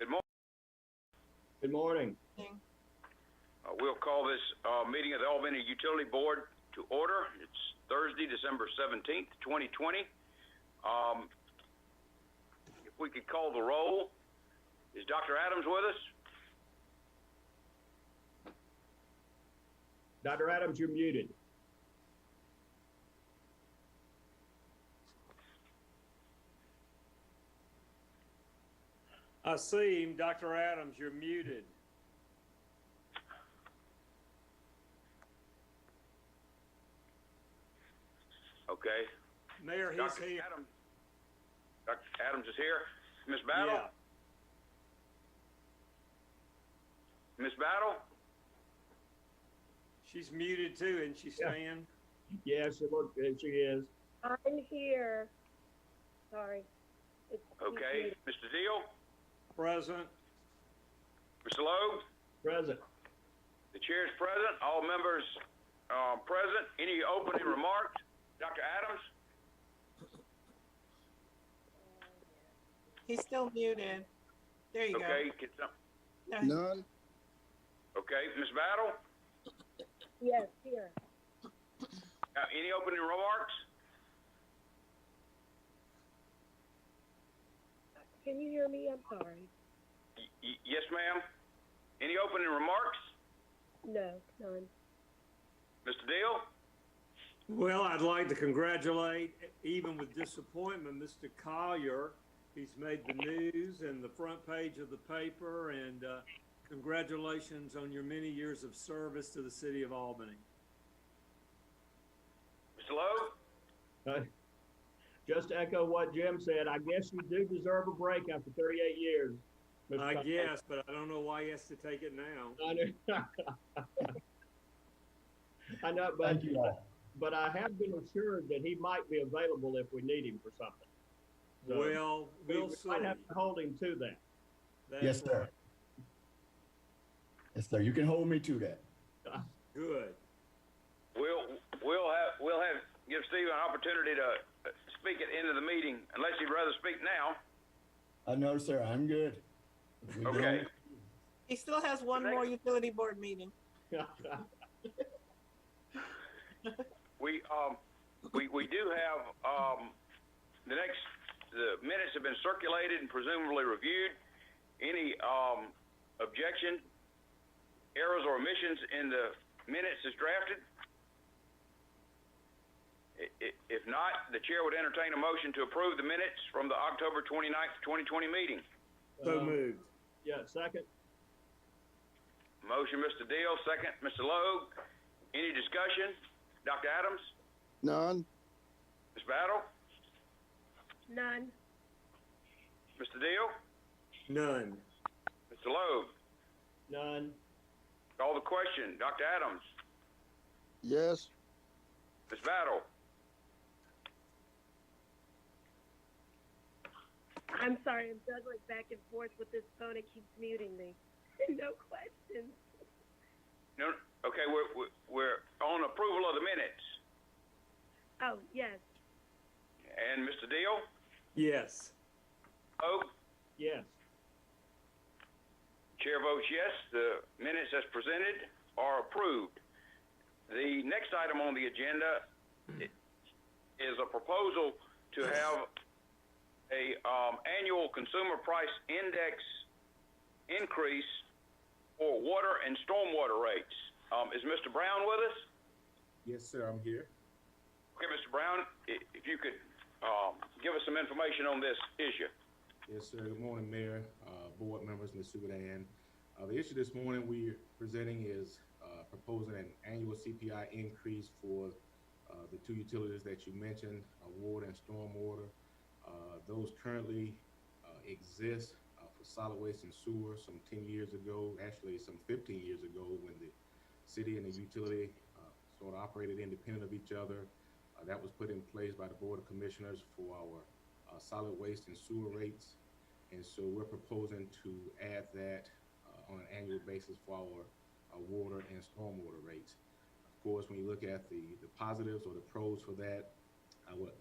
Good morning. Good morning. We'll call this meeting of the Albany Utility Board to order. It's Thursday, December 17th, 2020. If we could call the roll. Is Dr. Adams with us? Dr. Adams, you're muted. I see him. Dr. Adams, you're muted. Okay. Mayor, he's Dr. here. Dr. Adams is here. Ms. Battle? Yeah. Ms. Battle? She's muted too, isn't she, Stan? Yes, she is. I'm here. Sorry. Okay. Mr. Deal? Present. Mr. Logue? Present. The chair is present. All members present. Any opening remarks? Dr. Adams? He's still muted. There you Okay. go. None. Okay. Ms. Battle? Yes, here. Any opening remarks? Can you hear me? I'm sorry. Yes, ma'am. Any opening remarks? No, none. Mr. Deal? Well, I'd like to congratulate, even with disappointment, Mr. Collier. He's made the news and the front page of the paper, and congratulations on your many years of service to the city of Albany. Mr. Lowe? Just to echo what Jim said, I guess you do deserve a break after 38 years. Mr. I Cox. guess, but I don't know why he has to take it now. I know, I know, but I have been assured that he might be available if we need him for something. So Well, we'll we see. might have to hold him to that. That's Yes, sir. Yes, sir. You can hold me to that. Good. We'll have give Steve an opportunity to speak at the end of the meeting, unless he'd rather speak now. No, sir. I'm good. We Okay. don't- He still has one more utility board meeting. We do have the minutes have been circulated and presumably reviewed. Any objection, errors or omissions in the minutes as drafted? If not, the chair would entertain a motion to approve the minutes from the October 29th, 2020 meeting. So moved. Yeah, second. Motion, Mr. Deal, second, Mr. Logue. Any discussion? Dr. Adams? None. Ms. Battle? None. Mr. Deal? None. Mr. Logue? None. Call the question. Dr. Adams? Yes. Ms. Battle? I'm sorry. I'm juggling back and forth with this phone. It keeps muting me. No questions. No. Okay, we're on approval of the minutes. Oh, yes. And Mr. Deal? Yes. Logue? Yes. Chair votes yes. The minutes as presented are approved. The next item on the agenda is a proposal to have a annual consumer price index increase for water and stormwater rates. Is Mr. Brown with us? Yes, sir, I'm here. Okay, Mr. Brown, if you could give us some information on this issue. Yes, sir. Good morning, Mayor, board members, Ms. Sudan. The issue this morning we're presenting is proposing an annual CPI increase for the two utilities that you mentioned, water and stormwater. Those currently exist for solid waste and sewer some 10 years ago, actually some 15 years ago, when the city and the utility sort of operated independent of each other. That was put in place by the Board of Commissioners for our solid waste and sewer rates. And so we're proposing to add that on an annual basis for our water and stormwater rates. Of course, when you look at the positives or the pros for that,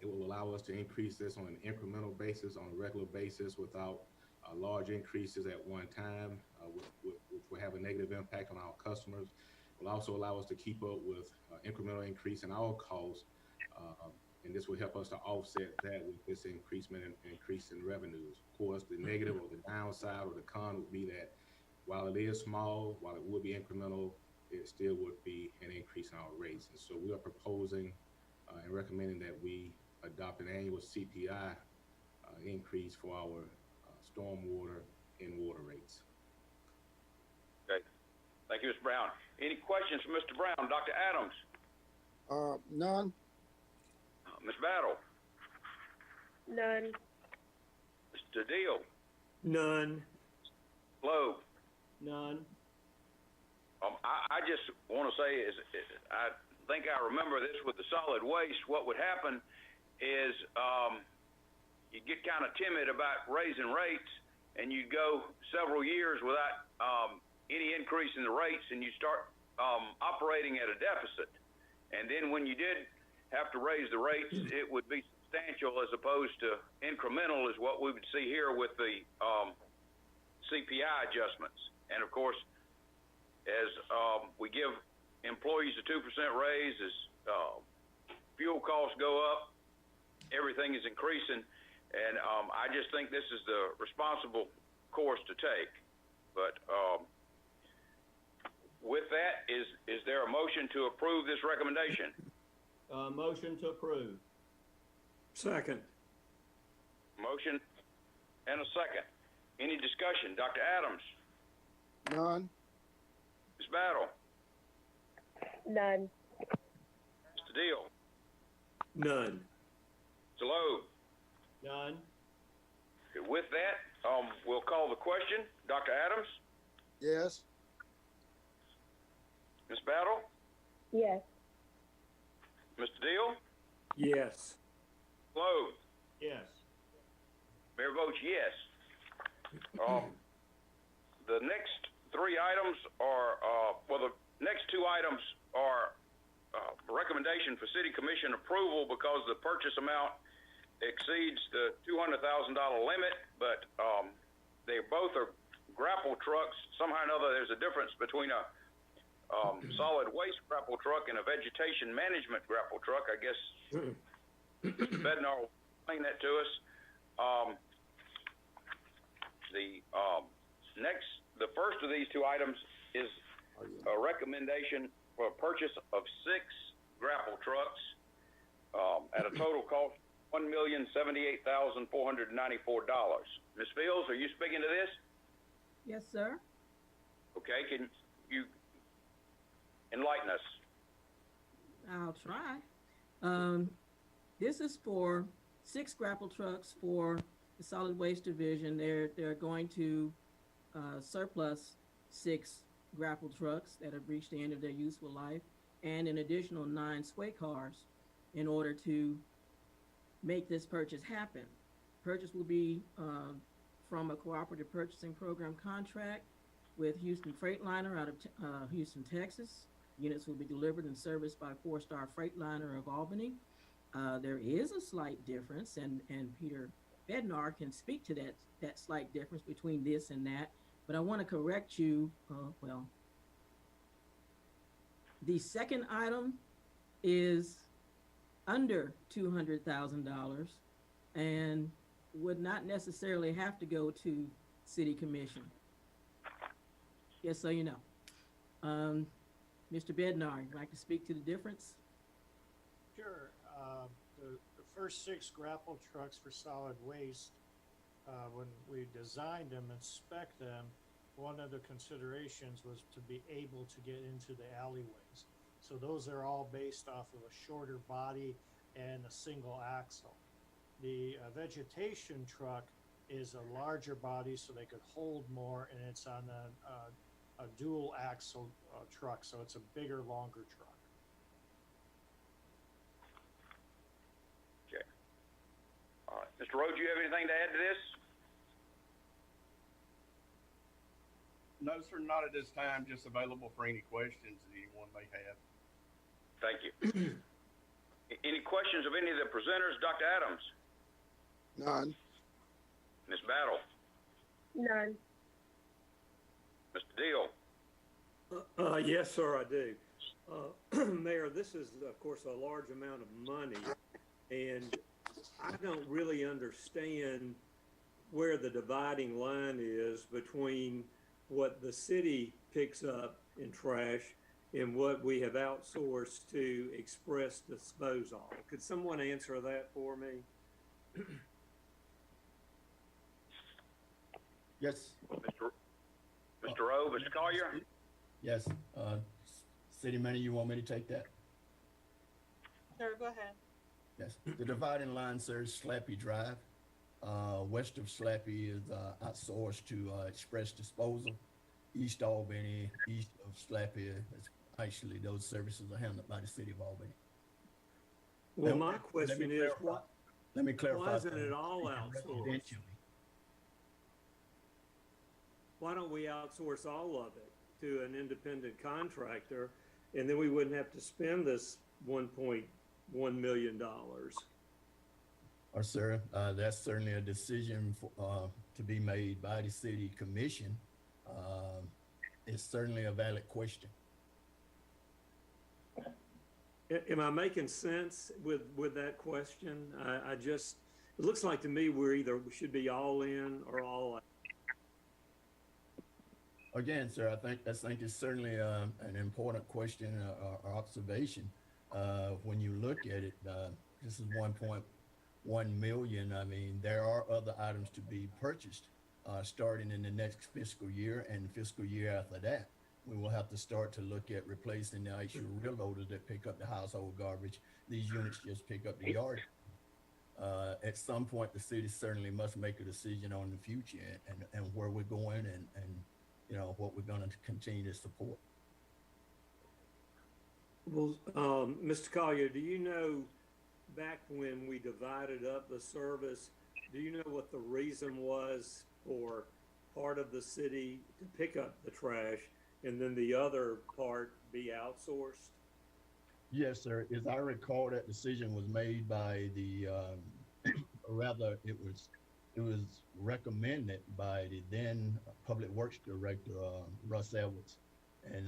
it will allow us to increase this on an incremental basis, on a regular basis, without large increases at one time, which will have a negative impact on our customers. Will also allow us to keep up with incremental increase in our costs, and this will help us to offset that with this increase in revenues. Of course, the negative or the downside or the con would be that while it is small, while it would be incremental, it still would be an increase in our rates. And so we are proposing and recommending that we adopt an annual CPI increase for our stormwater and water rates. Okay. Thank you, Mr. Brown. Any questions for Mr. Brown? Dr. Adams? None. Ms. Battle? None. Mr. Deal? None. Loeb? None. I just want to say I think I remember this with the solid waste. What would happen is you get kind of timid about raising rates, and you go several years without any increase in the rates, and you start operating at a deficit. And then when you did have to raise the rates, it would be substantial as opposed to incremental, is what we would see here with the CPI adjustments. And of course, as we give employees a 2% raise, as fuel costs go up, everything is increasing. And I just think this is the responsible course to take. But with that, is there a motion to approve this recommendation? Motion to approve. Second. Motion and a second. Any discussion? Dr. Adams? None. Ms. Battle? None. Mr. Deal? None. Mr. Loeb? None. Okay, with that, we'll call the question. Dr. Adams? Yes. Ms. Battle? Yes. Mr. Deal? Yes. Loeb? Yes. Mayor votes yes. The next three items are, the next two items are recommendation for City Commission approval because the purchase amount exceeds the $200,000 limit, but they both are grapple trucks. Somehow or another, there's a difference between a solid waste grapple truck and a vegetation management grapple truck. I guess Mr. Bednar will explain that to us. The first of these two items is a recommendation for a purchase of 6 grapple trucks at a total cost of $1,078,494. Ms. Fields, are you speaking to this? Yes, sir. Okay, can you enlighten us? I'll try. This is for 6 grapple trucks for the solid waste division. They're going to surplus 6 grapple trucks that have reached the end of their useful life, and an additional 9 sway cars in order to make this purchase happen. Purchase will be from a cooperative purchasing program contract with Houston Freightliner out of Houston, Texas. Units will be delivered and serviced by 4-Star Freightliner of Albany. There is a slight difference, and Peter Bednar can speak to that slight difference between this and that, but I want to correct you. The second item is under $200,000 and would not necessarily have to go to City Commission. Just so you know. Mr. Bednar, you'd like to speak to the difference? Sure. The first 6 grapple trucks for solid waste, when we designed them and spec'd them, one of the considerations was to be able to get into the alleyways. So those are all based off of a shorter body and a single axle. The vegetation truck is a larger body so they could hold more, and it's on a dual axle truck, so it's a bigger, longer truck. Okay. All right. Mr. Rhodes, you have anything to add to this? No, sir, not at this time. Just available for any questions that anyone may have. Thank you. Any questions of any of the presenters? Dr. Adams? None. Ms. Battle? None. Mr. Deal? Yes, sir, I do. Mayor, this is, of course, a large amount of money, and I don't really understand where the dividing line is between what the city picks up in trash and what we have outsourced to express disposal. Could someone answer that for me? Yes, Mr. Rowe, Mr. Collier? yes. City manager, you want me to take that? Sure, go ahead. Yes. The dividing line serves Slappy Drive. West of Slappy is outsourced to Express Disposal. East Albany, east of Slappy, is actually those services are handled by the city of Albany. Well, Now, my question is, Let me clarify. why isn't it all outsourced? Residentially. Why don't we outsource all of it to an independent contractor, and then we wouldn't have to spend this $1.1 million? Sir, that's certainly a decision for, to be made by the city commission. It's certainly a valid question. Am I making sense with that question? I just, it looks like to me we should be all in or all out. Again, sir, I think it's certainly an important question or observation. When you look at it, this is 1.1 million. I mean, there are other items to be purchased starting in the next fiscal year and fiscal year after that. We will have to start to look at replacing the actual rear loaders that pick up the household garbage. These units just pick up the yard. At some point, the city certainly must make a decision on the future and where we're going and you know, what we're going to continue to support. Well, Mr. Collier, do you know, back when we divided up the service, do you know what the reason was for part of the city to pick up the trash and then the other part be outsourced? Yes, sir. As I recall, that decision was made by the, or rather, it was recommended by the then Public Works Director, Russ Edwards, and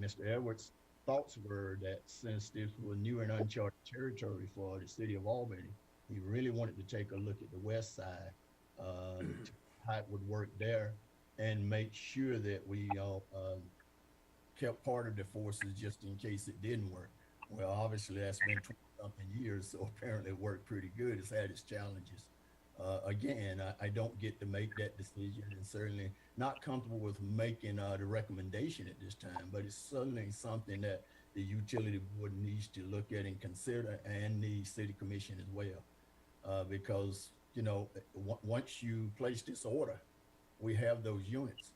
Mr. Edwards' thoughts were that since this was new and uncharted territory for the city of Albany, he really wanted to take a look at the west side, how it would work there, and make sure that we kept part of the forces just in case it didn't work. Well, obviously that's been 20-something years, so apparently it worked pretty good. It's had its challenges. Again, I don't get to make that decision, and certainly not comfortable with making the recommendation at this time, but it's certainly something that the utility board needs to look at and consider, and the city commission as well. Because, you know, once you place this order, we have those units,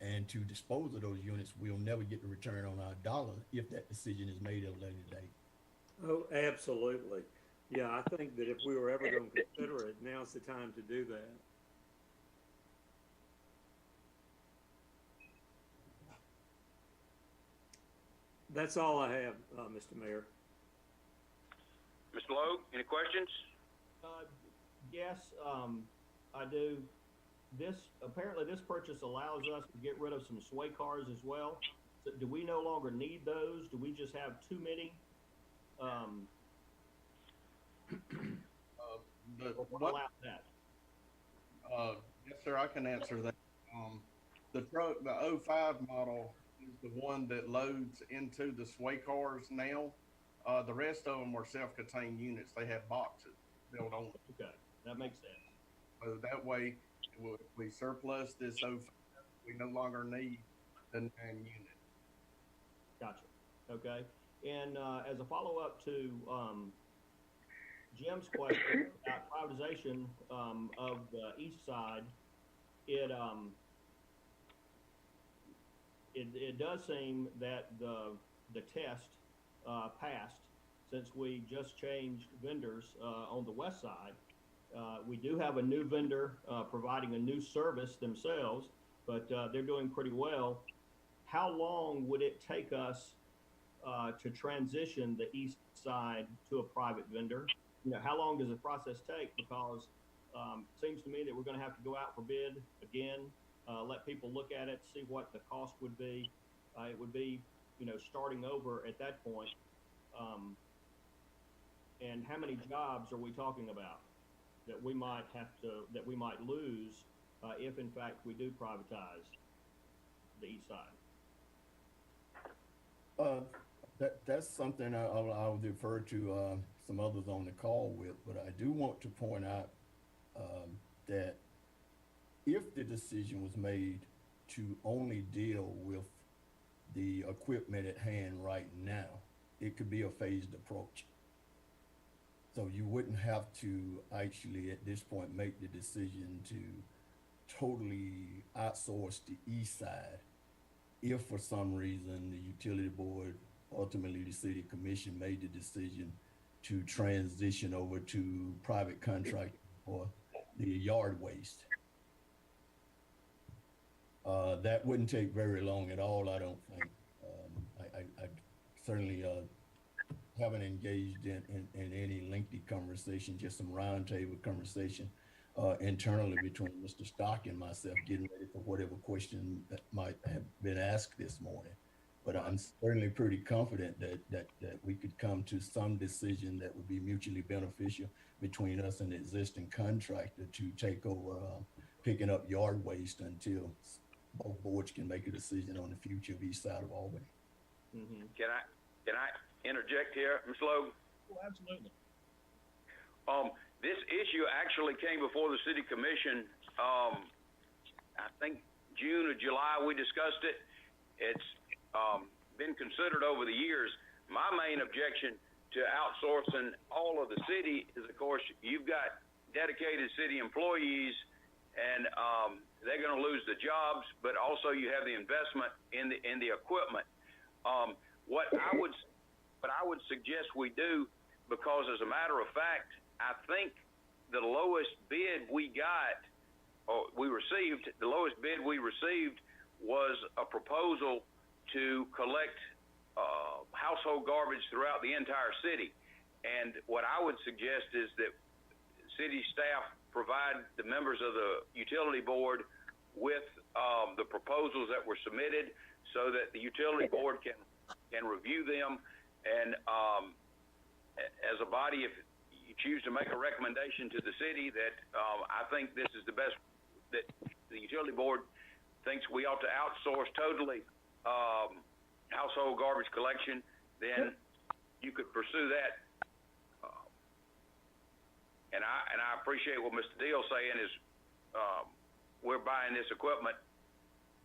and to dispose of those units, we'll never get the return on our dollar if that decision is made at a later date. Oh, absolutely. Yeah, I think that if we were ever going to consider it, now's the time to do that. That's all I have, Mr. Mayor. Mr. Lowe, any questions? Yes, I do. Apparently this purchase allows us to get rid of some sway cars as well. So do we no longer need those? Do we just have too many? What allows that? Yes, sir, I can answer that. The truck, the 05 model is the one that loads into the sway cars now. The rest of them are self-contained units. They have boxes built on them. Okay, that makes sense. So that way, if we surplus this 05, we no longer need the 9 unit. Gotcha. Okay. And as a follow-up to Jim's question about privatization of the east side, it does seem that the test passed, since we just changed vendors on the west side. We do have a new vendor providing a new service themselves, but they're doing pretty well. How long would it take us to transition the east side to a private vendor? You know, how long does the process take? Because Seems to me that we're going to have to go out for bid again, let people look at it, see what the cost would be. It would be, starting over at that point. And how many jobs are we talking about that we might lose if in fact we do privatize the east side? That's something I'll defer to some others on the call with, but I do want to point out that if the decision was made to only deal with the equipment at hand right now, it could be a phased approach. So you wouldn't have to actually at this point make the decision to totally outsource the east side if for some reason the utility board, ultimately the city commission, made the decision to transition over to private contract for the yard waste. That wouldn't take very long at all, I don't think. I certainly haven't engaged in any lengthy conversation, just some roundtable conversation internally between Mr. Stock and myself, getting ready for whatever question that might have been asked this morning. But I'm certainly pretty confident that we could come to some decision that would be mutually beneficial between us and the existing contractor to take over picking up yard waste until both boards can make a decision on the future of east side of Albany. Mm-hmm. Can I interject here, Ms. Logan? Oh, absolutely. This issue actually came before the city commission. I think June or July we discussed it. It's been considered over the years. My main objection to outsourcing all of the city is, of course, you've got dedicated city employees, and they're going to lose the jobs, but also you have the investment in the equipment. What I would suggest we do, because as a matter of fact, I think the lowest bid we got, or the lowest bid we received was a proposal to collect household garbage throughout the entire city. And what I would suggest is that city staff provide the members of the utility board with the proposals that were submitted, so that the utility board can review them. And as a body, if you choose to make a recommendation to the city that I think this is the best, that the utility board thinks we ought to outsource totally household garbage collection, then you could pursue that. And I appreciate what Mr. Deal's saying is we're buying this equipment.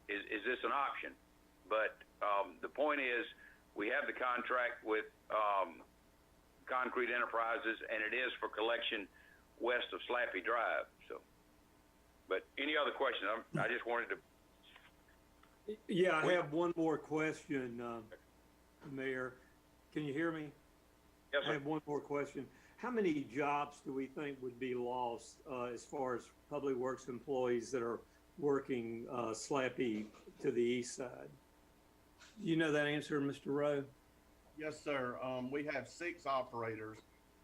Is this an option? But the point is, we have the contract with Concrete Enterprises, and it is for collection west of Slappy Drive. So, but any other questions? I just wanted to. Yeah, I have one more question, Mayor. Can you hear me? Yes, sir. I have one more question. How many jobs do we think would be lost as far as public works employees that are working Slappy to the east side? Do you know that answer, Mr. Rowe? Yes, sir. We have 6 operators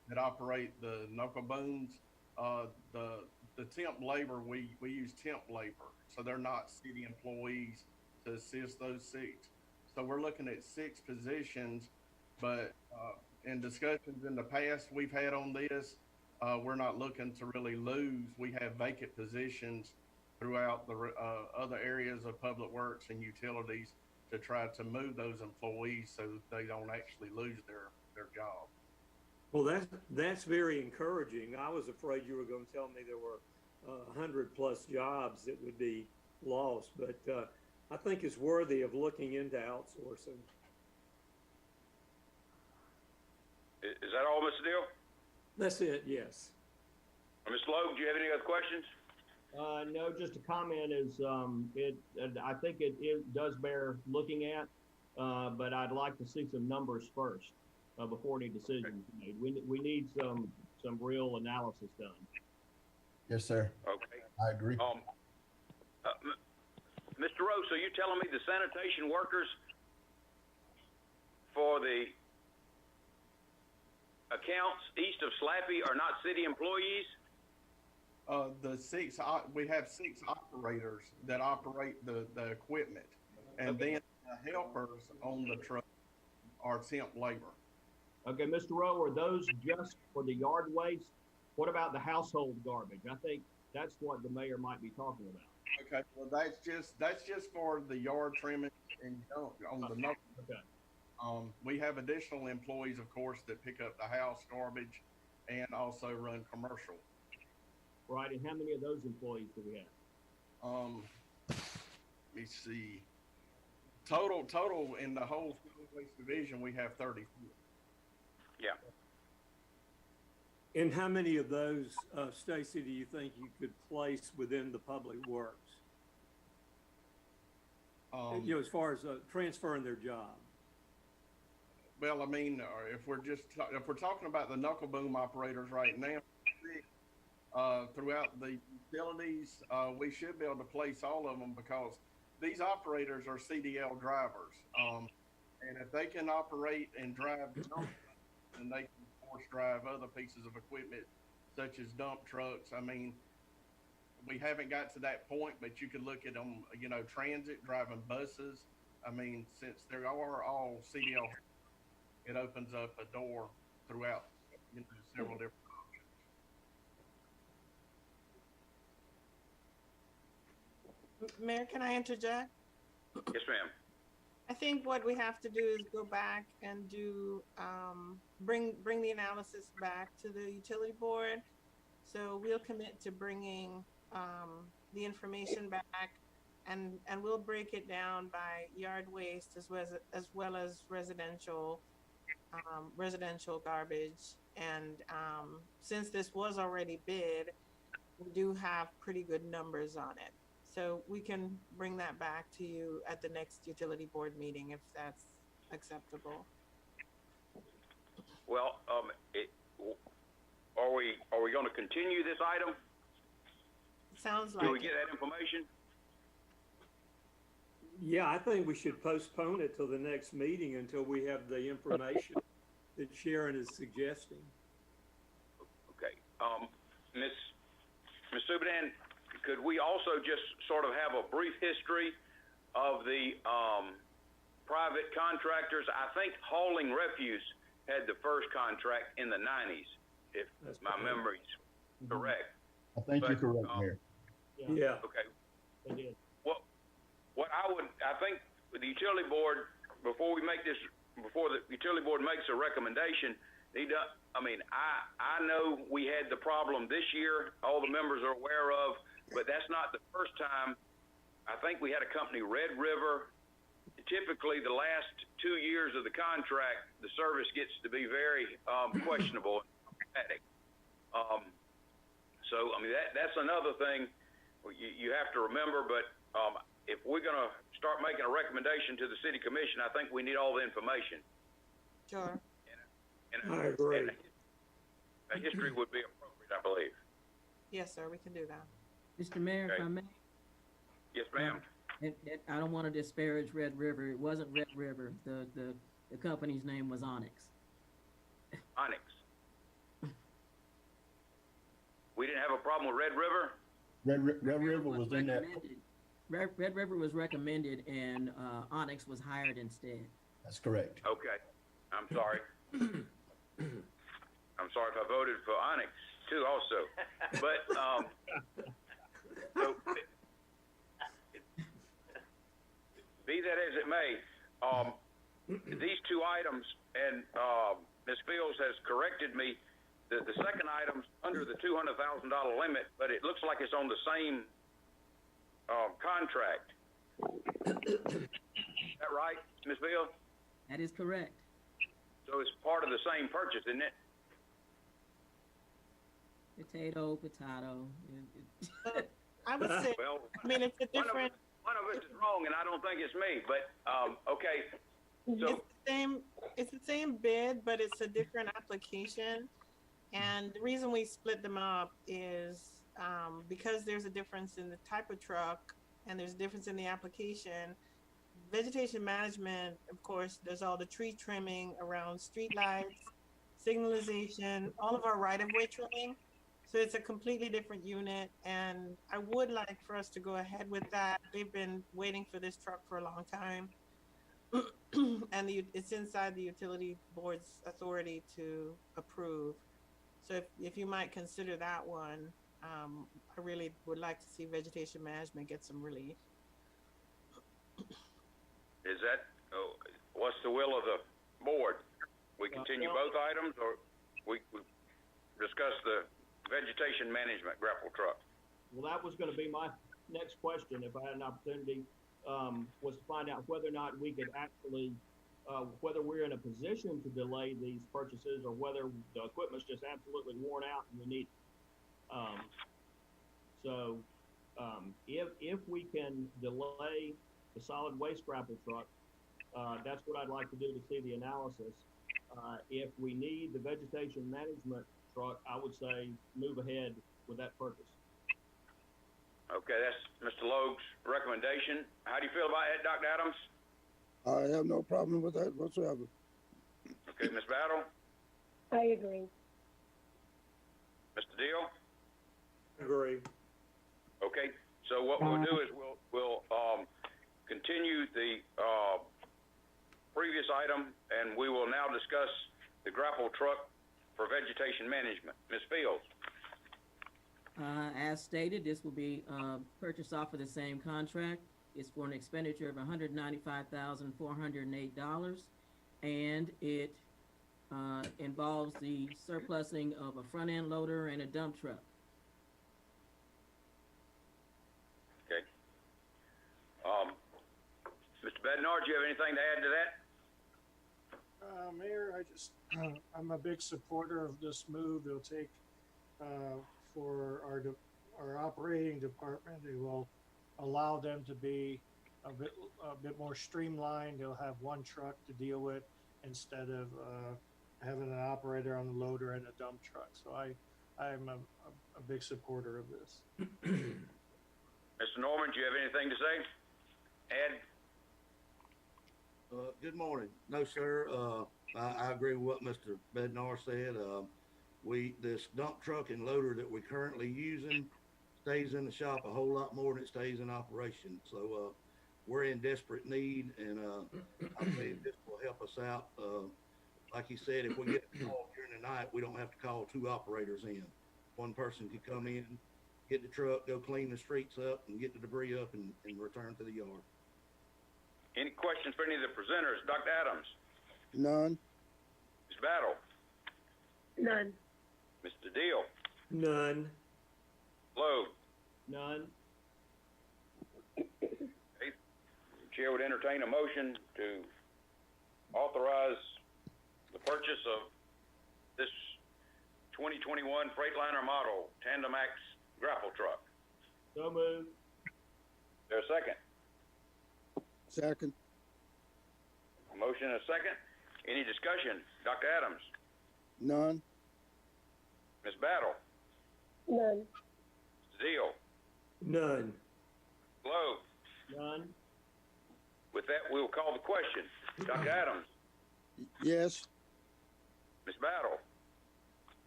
that operate the knuckle booms. The temp labor, we use temp labor, so they're not city employees to assist those 6. So we're looking at 6 positions, but in discussions in the past we've had on this, we're not looking to really lose. We have vacant positions throughout the other areas of public works and utilities to try to move those employees so they don't actually lose their job. Well, that's very encouraging. I was afraid you were going to tell me there were 100+ jobs that would be lost, but I think it's worthy of looking into outsourcing. Is that all, Mr. Deal? That's it, yes. Mr. Logue, do you have any other questions? No, just a comment is, I think it does bear looking at, but I'd like to see some numbers first before any decisions are made. We need some real analysis done. Yes, sir. Okay. I agree. Mr. Rowe, so you're telling me the sanitation workers for the accounts east of Slappy are not city employees? We have 6 operators that operate the equipment, and then the helpers on the truck are temp labor. Okay, Mr. Rowe, are those just for the yard waste? What about the household garbage? I think that's what the mayor might be talking about. Okay, well, that's just for the yard trimming and junk on the number. Okay. We have additional employees, of course, that pick up the house garbage and also run commercial. Right, and how many of those employees do we have? Let me see. Total in the whole solid waste division, we have 34. Yeah. And how many of those, Stacy, do you think you could place within the public works? You know, as far as transferring their job. Well, I mean, if we're talking about the knuckle boom operators right now, throughout the utilities, we should be able to place all of them because these operators are CDL drivers. And if they can operate and drive, then they can of course drive other pieces of equipment such as dump trucks. I mean, we haven't got to that point, but you could look at them, you know, transit, driving buses. I mean, since they are all CDL, it opens up a door throughout, you know, several different options. Mayor, can I interject? Yes, ma'am. I think what we have to do is go back and do, bring the analysis back to the utility board. So we'll commit to bringing the information back, and we'll break it down by yard waste as well as residential garbage. And since this was already bid, we do have pretty good numbers on it. So we can bring that back to you at the next utility board meeting if that's acceptable. Well, are we going to continue this item? Sounds like Do we get that information? Yeah, I think we should postpone it till the next meeting until we have the information that Sharon is suggesting. Okay. Ms. Subadan, could we also just sort of have a brief history of the private contractors? I think Hauling Refuse had the first contract in the 90s, if my memory's correct. I think you're correct, Mayor. Yeah. Okay. They did. I think the utility board, before the utility board makes a recommendation, I know we had the problem this year, all the members are aware of, but that's not the first time. I think we had a company, Red River. Typically, the last 2 years of the contract, the service gets to be very questionable and problematic. So, I mean, that's another thing you have to remember, but if we're going to start making a recommendation to the city commission, I think we need all the information. Sure. And I agree. a history would be appropriate, I believe. Yes, sir, we can do that. Mr. Mayor, if Okay. I may. Yes, ma'am. I don't want to disparage Red River. It wasn't Red River. The company's name was Onyx. Onyx. We didn't have a problem with Red River? Red River was in that. Red River was recommended, and Onyx was hired instead. That's correct. Okay. I'm sorry. I'm sorry if I voted for Onyx too also. But, so, be that as it may, these two items, and Ms. Fields has corrected me, the second item's under the $200,000 limit, but it looks like it's on the same contract. Is that right, Ms. Fields? That is correct. So it's part of the same purchase, isn't it? Potato. I would say, Well, I mean, it's a different, one of us is wrong, and I don't think it's me, but, okay. So, it's the same bid, but it's a different application. And the reason we split them up is because there's a difference in the type of truck and there's a difference in the application. Vegetation management, of course, does all the tree trimming around street lights, signalization, all of our right-of-way trimming. So it's a completely different unit, and I would like for us to go ahead with that. They've been waiting for this truck for a long time. And it's inside the utility board's authority to approve. So if you might consider that one, I really would like to see vegetation management get some relief. Is that, what's the will of the board? We continue both items, or we discuss the vegetation management grapple truck? Well, that was gonna be my next question, if I had an opportunity, was to find out whether or not we could actually, whether we're in a position to delay these purchases, or whether the equipment's just absolutely worn out and we need it. If we can delay the solid waste grapple truck, that's what I'd like to do to see the analysis. If we need the vegetation management truck, I would say move ahead with that purchase. Okay, that's Mr. Logue's recommendation. How do you feel about that, Dr. Adams? I have no problem with that whatsoever. Okay, Ms. Battle? I agree. Mr. Deal? Agree. Okay, so what we'll do is we'll continue the previous item, and we will now discuss the grapple truck for vegetation management. Ms. Fields? As stated, this will be purchased off of the same contract. It's for an expenditure of $195,408, and it involves the surplusing of a front-end loader and a dump truck. Okay. Mr. Bednar, do you have anything to add to that? Mayor, I'm a big supporter of this move. It'll take, for our operating department, it will allow them to be a bit more streamlined. They'll have one truck to deal with instead of having an operator on the loader and a dump truck. So I'm a big supporter of this. Mr. Norman, do you have anything to say? Ed? Good morning. No, sir. I agree with what Mr. Bednar said. This dump truck and loader that we're currently using stays in the shop a whole lot more than it stays in operation. So we're in desperate need, and I think this will help us out. Like he said, if we get a call during the night, we don't have to call two operators in. One person can come in, get the truck, go clean the streets up, and get the debris up and return to the yard. Any questions for any of the presenters? Dr. Adams? None. Ms. Battle? None. Mr. Deal? None. Logue? None. Okay. The chair would entertain a motion to authorize the purchase of this 2021 Freightliner model Tandem Axe grapple truck. So moved. Is there a second? Second. A motion and a second. Any discussion? Dr. Adams? None. Ms. Battle? None. Mr. Deal? None. Logue? None. With that, we'll call the question. Dr. Adams? Yes. Ms. Battle?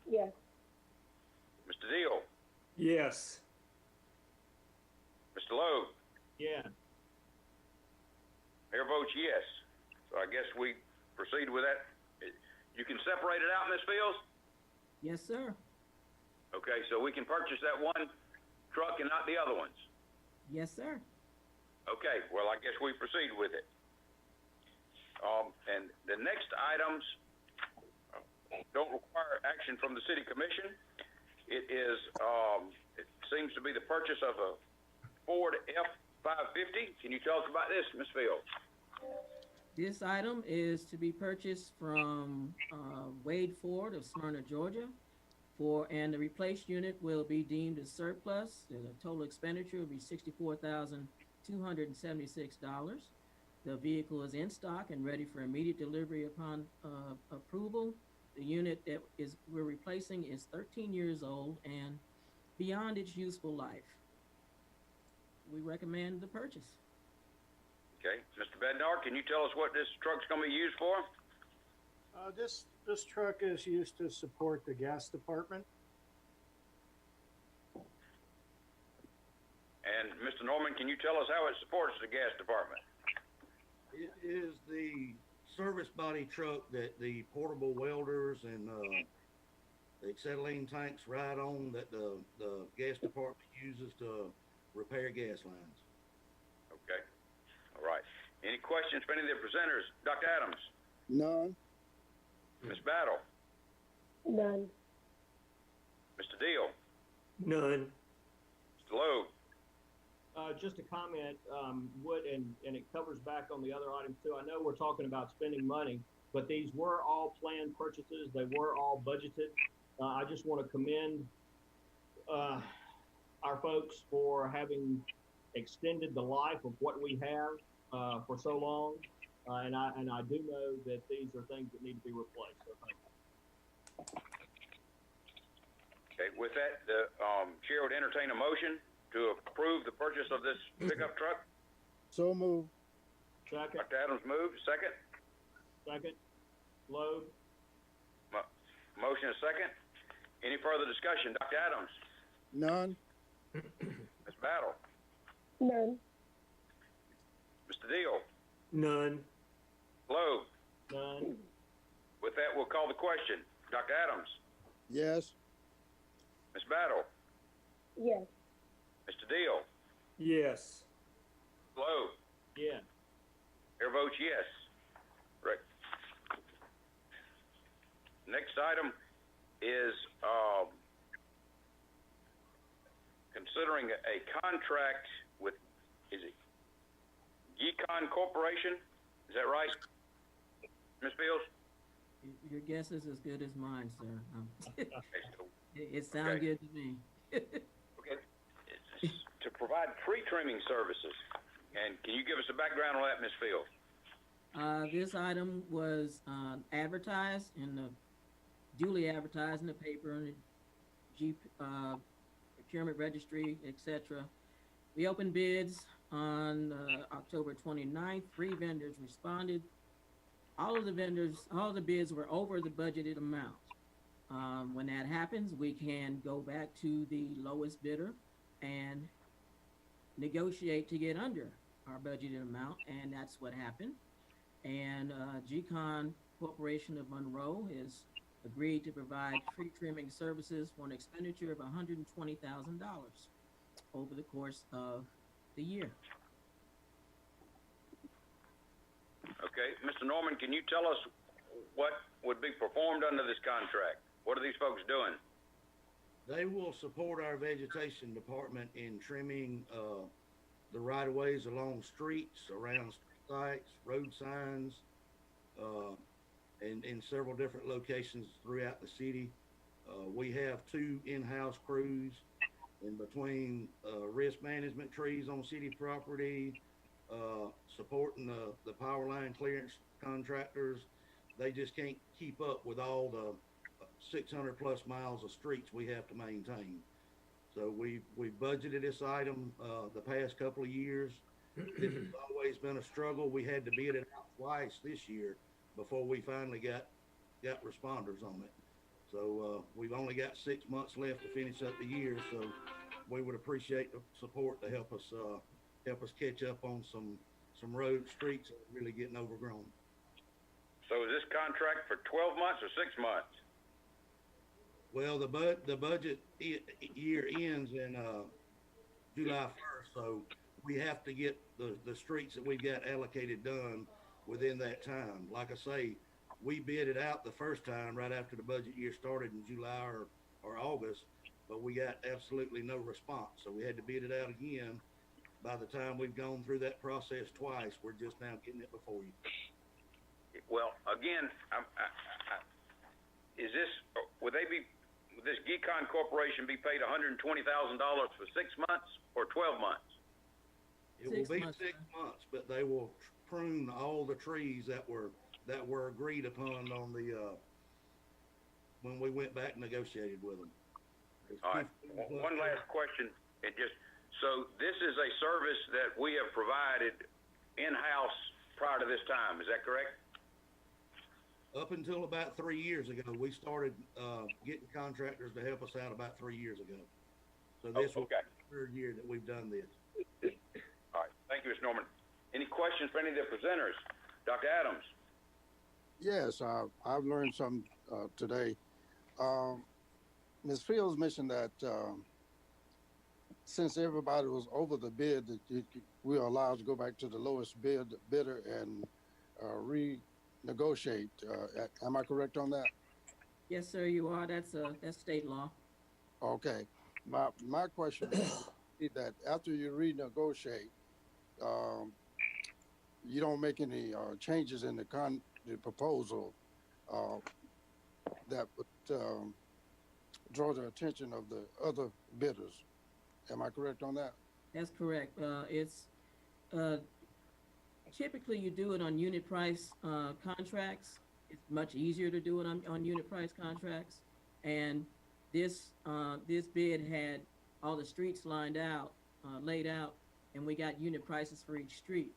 Yes. Mr. Deal? Yes. Mr. Logue? Yeah. Mayor votes yes. So I guess we proceed with that. You can separate it out, Ms. Fields? Yes, sir. Okay, so we can purchase that one truck and not the other ones. Yes, sir. Okay, well, I guess we proceed with it. And the next items don't require action from the city commission. It is, it seems to be the purchase of a Ford F-550. Can you tell us about this, Ms. Fields? This item is to be purchased from Wade Ford of Smyrna, Georgia, and the replaced unit will be deemed as surplus. The total expenditure will be $64,276. The vehicle is in stock and ready for immediate delivery upon approval. The unit that we're replacing is 13 years old and beyond its useful life. We recommend the purchase. Okay, Mr. Bednar, can you tell us what this truck's going to be used for? This truck is used to support the gas department. And Mr. Norman, can you tell us how it supports the gas department? It is the service body truck that the portable welders and the acetylene tanks ride on that the gas department uses to repair gas lines. Okay. All right. Any questions for any of the presenters? Dr. Adams? None. Ms. Battle? None. Mr. Deal? None. Mr. Loeb? Just a comment, and it covers back on the other items too. I know we're talking about spending money, but these were all planned purchases. They were all budgeted. I just want to commend our folks for having extended the life of what we have for so long. And I do know that these are things that need to be replaced. So thank you. Okay, with that, the chair would entertain a motion to approve the purchase of this pickup truck. So moved. Second, Dr. Adams moves. Second. Loeb, Motion is second. Any further discussion? Dr. Adams? None. Ms. Battle? None. Mr. Deal? None. Loeb? none. With that, we'll call the question. Dr. Adams? Yes. Ms. Battle? Yes. Mr. Deal? Yes. Loeb? Yeah. Chair votes yes. Right. Next item is considering a contract with, is it Yukon Corporation? Is that right, Ms. Fields? Your guess is as good as mine, sir. Okay, so, It sounds Okay. good to me. okay. It's to provide tree trimming services. And can you give us a background on that, Ms. Fields? This item was duly advertised in the paper, in the procurement registry, etc. We opened bids on October 29th. 3 vendors responded. All of the bids were over the budgeted amount. When that happens, we can go back to the lowest bidder and negotiate to get under our budgeted amount, and that's what happened. And G-Con Corporation of Monroe has agreed to provide tree trimming services for an expenditure of $120,000 over the course of the year. Okay. Mr. Norman, can you tell us what would be performed under this contract? What are these folks doing? They will support our vegetation department in trimming the right of ways along streets, around sites, road signs, and in several different locations throughout the city. We have 2 in-house crews in between risk management trees on city property, supporting the power line clearance contractors. They just can't keep up with all the 600 plus miles of streets we have to maintain. So we budgeted this item the past couple of years. This has always been a struggle. We had to bid it out twice this year before we finally got responders on it. So we've only got 6 months left to finish up the year. So we would appreciate the support to help us catch up on some road streets that are really getting overgrown. So is this contract for 12 months or 6 months? Well, the budget year ends in July 1st, so we have to get the streets that we've got allocated done within that time. Like I say, we bid it out the first time right after the budget year started in July or August, but we got absolutely no response. So we had to bid it out again. By the time we've gone through that process twice, we're just now getting it before you. Well, again, would this Yukon Corporation be paid $120,000 for 6 months or 12 months? It will be 6 months, but they will prune all the trees that were agreed upon on the when we went back and negotiated with them. All right. One last question. So this is a service that we have provided in-house prior to this time. Is that correct? Up until about 3 years ago, we started getting contractors to help us out about 3 years ago. So this will okay. be the third year that we've done this. All right. Thank you, Mr. Norman. Any questions for any of the presenters? Dr. Adams? Yes, I've learned some today. Ms. Fields mentioned that since everybody was over the bid, that we are allowed to go back to the lowest bidder and renegotiate. Am I correct on that? Yes, sir, you are. That's state law. Okay. My question is that after you renegotiate, you don't make any changes in the proposal that would draw the attention of the other bidders. Am I correct on that? That's correct. It's typically you do it on unit price contracts. It's much easier to do it on unit price contracts. And this bid had all the streets laid out, and we got unit prices for each street.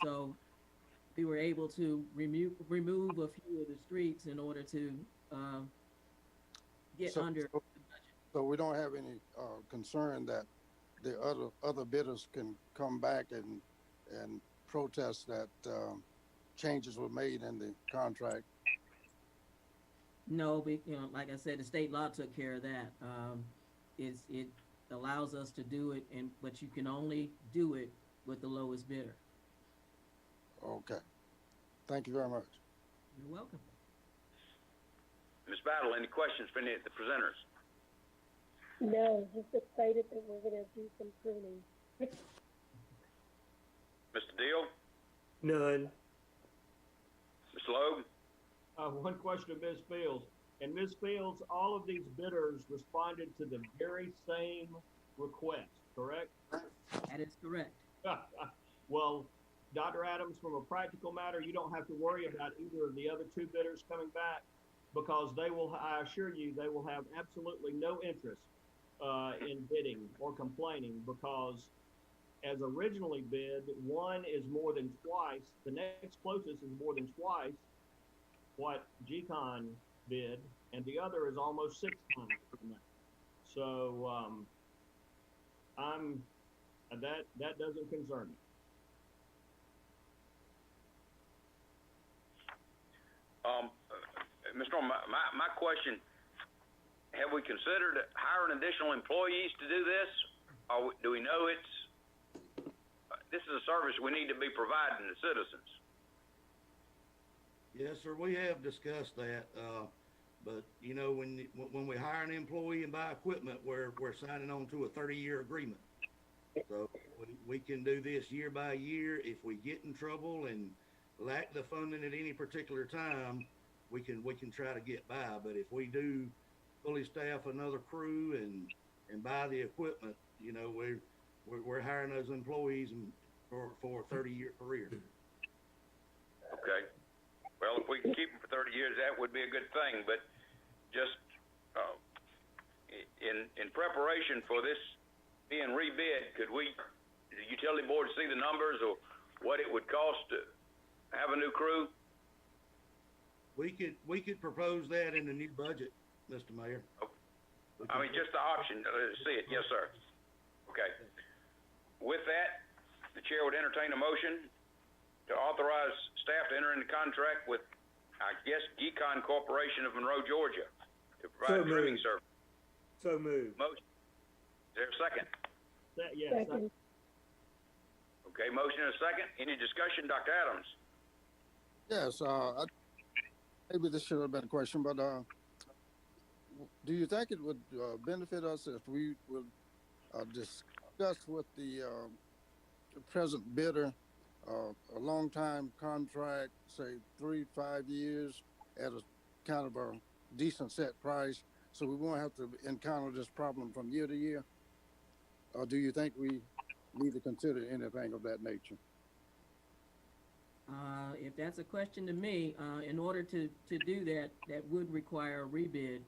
So we were able to remove a few of the streets in order to get under the budget. So we don't have any concern that the other bidders can come back and protest that changes were made in the contract. No, like I said, the state law took care of that. It allows us to do it, but you can only do it with the lowest bidder. Okay. Thank you very much. You're welcome. Ms. Battle, any questions for any of the presenters? No, just excited that we're gonna do some pruning. Mr. Deal? None. Mr. Logue? One question of Ms. Fields. And Ms. Fields, all of these bidders responded to the very same request, correct? That is correct. Well, Dr. Adams, from a practical matter, you don't have to worry about either of the other two bidders coming back because they will, I assure you, they will have absolutely no interest in bidding or complaining because as originally bid, one is more than twice, the next closest is more than twice what GCON bid, and the other is almost 6 times that. So that doesn't concern me. Mr. Norman, my question, have we considered hiring additional employees to do this? Or do we know this is a service we need to be providing to citizens? Yes, sir, we have discussed that, but you know, when we hire an employee and buy equipment, we're signing on to a 30-year agreement. So we can do this year by year. If we get in trouble and lack the funding at any particular time, we can try to get by. But if we do fully staff another crew and buy the equipment, you know, we're hiring those employees for a 30-year career. Okay. Well, if we can keep them for 30 years, that would be a good thing. But just in preparation for this being rebid, could the utility board see the numbers or what it would cost to have a new crew? We could propose that in the new budget, Mr. Mayor. I mean, just the option to see it. Yes, sir. Okay. With that, the chair would entertain a motion to authorize staff to enter into contract with, I guess, GCON Corporation of Monroe, Georgia, to provide trimming service. So moved. Motion. Is there a second? Yes. Second. Okay, motion and a second. Any discussion, Dr. Adams? Yes, maybe this should have been a question, but do you think it would benefit us if we would discuss with the present bidder a long-time contract, say 3 to 5 years, at a kind of a decent set price, so we won't have to encounter this problem from year to year? Or do you think we need to consider anything of that nature? If that's a question to me, in order to do that, that would require a rebid.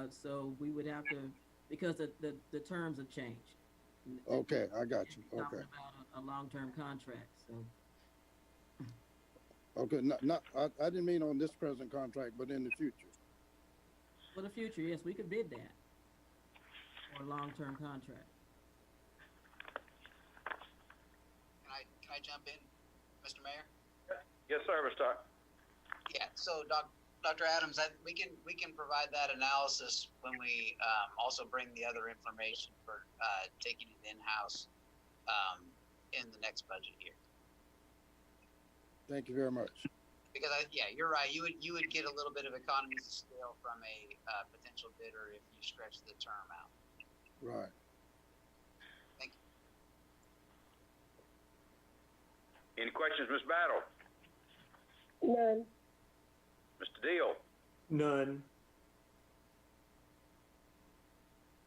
So we would have to, because the terms have changed. Okay, I got you. Talking Okay. about a long-term contract, so. Okay, I didn't mean on this present contract, but in the future. For the future, yes, we could bid that. for a long-term contract. Can I jump in, Mr. Mayor? Yes, sir, Mr. Stock. Yeah, so Dr. Adams, we can provide that analysis when we also bring the other information for taking it in-house in the next budget year. Thank you very much. Because yeah, you're right. You would get a little bit of economies of scale from a potential bidder if you stretch the term out. Right. Thank you. Any questions, Ms. Battle? None. Mr. Deal? None.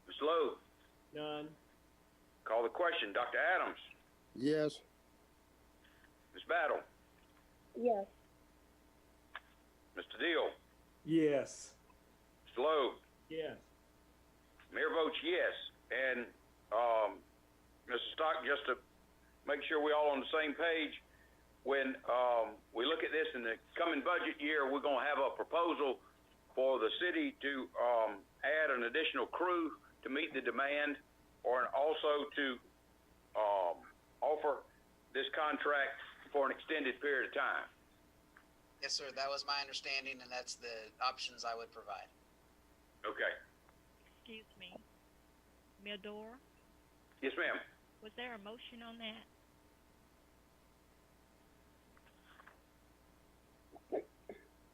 Ms. Lowe? None. Call the question. Dr. Adams? Yes. Ms. Battle? Yes. Mr. Deal? Yes. Mr. Lowe? Yes. Mayor votes yes. And Mr. Stock, just to make sure we're all on the same page, when we look at this in the coming budget year, we're going to have a proposal for the city to add an additional crew to meet the demand, or also to offer this contract for an extended period of time. Yes, sir. That was my understanding, and that's the options I would provide. Okay. Excuse me. Mildor, Yes, ma'am. was there a motion on that?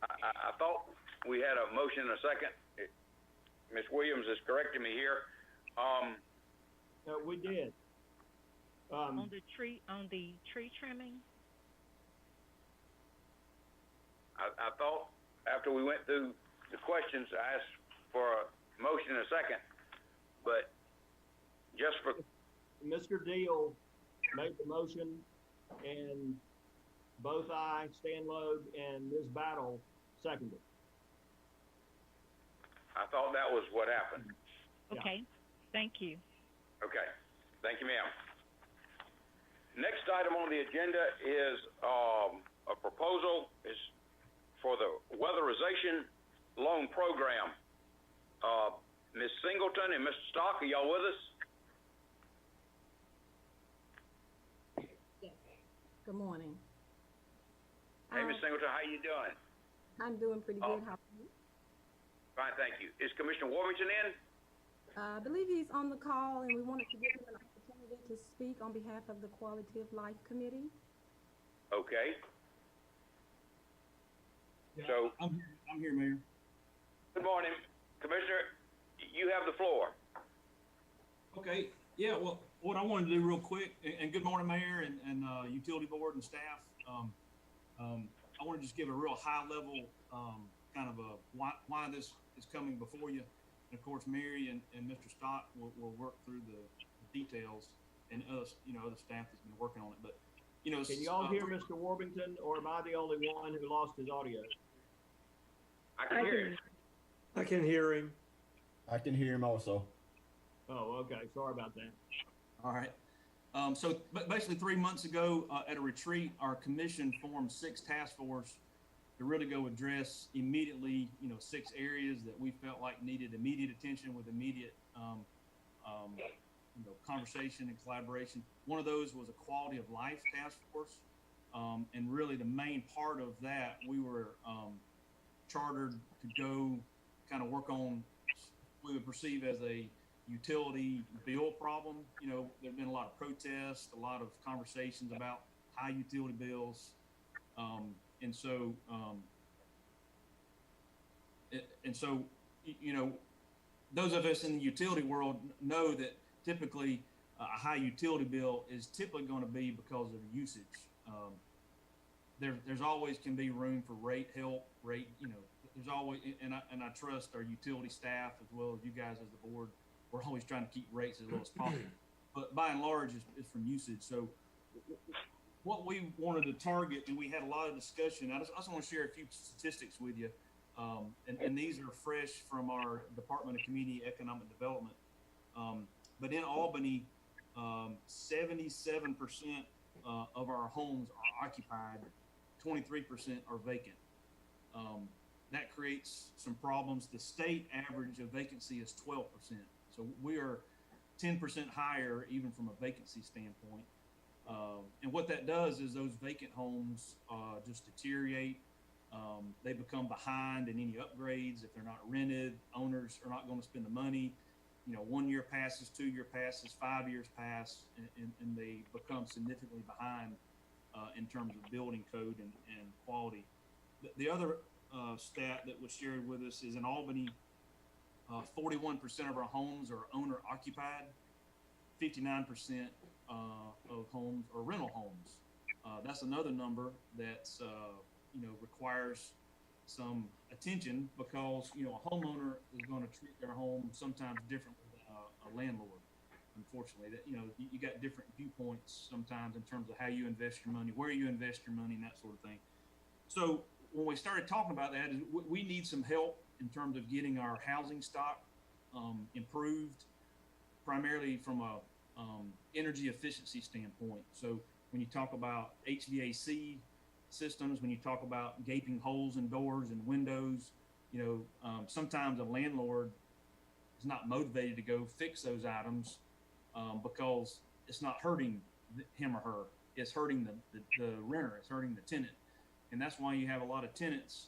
I thought we had a motion and a second. Ms. Williams is correcting me here. We did. On the tree trimming? I thought after we went through the questions, I asked for a motion and a second, but just for, Mr. Deal made the motion, and both I, Stan Logue, and Ms. Battle seconded. I thought that was what happened. Okay, thank you. Okay, thank you, ma'am. Next item on the agenda is a proposal is for the Weatherization loan program. Ms. Singleton and Mr. Stock, are y'all with us? Yes. Good morning. Hey, Ms. Singleton, how you doing? I'm doing pretty good. How are you? Fine, thank you. Is Commissioner Warmington in? I believe he's on the call, and we wanted to give him an opportunity to speak on behalf of the Quality of Life Committee. Okay. Yeah, So, I'm here, Mayor. good morning. Commissioner, you have the floor. Okay, yeah, well, what I wanted to do real quick, and good morning, Mayor and Utility Board and staff. I want to just give a real high level kind of a why this is coming before you. And of course, Mary and Mr. Stott will work through the details, and other staff that's been working on it. But Can you all hear Mr. Warmington, or am I the only one who lost his audio? I can hear you. I can hear him. I can hear him also. Oh, okay. Sorry about that. All right. So basically 3 months ago at a retreat, our commission formed 6 task force to really go address immediately, 6 areas that we felt like needed immediate attention with immediate, conversation and collaboration. One of those was a quality of life task force. And really the main part of that, we were chartered to go kind of work on, we would perceive as a utility bill problem. There's been a lot of protests, a lot of conversations about high utility bills. And so those of us in the utility world know that typically a high utility bill is typically going to be because of usage. There's always can be room for rate help, there's always, and I trust our utility staff as well as you guys as the board. We're always trying to keep rates as low as possible, but by and large, it's from usage. So what we wanted to target, and we had a lot of discussion. I just want to share a few statistics with you. And these are fresh from our Department of Community Economic Development. But in Albany, 77% of our homes are occupied, 23% are vacant. That creates some problems. The state average of vacancy is 12%. So we are 10% higher even from a vacancy standpoint. And what that does is those vacant homes just deteriorate. They become behind in any upgrades. If they're not rented, owners are not going to spend the money. 1 year passes, 2 year passes, 5 years pass, and they become significantly behind in terms of building code and quality. The other stat that was shared with us is in Albany, 41% of our homes are owner occupied, 59% of homes are rental homes. That's another number that's requires some attention, because a homeowner is going to treat their home sometimes differently than a landlord. Unfortunately, that you got different viewpoints sometimes in terms of how you invest your money, where you invest your money, and that sort of thing. So when we started talking about that, is we need some help in terms of getting our housing stock improved, primarily from a energy efficiency standpoint. So when you talk about HVAC systems, when you talk about gaping holes in doors and windows, sometimes a landlord is not motivated to go fix those items because it's not hurting him or her. It's hurting the renter. It's hurting the tenant. And that's why you have a lot of tenants,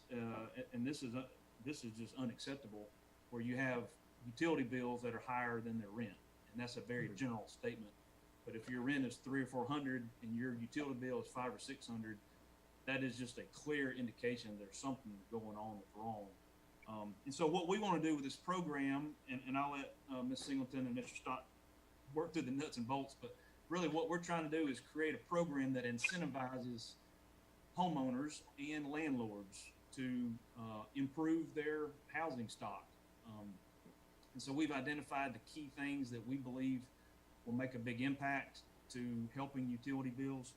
and this is just unacceptable, where you have utility bills that are higher than their rent. And that's a very general statement. But if your rent is $300 or $400 and your utility bill is $500 or $600, that is just a clear indication there's something going on that's wrong. And so what we want to do with this program, and I'll let Ms. Singleton and Mr. Stott work through the nuts and bolts, but really what we're trying to do is create a program that incentivizes homeowners and landlords to improve their housing stock. And so we've identified the key things that we believe will make a big impact to helping utility bills.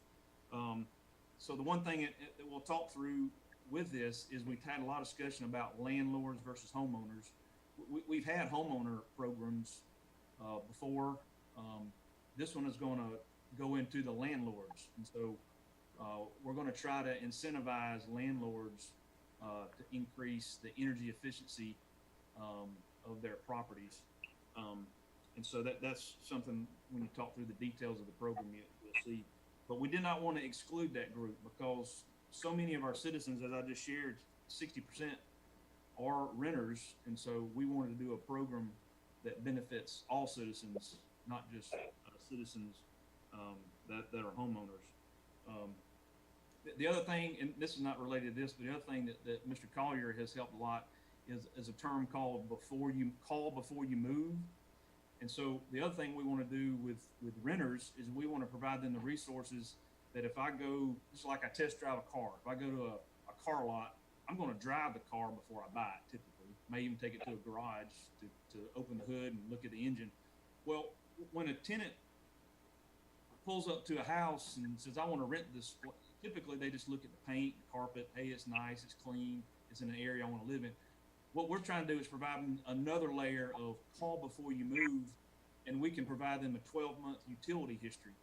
So the one thing that we'll talk through with this is we've had a lot of discussion about landlords versus homeowners. We've had homeowner programs before. This one is going to go into the landlords. And so we're going to try to incentivize landlords to increase the energy efficiency of their properties. And so that's something when you talk through the details of the program, you'll see. But we did not want to exclude that group, because so many of our citizens, as I just shared, 60% are renters. And so we wanted to do a program that benefits all citizens, not just citizens that are homeowners. The other thing, and this is not related to this, but the other thing that Mr. Collier has helped a lot is a term called before you move. And so the other thing we want to do with renters is we want to provide them the resources that if I go, just like I test drive a car, if I go to a car lot, I'm going to drive the car before I buy it typically. May even take it to a garage to open the hood and look at the engine. Well, when a tenant pulls up to a house and says, I want to rent this, typically they just look at the paint, the carpet, hey, it's nice, it's clean, it's in an area I want to live in. What we're trying to do is provide them another layer of call before you move, and we can provide them a 12-month utility history.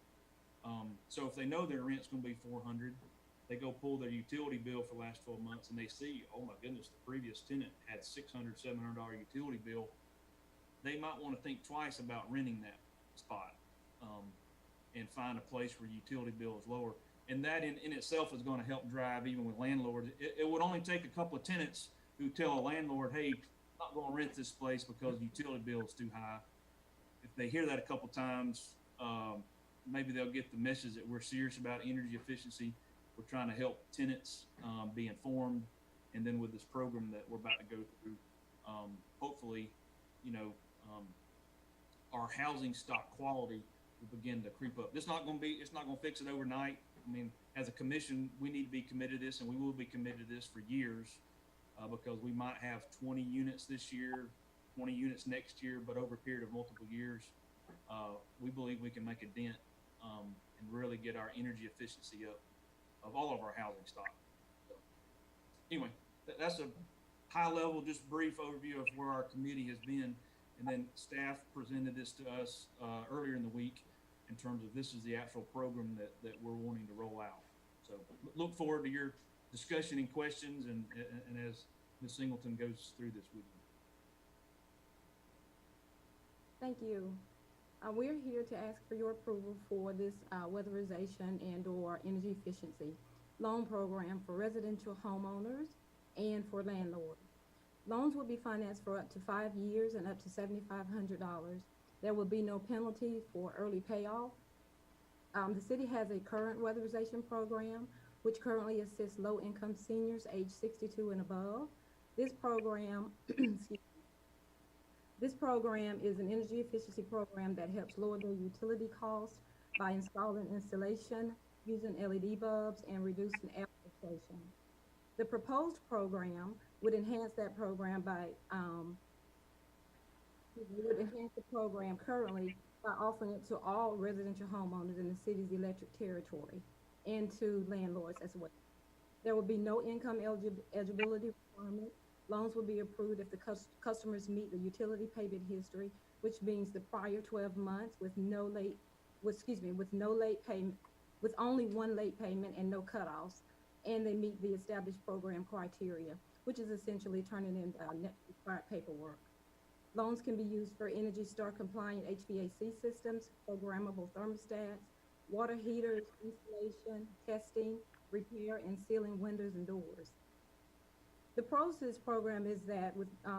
So if they know their rent's going to be $400, they go pull their utility bill for the last 12 months, and they see, oh my goodness, the previous tenant had $600, $700 utility bill. They might want to think twice about renting that spot and find a place where utility bill is lower. And that in itself is going to help drive, even with landlords. It would only take a couple of tenants who tell a landlord, hey, I'm not going to rent this place because the utility bill is too high. If they hear that a couple times, maybe they'll get the message that we're serious about energy efficiency. We're trying to help tenants be informed. And then with this program that we're about to go through, hopefully, our housing stock quality will begin to creep up. It's not going to fix it overnight. I mean, as a commission, we need to be committed to this, and we will be committed to this for years. Because we might have 20 units this year, 20 units next year, but over a period of multiple years, we believe we can make a dent and really get our energy efficiency up of all of our housing stock. So, anyway, that's a high level, just brief overview of where our committee has been. And then staff presented this to us earlier in the week in terms of this is the actual program that we're wanting to roll out. So look forward to your discussion and questions, and as Ms. Singleton goes through this with Thank you. We're here to ask for your approval for this weatherization and/or energy efficiency loan program for residential homeowners and for landlords. Loans will be financed for up to 5 years and up to $7,500. There will be no penalty for early payoff. The city has a current weatherization program, which currently assists low-income seniors age 62 and above. This program, This program is an energy efficiency program that helps lower their utility costs by installing insulation, using LED bulbs, and reducing air filtration. The proposed program would enhance that program by would enhance the program currently by offering it to all residential homeowners in the city's electric territory and to landlords as well. There will be no income eligibility requirement. Loans will be approved if the customers meet the utility payment history, which means the prior 12 months with no late payment, with only one late payment and no cutoffs, and they meet the established program criteria, which is essentially turning in required paperwork. Loans can be used for Energy Star compliant HVAC systems, programmable thermostats, water heaters, installation, testing, repair, and sealing windows and doors. The pros to this program is that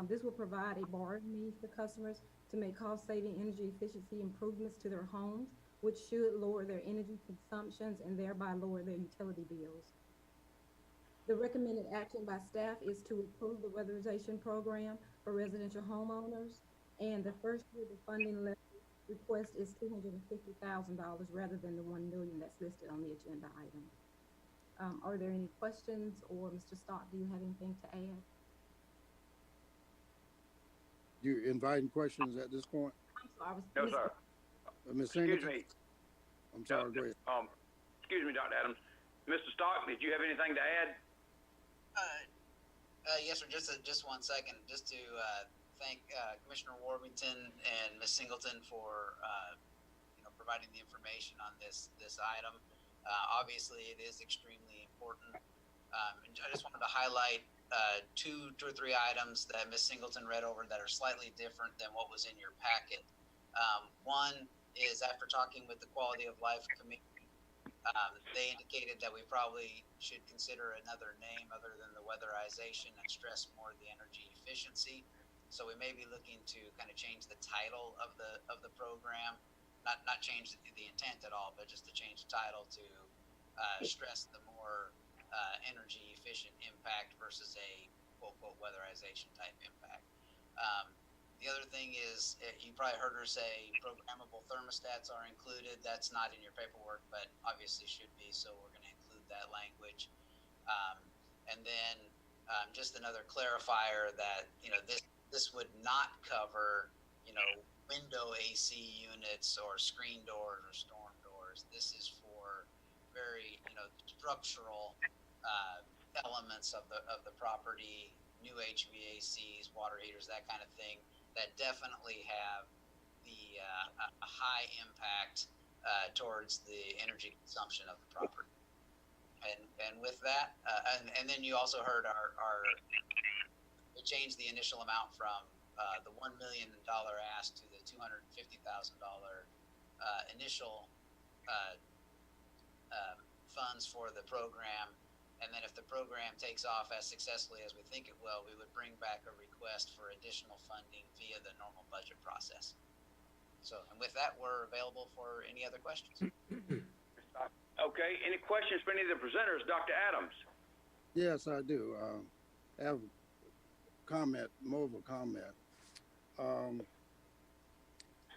this will provide a borrowing means for customers to make cost-saving energy efficiency improvements to their homes, which should lower their energy consumptions and thereby lower their utility bills. The recommended action by staff is to approve the weatherization program for residential homeowners, and the first year the funding level request is $250,000 rather than the $1 million that's listed on the agenda item. Are there any questions, or Mr. Stock, do you have anything to add? You inviting questions at this point? I'm sorry. No, sir. Ms. Excuse Singleton? me. I'm sorry, go ahead. Excuse me, Dr. Adams. Mr. Stock, did you have anything to add? Yes, sir. Just 1 second, just to thank Commissioner Warmington and Ms. Singleton for providing the information on this item. Obviously, it is extremely important. And I just wanted to highlight two or three items that Ms. Singleton read over that are slightly different than what was in your packet. One is, after talking with the Quality of Life Committee, they indicated that we probably should consider another name other than the weatherization and stress more the energy efficiency. So we may be looking to kind of change the title of the program, not change the intent at all, but just to change the title to stress the more energy efficient impact versus a quote weatherization type impact. The other thing is, you probably heard her say programmable thermostats are included. That's not in your paperwork, but obviously should be, so we're going to include that language. And then just another clarifier that, this would not cover, window AC units or screen doors or storm doors. This is for very, structural elements of the property, new HVACs, water heaters, that kind of thing, that definitely have the a high impact towards the energy consumption of the property. And with that, and then you also heard we changed the initial amount from the $1 million ask to the $250,000 initial funds for the program. And then if the program takes off as successfully as we think it will, we would bring back a request for additional funding via the normal budget process. So, and with that, we're available for any other questions. Okay, any questions for any of the presenters? Dr. Adams? Yes, I do. I have a comment, more of a comment.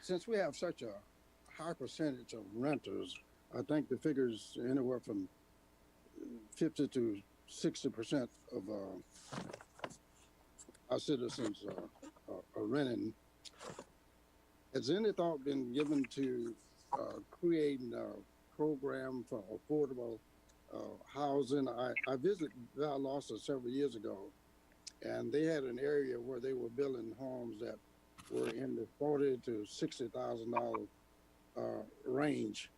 Since we have such a high percentage of renters, I think the figures anywhere from 50 to 60% of our citizens are renting. Has any thought been given to creating a program for affordable housing? I visited Valdosta several years ago, and they had an area where they were building homes that were in the $40,000 to $60,000 range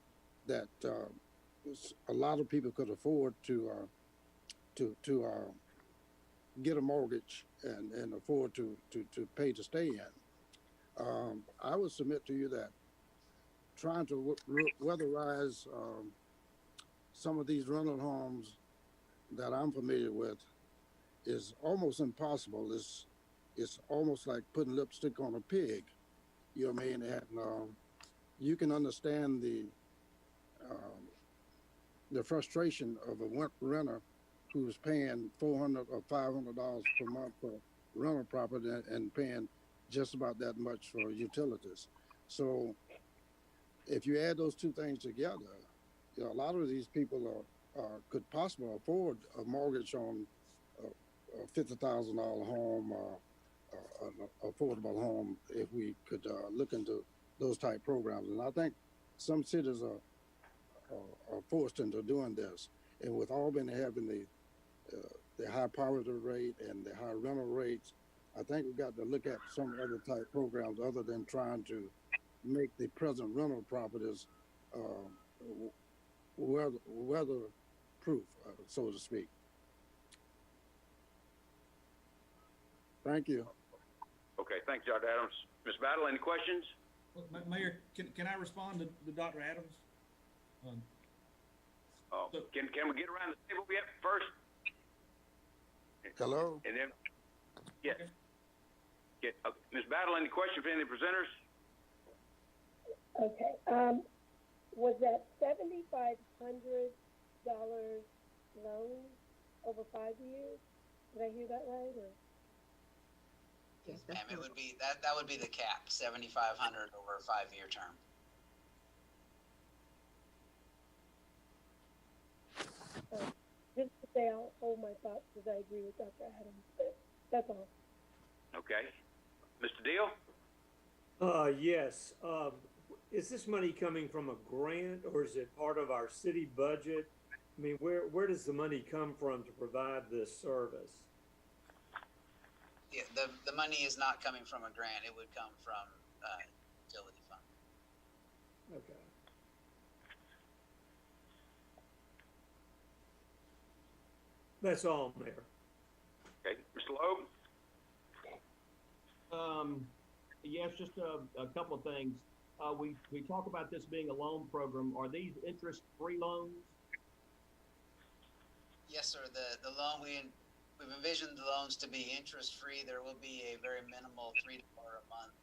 that a lot of people could afford to get a mortgage and afford to pay to stay in. I would submit to you that trying to weatherize some of these rental homes that I'm familiar with is almost impossible. It's almost like putting lipstick on a pig. You know what I mean? And you can understand the frustration of a renter who's paying $400 or $500 per month for rental property and paying just about that much for utilities. So if you add those two things together, you know, a lot of these people could possibly afford a mortgage on a $50,000 home or an affordable home if we could look into those type programs. And I think some cities are forced into doing this. And with Albany having the high poverty rate and the high rental rates, I think we've got to look at some other type programs other than trying to make the present rental properties weather-proof, so to speak. Thank you. Okay, thanks, Dr. Adams. Ms. Battle, any questions? Well, Mayor, can I respond to Dr. Adams? Can we get around the table yet first? Hello? And then, yes. Ms. Battle, any questions for any of the presenters? Okay, was that $7,500 loan over 5 years? Did I hear that right, or? Yes, ma'am, it would be, that would be the cap, 7,500 over a 5-year term. Just to say, I'll hold my thoughts because I agree with Dr. Adams, but that's all. Okay. Mr. Deal? Yes. Is this money coming from a grant or is it part of our city budget? I mean, where does the money come from to provide this service? Yeah, the money is not coming from a grant. It would come from utility fund. Okay. That's all, Mayor. Okay. Mr. Loeb? Yes, just a couple of things. We talk about this being a loan program. Are these interest-free loans? Yes, sir. The loan, we've envisioned the loans to be interest-free. There will be a very minimal $3 a month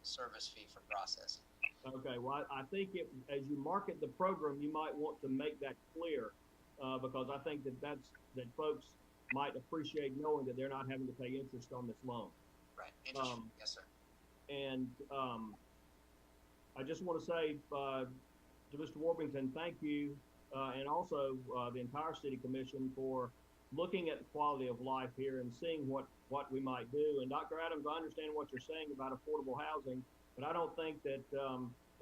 service fee for processing. Okay, well, I think as you market the program, you might want to make that clear because I think that folks might appreciate knowing that they're not having to pay interest on this loan. Right. Interest, yes, sir. And I just want to say to Mr. Warpington, thank you, and also the entire City Commission for looking at the quality of life here and seeing what we might do. And Dr. Adams, I understand what you're saying about affordable housing, but I don't think that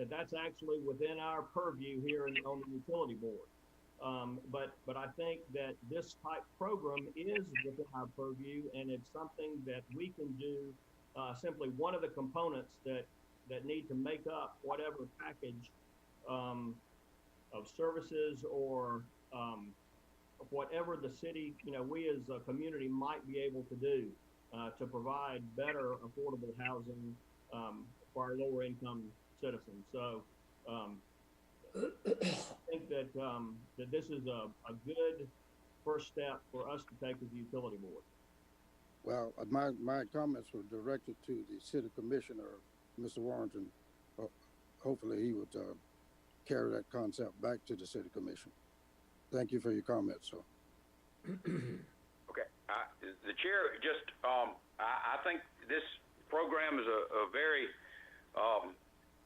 that's actually within our purview here on the utility board. But I think that this type program is within our purview, and it's something that we can do. Simply one of the components that need to make up whatever package of services or whatever the city, we as a community might be able to do to provide better affordable housing for our lower income citizens. So I think that this is a good first step for us to take as the utility board. Well, my comments were directed to the city commissioner, Mr. Warrington. Hopefully he would carry that concept back to the city commission. Thank you for your comments, sir. Okay. The chair just, I think this program is a very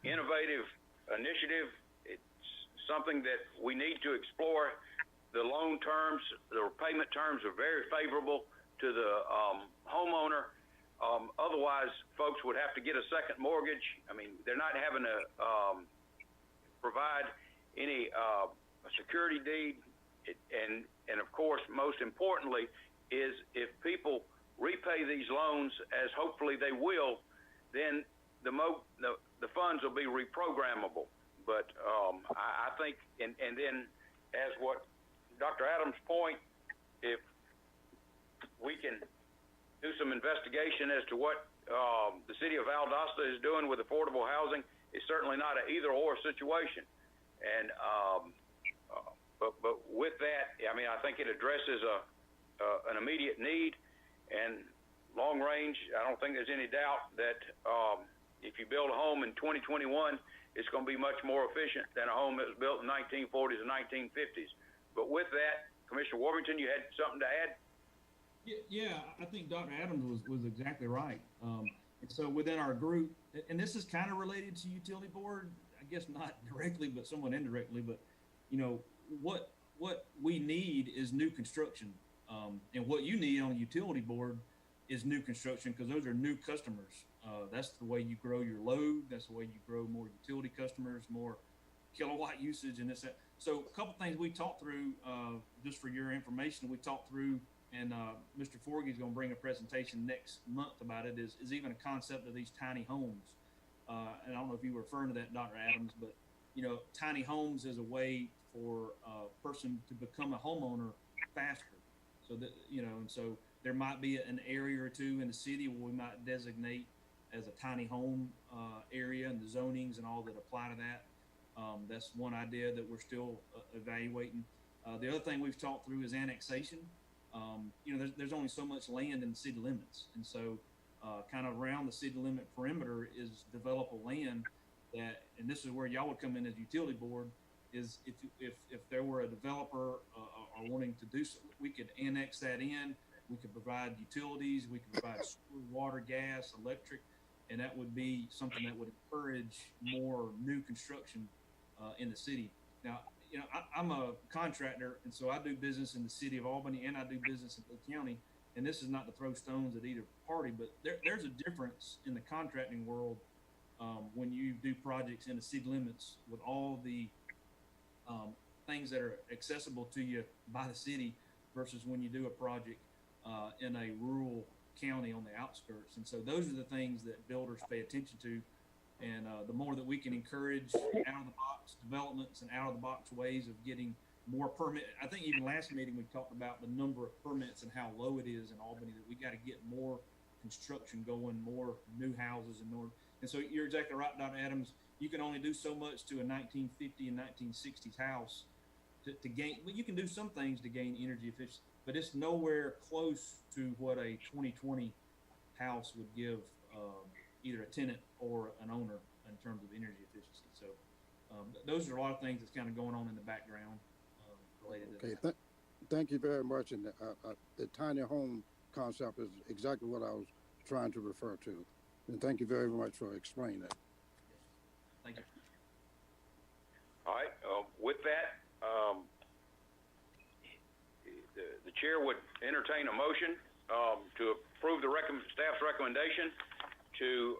innovative initiative. It's something that we need to explore. The loan terms, the repayment terms are very favorable to the homeowner. Otherwise, folks would have to get a second mortgage. I mean, they're not having to provide any security deed. And of course, most importantly, is if people repay these loans, as hopefully they will, then the funds will be reprogrammable. But I think, and then as what Dr. Adams' point, if we can do some investigation as to what the city of Valdosta is doing with affordable housing is certainly not an either-or situation. And but with that, I mean, I think it addresses an immediate need, and long range, I don't think there's any doubt that if you build a home in 2021, it's going to be much more efficient than a home that was built in 1940s and 1950s. But with that, Commissioner Warrington, you had something to add? Yeah, I think Dr. Adams was exactly right. And so within our group, and this is kind of related to utility board, I guess not directly, but somewhat indirectly, but you know, what we need is new construction. And what you need on the utility board is new construction, because those are new customers. That's the way you grow your load. That's the way you grow more utility customers, more kilowatt usage, and this. So a couple things we talked through, just for your information, we talked through, and Mr. Forgey is going to bring a presentation next month about it, is even a concept of these tiny homes. And I don't know if you were referring to that, Dr. Adams, but you know, tiny homes is a way for a person to become a homeowner faster. So that, you know, and so there might be an area or two in the city where we might designate as a tiny home area, and the zonings and all that apply to that. That's one idea that we're still evaluating. The other thing we've talked through is annexation. You know, there's only so much land in the city limits, and so kind of around the city limit perimeter is developable land that, and this is where y'all would come in as utility board, is if there were a developer or wanting to do so, we could annex that in. We could provide utilities, we could provide water, gas, electric, and that would be something that would encourage more new construction in the city. Now, you know, I'm a contractor, and so I do business in the city of Albany, and I do business in Lake County. And this is not to throw stones at either party, but there's a difference in the contracting world when you do projects in the city limits with all the things that are accessible to you by the city versus when you do a project in a rural county on the outskirts. And so those are the things that builders pay attention to. And the more that we can encourage out of the box developments and out of the box ways of getting more permit. I think even last meeting we talked about the number of permits and how low it is in Albany, that we got to get more construction going, more new houses and more. And so you're exactly right, Dr. Adams. You can only do so much to a 1950 and 1960s house to gain, but you can do some things to gain energy efficiency, but it's nowhere close to what a 2020 house would give either a tenant or an owner in terms of energy efficiency. So those are a lot of things that's kind of going on in the background related to that. Thank you very much. And the tiny home concept is exactly what I was trying to refer to. And thank you very much for explaining that. Thank you. All right. With that, the chair would entertain a motion to approve the staff's recommendation to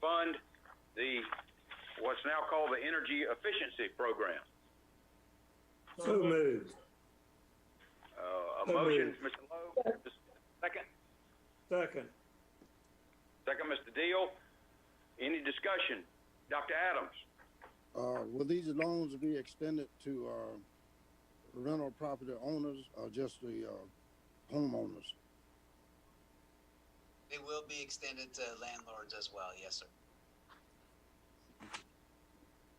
fund what's now called the Energy Efficiency Program. So moved. Motion, Mr. Lowe. Second. Second. Second, Mr. Deal. Any discussion? Dr. Adams. Will these loans be extended to rental property owners or just the homeowners? They will be extended to landlords as well. Yes, sir.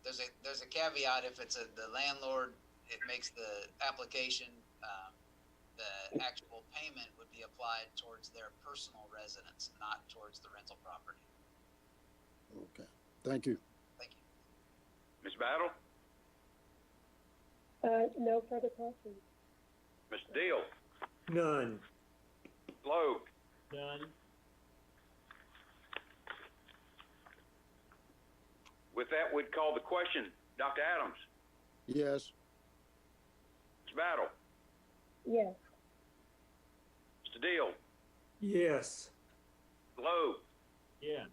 There's a caveat. If it's the landlord, it makes the application, the actual payment would be applied towards their personal residence, not towards the rental property. Okay. Thank you. Thank you. Ms. Battle? No further questions. Mr. Deal? None. Lowe? None. With that, we'd call the question. Dr. Adams? Yes. Ms. Battle? Yes. Mr. Deal? Yes. Lowe? Yes.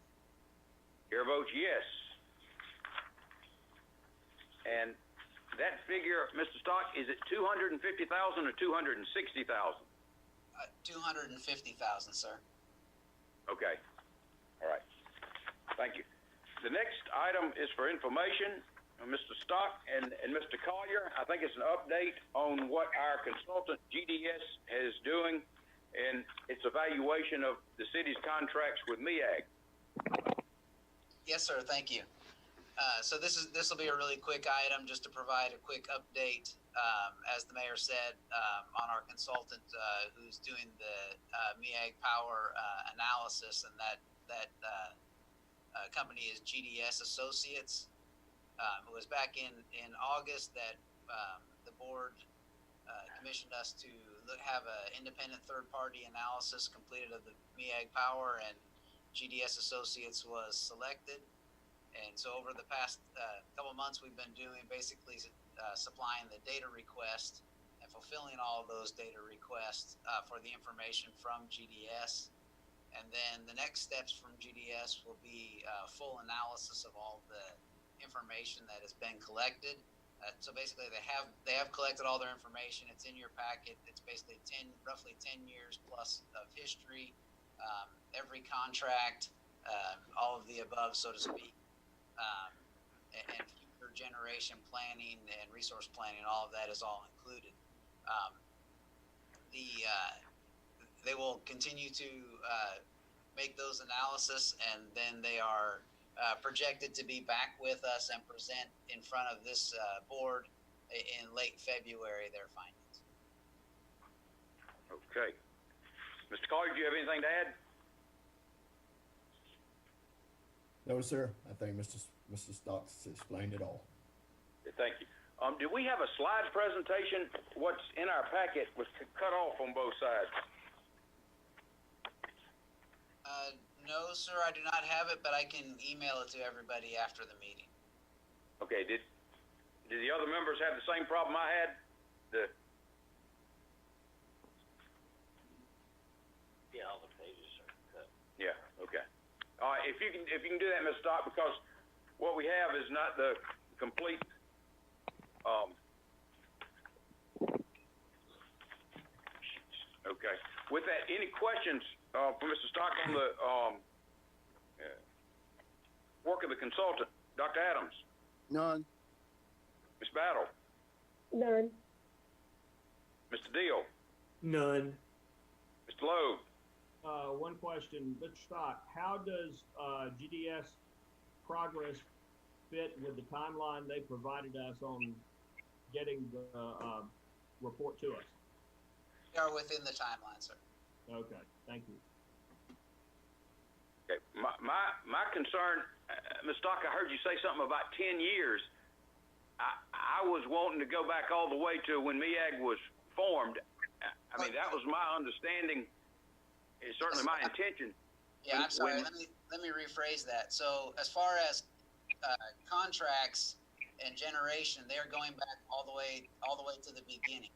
Chair votes yes. And that figure, Mr. Stock, is it 250,000 or 260,000? 250,000, sir. Okay. All right. Thank you. The next item is for information. Mr. Stock and Mr. Collier, I think it's an update on what our consultant GDS is doing and its evaluation of the city's contracts with MEAG. Yes, sir. Thank you. So this will be a really quick item just to provide a quick update, as the mayor said, on our consultant who's doing the MEAG power analysis, and that company is GDS Associates. It was back in August that the board commissioned us to have an independent third-party analysis completed of the MEAG power, and GDS Associates was selected. And so over the past couple months, we've been doing basically supplying the data request and fulfilling all of those data requests for the information from GDS. And then the next steps from GDS will be full analysis of all the information that has been collected. So basically, they have collected all their information. It's in your packet. It's basically roughly 10 years plus of history, every contract, all of the above, so to speak. And future generation planning and resource planning, all of that is all included. They will continue to make those analysis, and then they are projected to be back with us and present in front of this board in late February their findings. Okay. Mr. Collier, do you have anything to add? No, sir. I think Mr. Stocks explained it all. Thank you. Do we have a slides presentation? What's in our packet was cut off on both sides. No, sir, I do not have it, but I can email it to everybody after the meeting. Okay. Did the other members have the same problem I had? Yeah, all the pages are cut. Yeah. Okay. All right. If you can do that, Mr. Stock, because what we have is not the complete. Okay. With that, any questions for Mr. Stock on the work of the consultant, Dr. Adams? None. Ms. Battle? None. Mr. Deal? None. Mr. Loeb? One question, Mr. Stock, how does GDS progress fit with the timeline they provided us on getting the report to us? We are within the timeline, sir. Okay, thank you. Okay. My concern, Ms. Stock, I heard you say something about 10 years. I was wanting to go back all the way to when MEAG was formed. I mean, that was my understanding. It's certainly my intention. Yeah, I'm sorry. Let me rephrase that. So as far as contracts and generation, they're going back all the way to the beginning.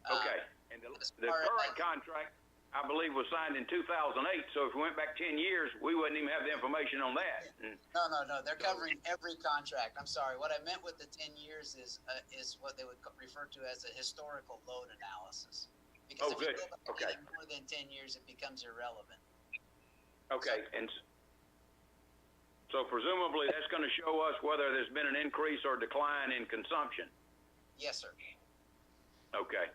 Okay. And the current contract, I believe, was signed in 2008. So if we went back 10 years, we wouldn't even have the information on that. No. They're covering every contract. I'm sorry. What I meant with the 10 years is what they would refer to as a historical load analysis. Because if you go back any more than 10 years, it becomes irrelevant. Okay. And so presumably that's going to show us whether there's been an increase or decline in consumption. Yes, sir. Okay.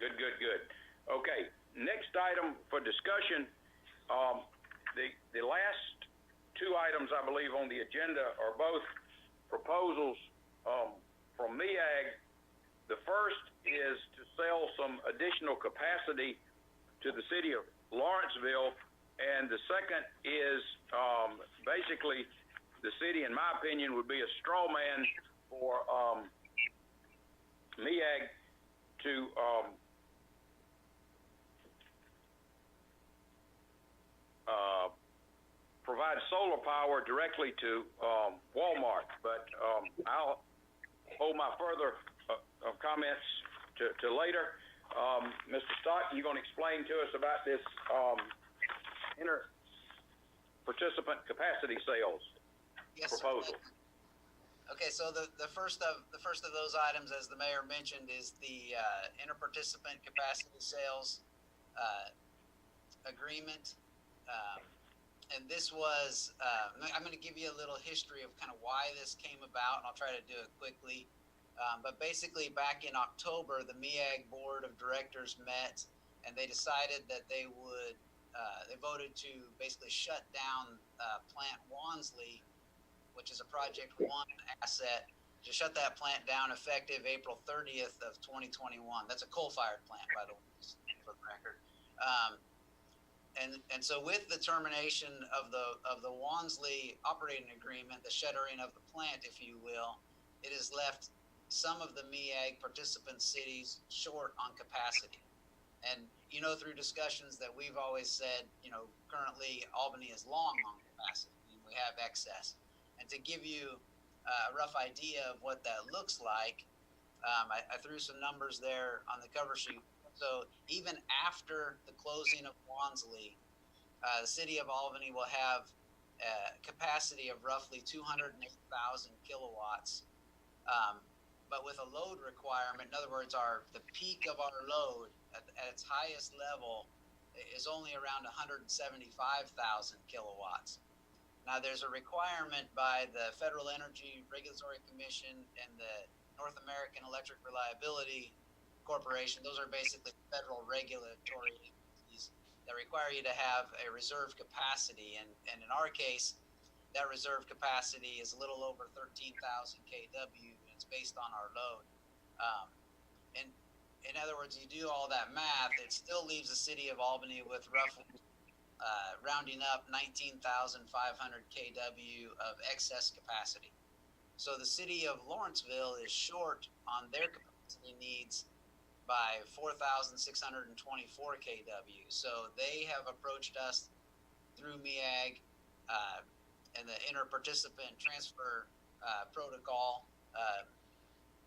Good. Okay. Next item for discussion, the last two items I believe on the agenda are both proposals from MEAG. The first is to sell some additional capacity to the city of Lawrenceville, and the second is basically the city, in my opinion, would be a straw man for MEAG to provide solar power directly to Walmart, but I'll hold my further comments to later. Mr. Stock, you're going to explain to us about this inter-participant capacity sales proposal. Okay, so the first of those items, as the mayor mentioned, is the inter-participant capacity sales agreement. And this was, I'm going to give you a little history of kind of why this came about, and I'll try to do it quickly. But basically, back in October, the MEAG board of directors met and they decided that they would, they voted to basically shut down Plant Wansley, which is a Project 1 asset, to shut that plant down effective April 30th of 2021. That's a coal-fired plant, by the way, just for the record. And so with the termination of the Wansley operating agreement, the shuttering of the plant, if you will, it has left some of the MEAG participant cities short on capacity. And, you know, through discussions that we've always said, you know, currently Albany is long on capacity and we have excess. And to give you a rough idea of what that looks like, I threw some numbers there on the cover sheet. So even after the closing of Wansley, the city of Albany will have a capacity of roughly 208,000 kilowatts. But with a load requirement, in other words, the peak of our load at its highest level is only around 175,000 kilowatts. Now, there's a requirement by the Federal Energy Regulatory Commission and the North American Electric Reliability Corporation. Those are basically federal regulatory agencies that require you to have a reserve capacity. And in our case, that reserve capacity is a little over 13,000 kW, and it's based on our load. And in other words, you do all that math, it still leaves the city of Albany with roughly, rounding up, 19,500 kW of excess capacity. So the city of Lawrenceville is short on their capacity needs by 4,624 kW. So they have approached us through MEAG and the Inter-Participant Transfer Protocol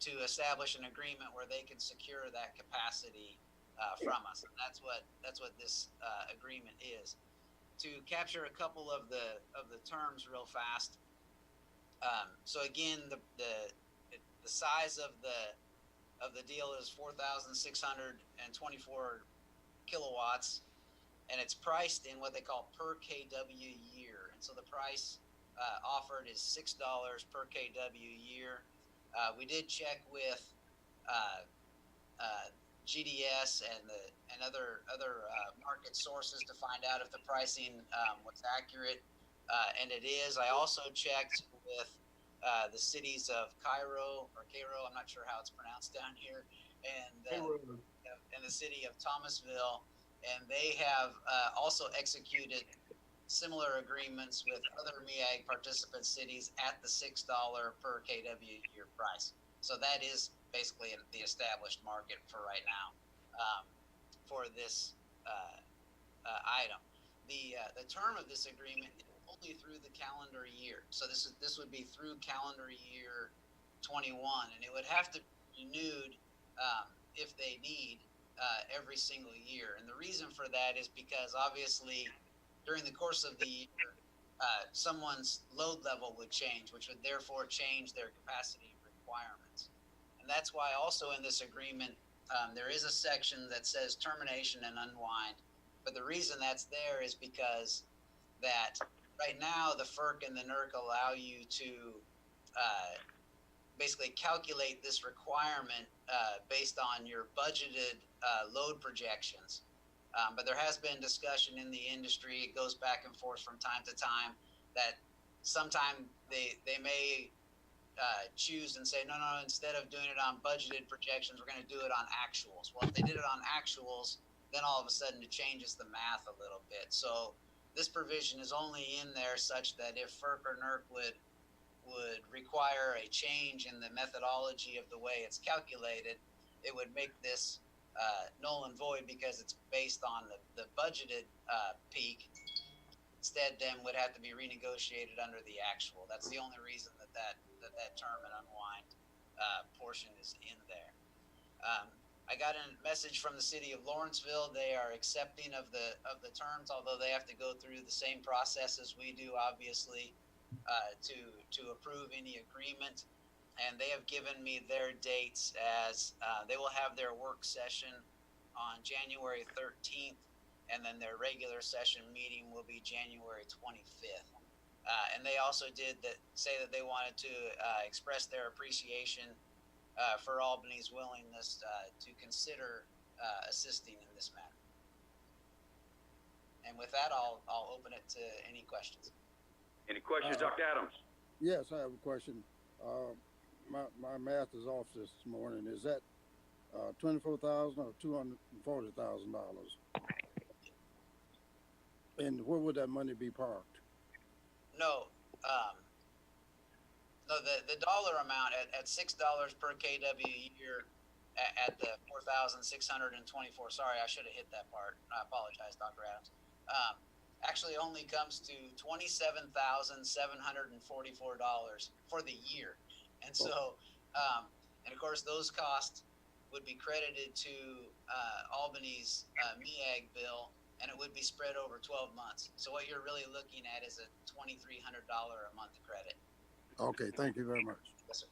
to establish an agreement where they can secure that capacity from us. And that's what this agreement is. To capture a couple of the terms real fast. So again, the size of the deal is 4,624 kilowatts, and it's priced in what they call per kW year. And so the price offered is $6 per kW year. We did check with GDS and other market sources to find out if the pricing was accurate, and it is. I also checked with the cities of Cairo, I'm not sure how it's pronounced down here, and the city of Thomasville, and they have also executed similar agreements with other MEAG participant cities at the $6 per kW year price. So that is basically the established market for right now for this item. The term of this agreement is only through the calendar year. So this would be through calendar year 21, and it would have to be renewed if they need every single year. And the reason for that is because obviously during the course of the year, someone's load level would change, which would therefore change their capacity requirements. And that's why also in this agreement, there is a section that says termination and unwind. But the reason that's there is because that right now the FERC and the NERC allow you to basically calculate this requirement based on your budgeted load projections. But there has been discussion in the industry, it goes back and forth from time to time, that sometime they may choose and say, no, instead of doing it on budgeted projections, we're going to do it on actuals. Well, if they did it on actuals, then all of a sudden it changes the math a little bit. So this provision is only in there such that if FERC or NERC would require a change in the methodology of the way it's calculated, it would make this null and void because it's based on the budgeted peak. Instead, then would have to be renegotiated under the actual. That's the only reason that term and unwind portion is in there. I got a message from the city of Lawrenceville. They are accepting of the terms, although they have to go through the same process as we do, obviously, to approve any agreement. And they have given me their dates as they will have their work session on January 13th, and then their regular session meeting will be January 25th. And they also did say that they wanted to express their appreciation for Albany's willingness to consider assisting in this matter. And with that, I'll open it to any questions. Any questions, Dr. Adams? Yes, I have a question. My math is off this morning. Is that $24,000 or $240,000? And where would that money be parked? No, no, the dollar amount at $6 per kW a year at the 4,624. Sorry, I should have hit that part. I apologize, Dr. Adams. Actually only comes to $27,744 for the year. And so, and of course those costs would be credited to Albany's MEAG bill, and it would be spread over 12 months. So what you're really looking at is a $2,300 a month credit. Okay, thank you very much. Yes, sir.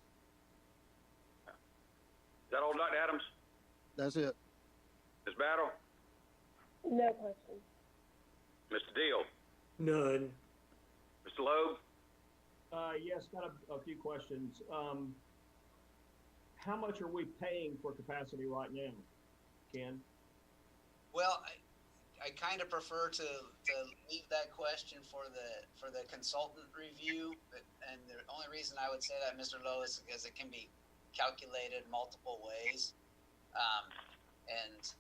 Is that all, Dr. Adams? That's it. Ms. Battle? No questions. Mr. Deal? None. Mr. Loeb? Yes, got a few questions. How much are we paying for capacity right now, Ken? Well, I kind of prefer to leave that question for the consultant review, and the only reason I would say that, Mr. Lowe, is because it can be calculated multiple ways, and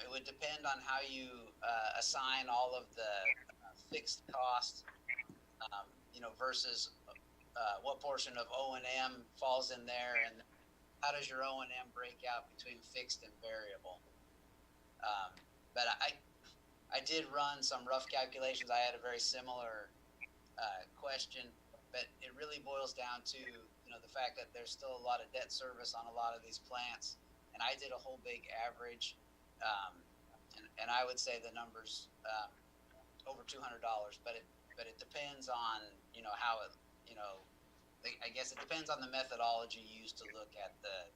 it would depend on how you assign all of the fixed costs, versus what portion of O&M falls in there, and how does your O&M break out between fixed and variable. But I did run some rough calculations. I had a very similar question, but it really boils down to the fact that there's still a lot of debt service on a lot of these plants, and I did a whole big average, and I would say the number's over $200, but it depends on how it I guess it depends on the methodology used to look at the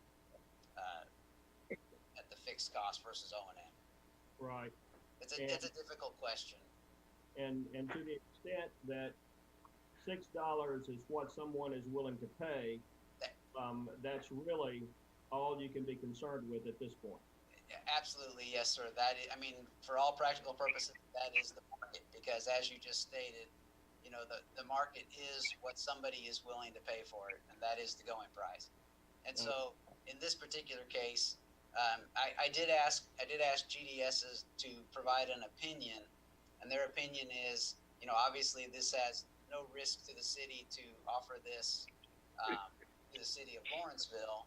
fixed cost versus O&M. Right. It's a difficult question. And to the extent that $6 is what someone is willing to pay, that's really all you can be concerned with at this point. Absolutely, yes, sir. That is, for all practical purposes, that is the market, because as you just stated, the market is what somebody is willing to pay for it, and that is the going price. And so, in this particular case, I did ask GDSs to provide an opinion, and their opinion is, obviously this has no risk to the city to offer this to the city of Lawrenceville.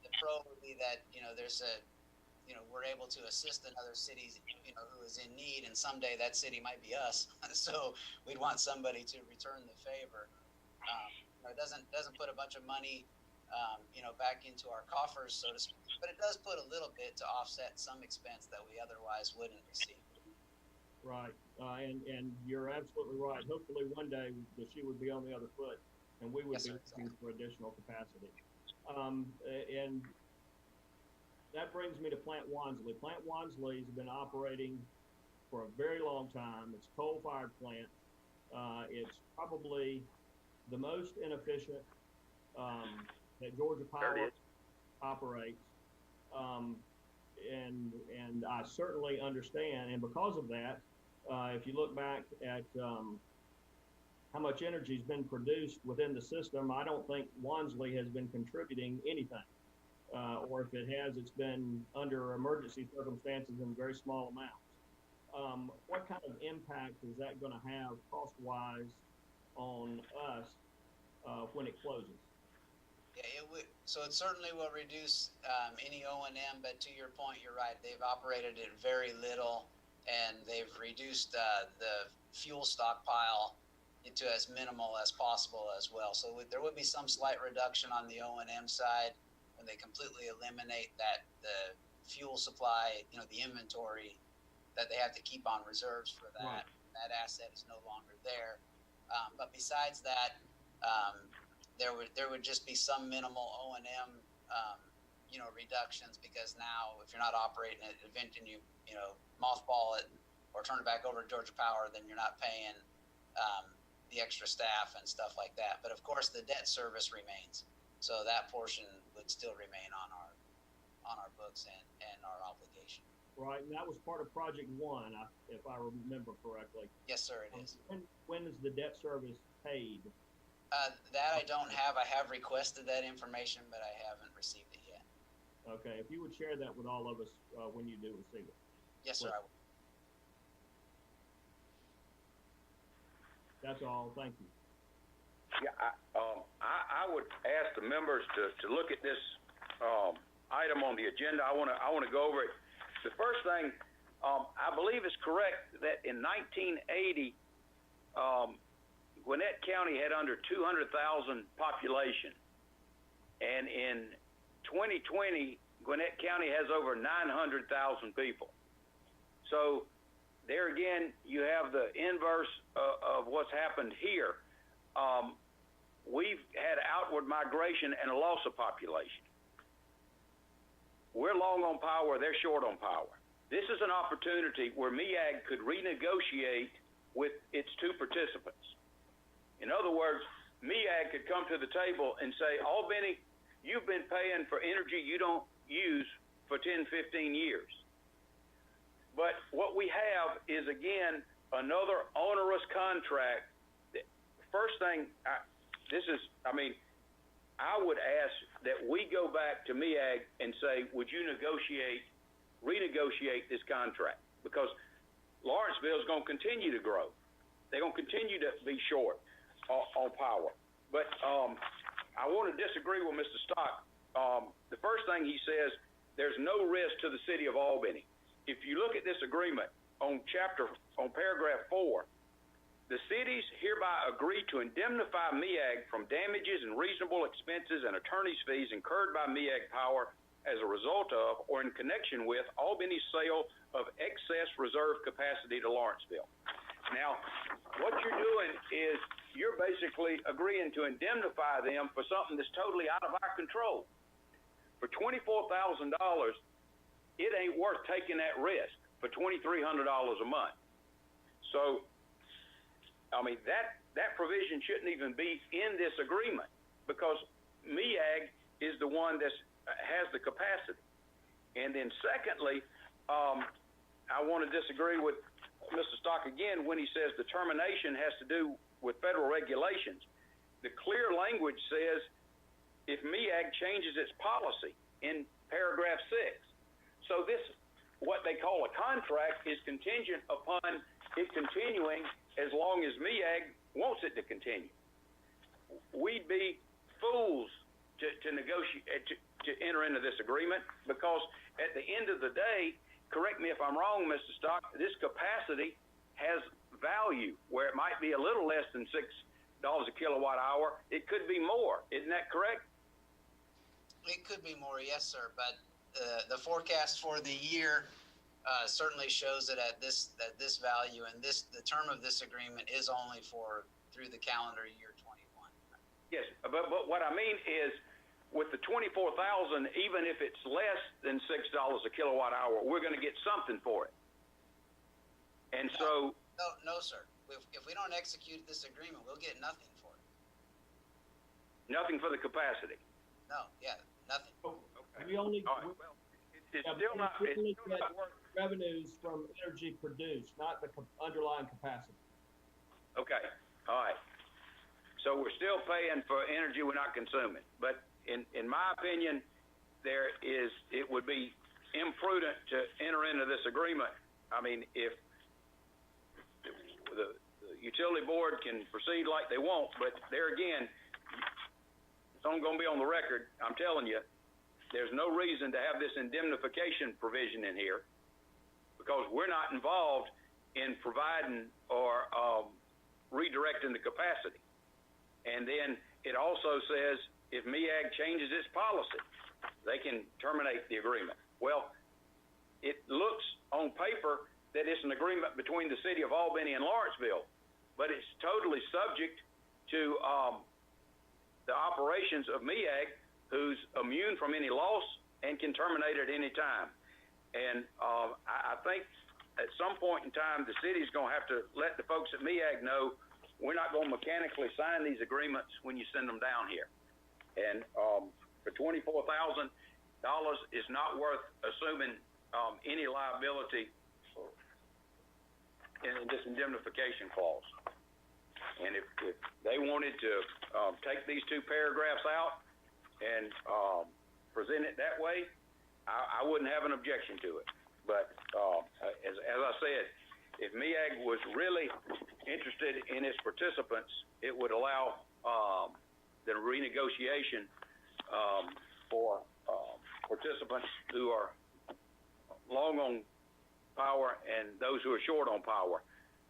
The pro would be that there's we're able to assist another city who is in need, and someday that city might be us. So we'd want somebody to return the favor. It doesn't put a bunch of money back into our coffers, so to speak, but it does put a little bit to offset some expense that we otherwise wouldn't receive. Right, and you're absolutely right. Hopefully one day the shoe would be on the other foot, and we would be looking for additional capacity. And that brings me to Plant Wansley. Plant Wansley has been operating for a very long time. It's a coal-fired plant. It's probably the most inefficient that Georgia Power operates. And I certainly understand. And because of that, if you look back at how much energy has been produced within the system, I don't think Wansley has been contributing anything. Or if it has, it's been under emergency circumstances in very small amounts. What kind of impact is that going to have cost-wise on us when it closes? Yeah, it would. So it certainly will reduce any O&M, but to your point, you're right. They've operated it very little, and they've reduced the fuel stockpile into as minimal as possible as well. So there would be some slight reduction on the O&M side when they completely eliminate the fuel supply, the inventory that they have to keep on reserves for that. Right. That asset is no longer there. But besides that, there would just be some minimal O&M, reductions, because now if you're not operating it, eventually you mothball it or turn it back over to Georgia Power, then you're not paying the extra staff and stuff like that. But of course, the debt service remains. So that portion would still remain on our books and our obligation. right? And that was part of Project One, if I remember correctly. Yes, sir, it is. When is the debt service paid? That I don't have. I have requested that information, but I haven't received it yet. Okay, if you would share that with all of us when you do receive it. Yes, sir, I will. That's all. Thank you. Yeah, I would ask the members to look at this item on the agenda. I want to go over it. The first thing, I believe it's correct that in 1980, Gwinnett County had under 200,000 population, and in 2020, Gwinnett County has over 900,000 people. So there again, you have the inverse of what's happened here. We've had outward migration and a loss of population. We're long on power, they're short on power. This is an opportunity where MEAG could renegotiate with its two participants. In other words, MEAG could come to the table and say, Albany, you've been paying for energy you don't use for 10, 15 years. But what we have is, again, another onerous contract. First thing, I would ask that we go back to MEAG and say, would you renegotiate this contract? Because Lawrenceville is going to continue to grow. They're going to continue to be short on power. But I want to disagree with Mr. Stock. The first thing he says, there's no risk to the city of Albany. If you look at this agreement on paragraph 4, the cities hereby agree to indemnify MEAG from damages and reasonable expenses and attorney's fees incurred by MEAG Power as a result of or in connection with Albany's sale of excess reserve capacity to Lawrenceville. Now, what you're doing is you're basically agreeing to indemnify them for something that's totally out of our control. For $24,000, it ain't worth taking that risk for $2,300 a month. So, that provision shouldn't even be in this agreement because MEAG is the one that has the capacity. And then secondly, I want to disagree with Mr. Stock again when he says the termination has to do with federal regulations. The clear language says if MEAG changes its policy in paragraph 6. So this, what they call a contract, is contingent upon it continuing as long as MEAG wants it to continue. We'd be fools to negotiate, to enter into this agreement because at the end of the day, correct me if I'm wrong, Mr. Stock, this capacity has value where it might be a little less than $6 a kilowatt hour. It could be more. Isn't that correct? It could be more, yes, sir. But the forecast for the year certainly shows it at this value, and the term of this agreement is only through the calendar year 21. Yes, but what I mean is, with the 24,000, even if it's less than $6 a kilowatt hour, we're going to get something for it. And no, sir. If we don't execute this agreement, we'll get nothing for it. Nothing for the capacity. No, yeah, nothing. Okay. We only All right. Well, it's still not worth. Revenues from energy produced, not the underlying capacity. Okay. All right. So we're still paying for energy we're not consuming. But in my opinion, it would be imprudent to enter into this agreement. I mean, if the utility board can proceed like they want, but there again, it's only going to be on the record. I'm telling you, there's no reason to have this indemnification provision in here because we're not involved in providing or redirecting the capacity. And then it also says if MEAG changes its policy, they can terminate the agreement. Well, it looks on paper that it's an agreement between the city of Albany and Lawrenceville, but it's totally subject to the operations of MEAG, who's immune from any loss and can terminate at any time. And I think at some point in time, the city's going to have to let the folks at MEAG know we're not going to mechanically sign these agreements when you send them down here. And for $24,000 is not worth assuming any liability in this indemnification clause. And if they wanted to take these two paragraphs out and present it that way, I wouldn't have an objection to it. But as I said, if MEAG was really interested in its participants, it would allow the renegotiation for participants who are long on power and those who are short on power,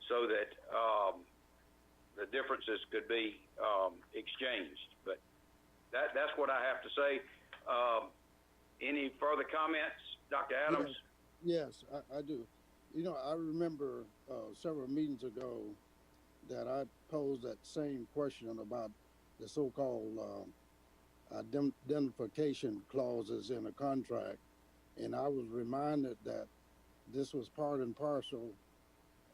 so that the differences could be exchanged. But that's what I have to say. Any further comments, Dr. Adams? Yes, I do. You know, I remember several meetings ago that I posed that same question about the so-called indemnification clauses in a contract, and I was reminded that this was part and parcel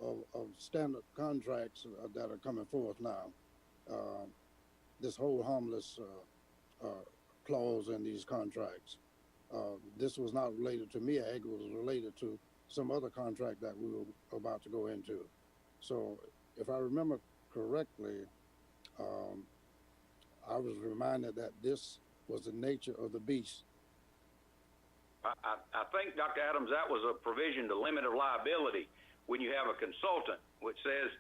of standard contracts that are coming forth now. This whole harmless clause in these contracts. This was not related to MEAG, it was related to some other contract that we were about to go into. So if I remember correctly, I was reminded that this was the nature of the beast. I think, Dr. Adams, that was a provision to limit of liability when you have a consultant, which says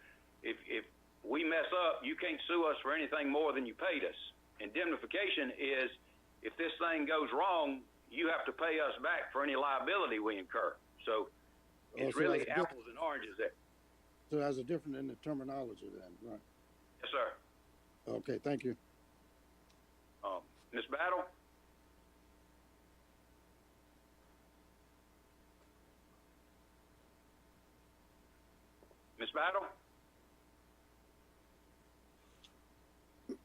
if we mess up, you can't sue us for anything more than you paid us. Indemnification is if this thing goes wrong, you have to pay us back for any liability we incur. So it's really apples and oranges there. So that's a different in the terminology then, right? Yes, sir. Okay, thank you. Ms. Battle? Ms. Battle?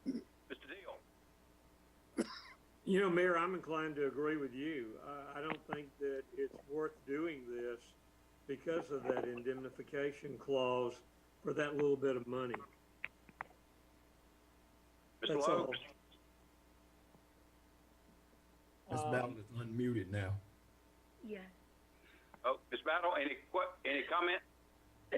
Mr. Deal? You know, Mayor, I'm inclined to agree with you. I don't think that it's worth doing this because of that indemnification clause for that little bit of money. Mr. That's Lowe? all. Ms. Bowden is unmuted now. Yes. Oh, Ms. Battle, any comment?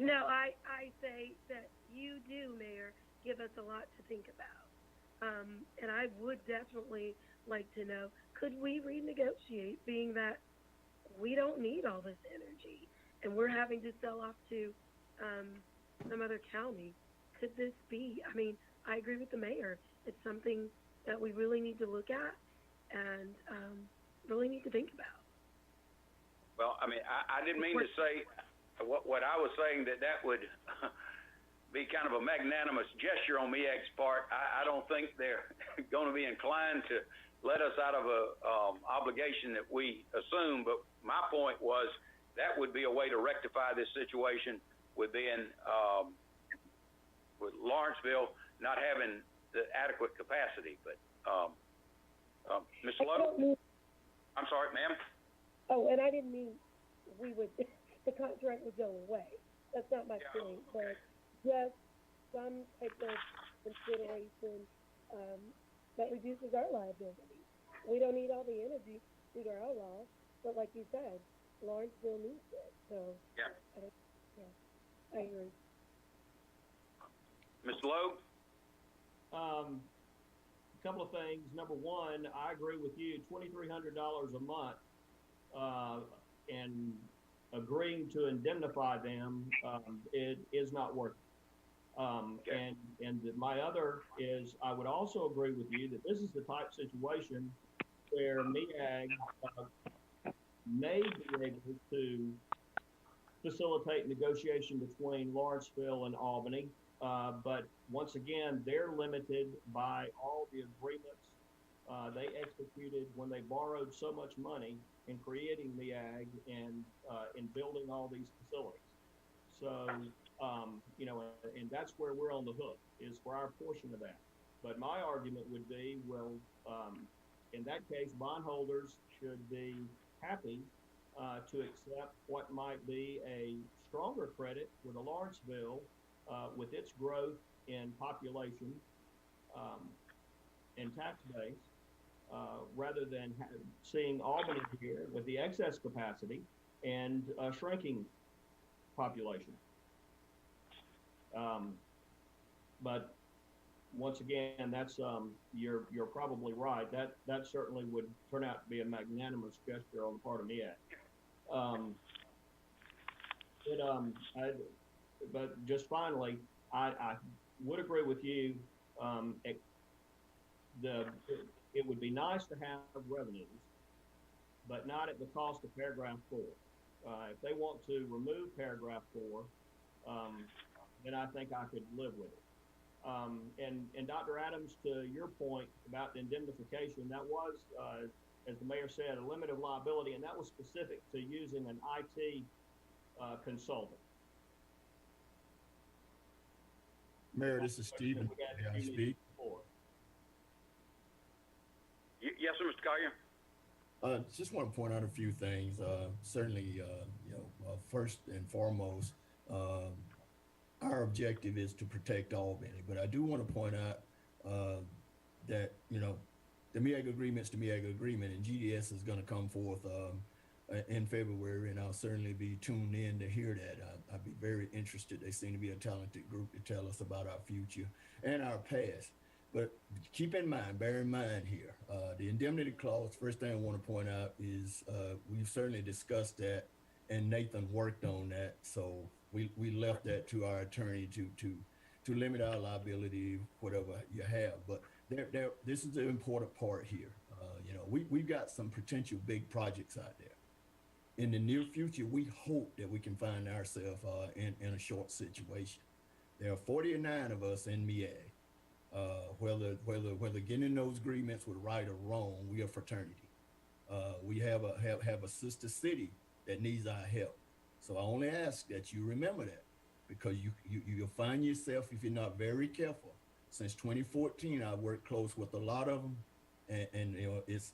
No, I say that you do, Mayor, give us a lot to think about. And I would definitely like to know, could we renegotiate, being that we don't need all this energy and we're having to sell off to some other county? Could this be, I mean, I agree with the mayor. It's something that we really need to look at and really need to think about. Well, I mean, I didn't mean to say what I was saying, that would be kind of a magnanimous gesture on MEAG's part. I don't think they're going to be inclined to let us out of a obligation that we assume. But my point was that would be a way to rectify this situation with Lawrenceville not having the adequate capacity. But Ms. Lowe, I'm sorry, ma'am. Oh, and I didn't mean the contract would go away. That's not my point, but just some type of consideration that reduces our liability. We don't need all the energy due to our law, but like you said, Lawrenceville needs it. So I agree. Mr. Lowe? A couple of things. Number one, I agree with you. $2,300 a month, and agreeing to indemnify them, it is not worth it. And my other is, I would also agree with you that this is the type of situation where MEAG may be able to facilitate negotiation between Lawrenceville and Albany. But once again, they're limited by all the agreements they executed when they borrowed so much money in creating MEAG and in building all these facilities. So, you know, and that's where we're on the hook, is for our portion of that. But my argument would be, well, in that case, bondholders should be happy to accept what might be a stronger credit with a Lawrenceville with its growth in population and tax base, rather than seeing Albany here with the excess capacity and a shrinking population. But once again, that's you're probably right. That certainly would turn out to be a magnanimous gesture on the part of MEAG. But just finally, I would agree with you. It would be nice to have revenues, but not at the cost of paragraph 4. If they want to remove paragraph 4, then I think I could live with it. And Dr. Adams, to your point about the indemnification, that was, as the mayor said, a limit of liability, and that was specific to using an IT consultant. Mayor, this is Stephen. May I speak? Yes, sir, Mr. Collier. Just want to point out a few things. Certainly, first and foremost, our objective is to protect Albany, but I do want to point out that, the MEAG agreement's the MEAG agreement, and GDS is going to come forth in February, and I'll certainly be tuned in to hear that. I'd be very interested. They seem to be a talented group to tell us about our future and our past. But keep in mind, bear in mind here, the indemnity clause, first thing I want to point out is we've certainly discussed that, and Nathan worked on that. So we left that to our attorney to limit our liability, whatever you have. But this is the important part here. We've got some potential big projects out there. In the near future, we hope that we can find ourselves in a short situation. There are 49 of us in MEAG. Whether getting those agreements with right or wrong, we are fraternity. We have a sister city that needs our help. So I only ask that you remember that, because you'll find yourself, if you're not very careful. Since 2014, I worked close with a lot of them, and it's,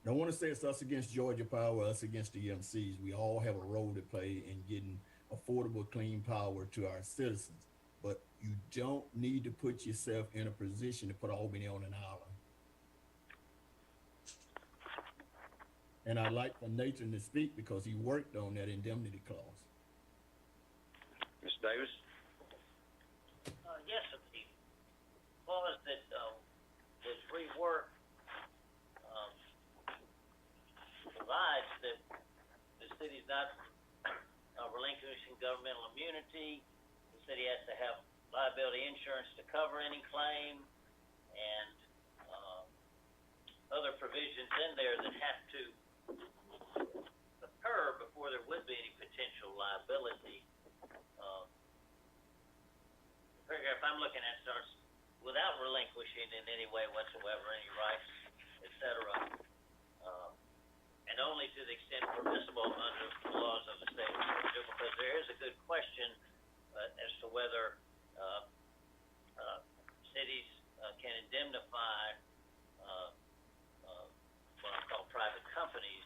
I don't want to say it's us against Georgia Power, us against the EMCs. We all have a role to play in getting affordable, clean power to our citizens. But you don't need to put yourself in a position to put Albany on an island. And I'd like for Nathan to speak because he worked on that indemnity clause. Mr. Davis? Yes, the clause that was reworked provides that the city's not relinquishing governmental immunity. The city has to have liability insurance to cover any claim, and other provisions in there that have to occur before there would be any potential liability. The paragraph I'm looking at starts without relinquishing in any way whatsoever any rights, etc., and only to the extent permissible under the laws of the state of Georgia, because there is a good question as to whether cities can indemnify what I call private companies,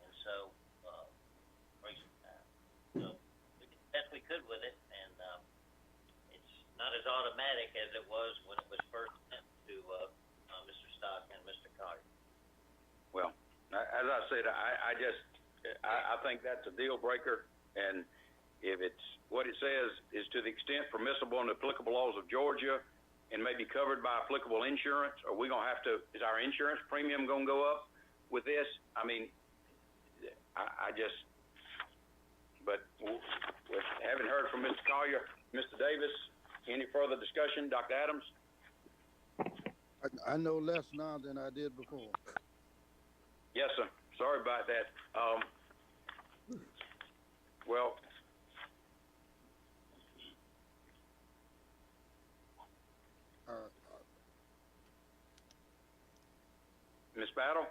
and so we did the best we could with it, and it's not as automatic as it was when it was first sent to Mr. Stock and Mr. Collier. Well, as I said, I think that's a deal breaker, and if it's what it says is to the extent permissible in the applicable laws of Georgia and may be covered by applicable insurance, are we gonna have to, is our insurance premium gonna go up with this? I mean, but having heard from Mr. Collier, Mr. Davis, any further discussion? Dr. Adams? I know less now than I did before. Yes, sir. Sorry about that. Well, Ms. Battle?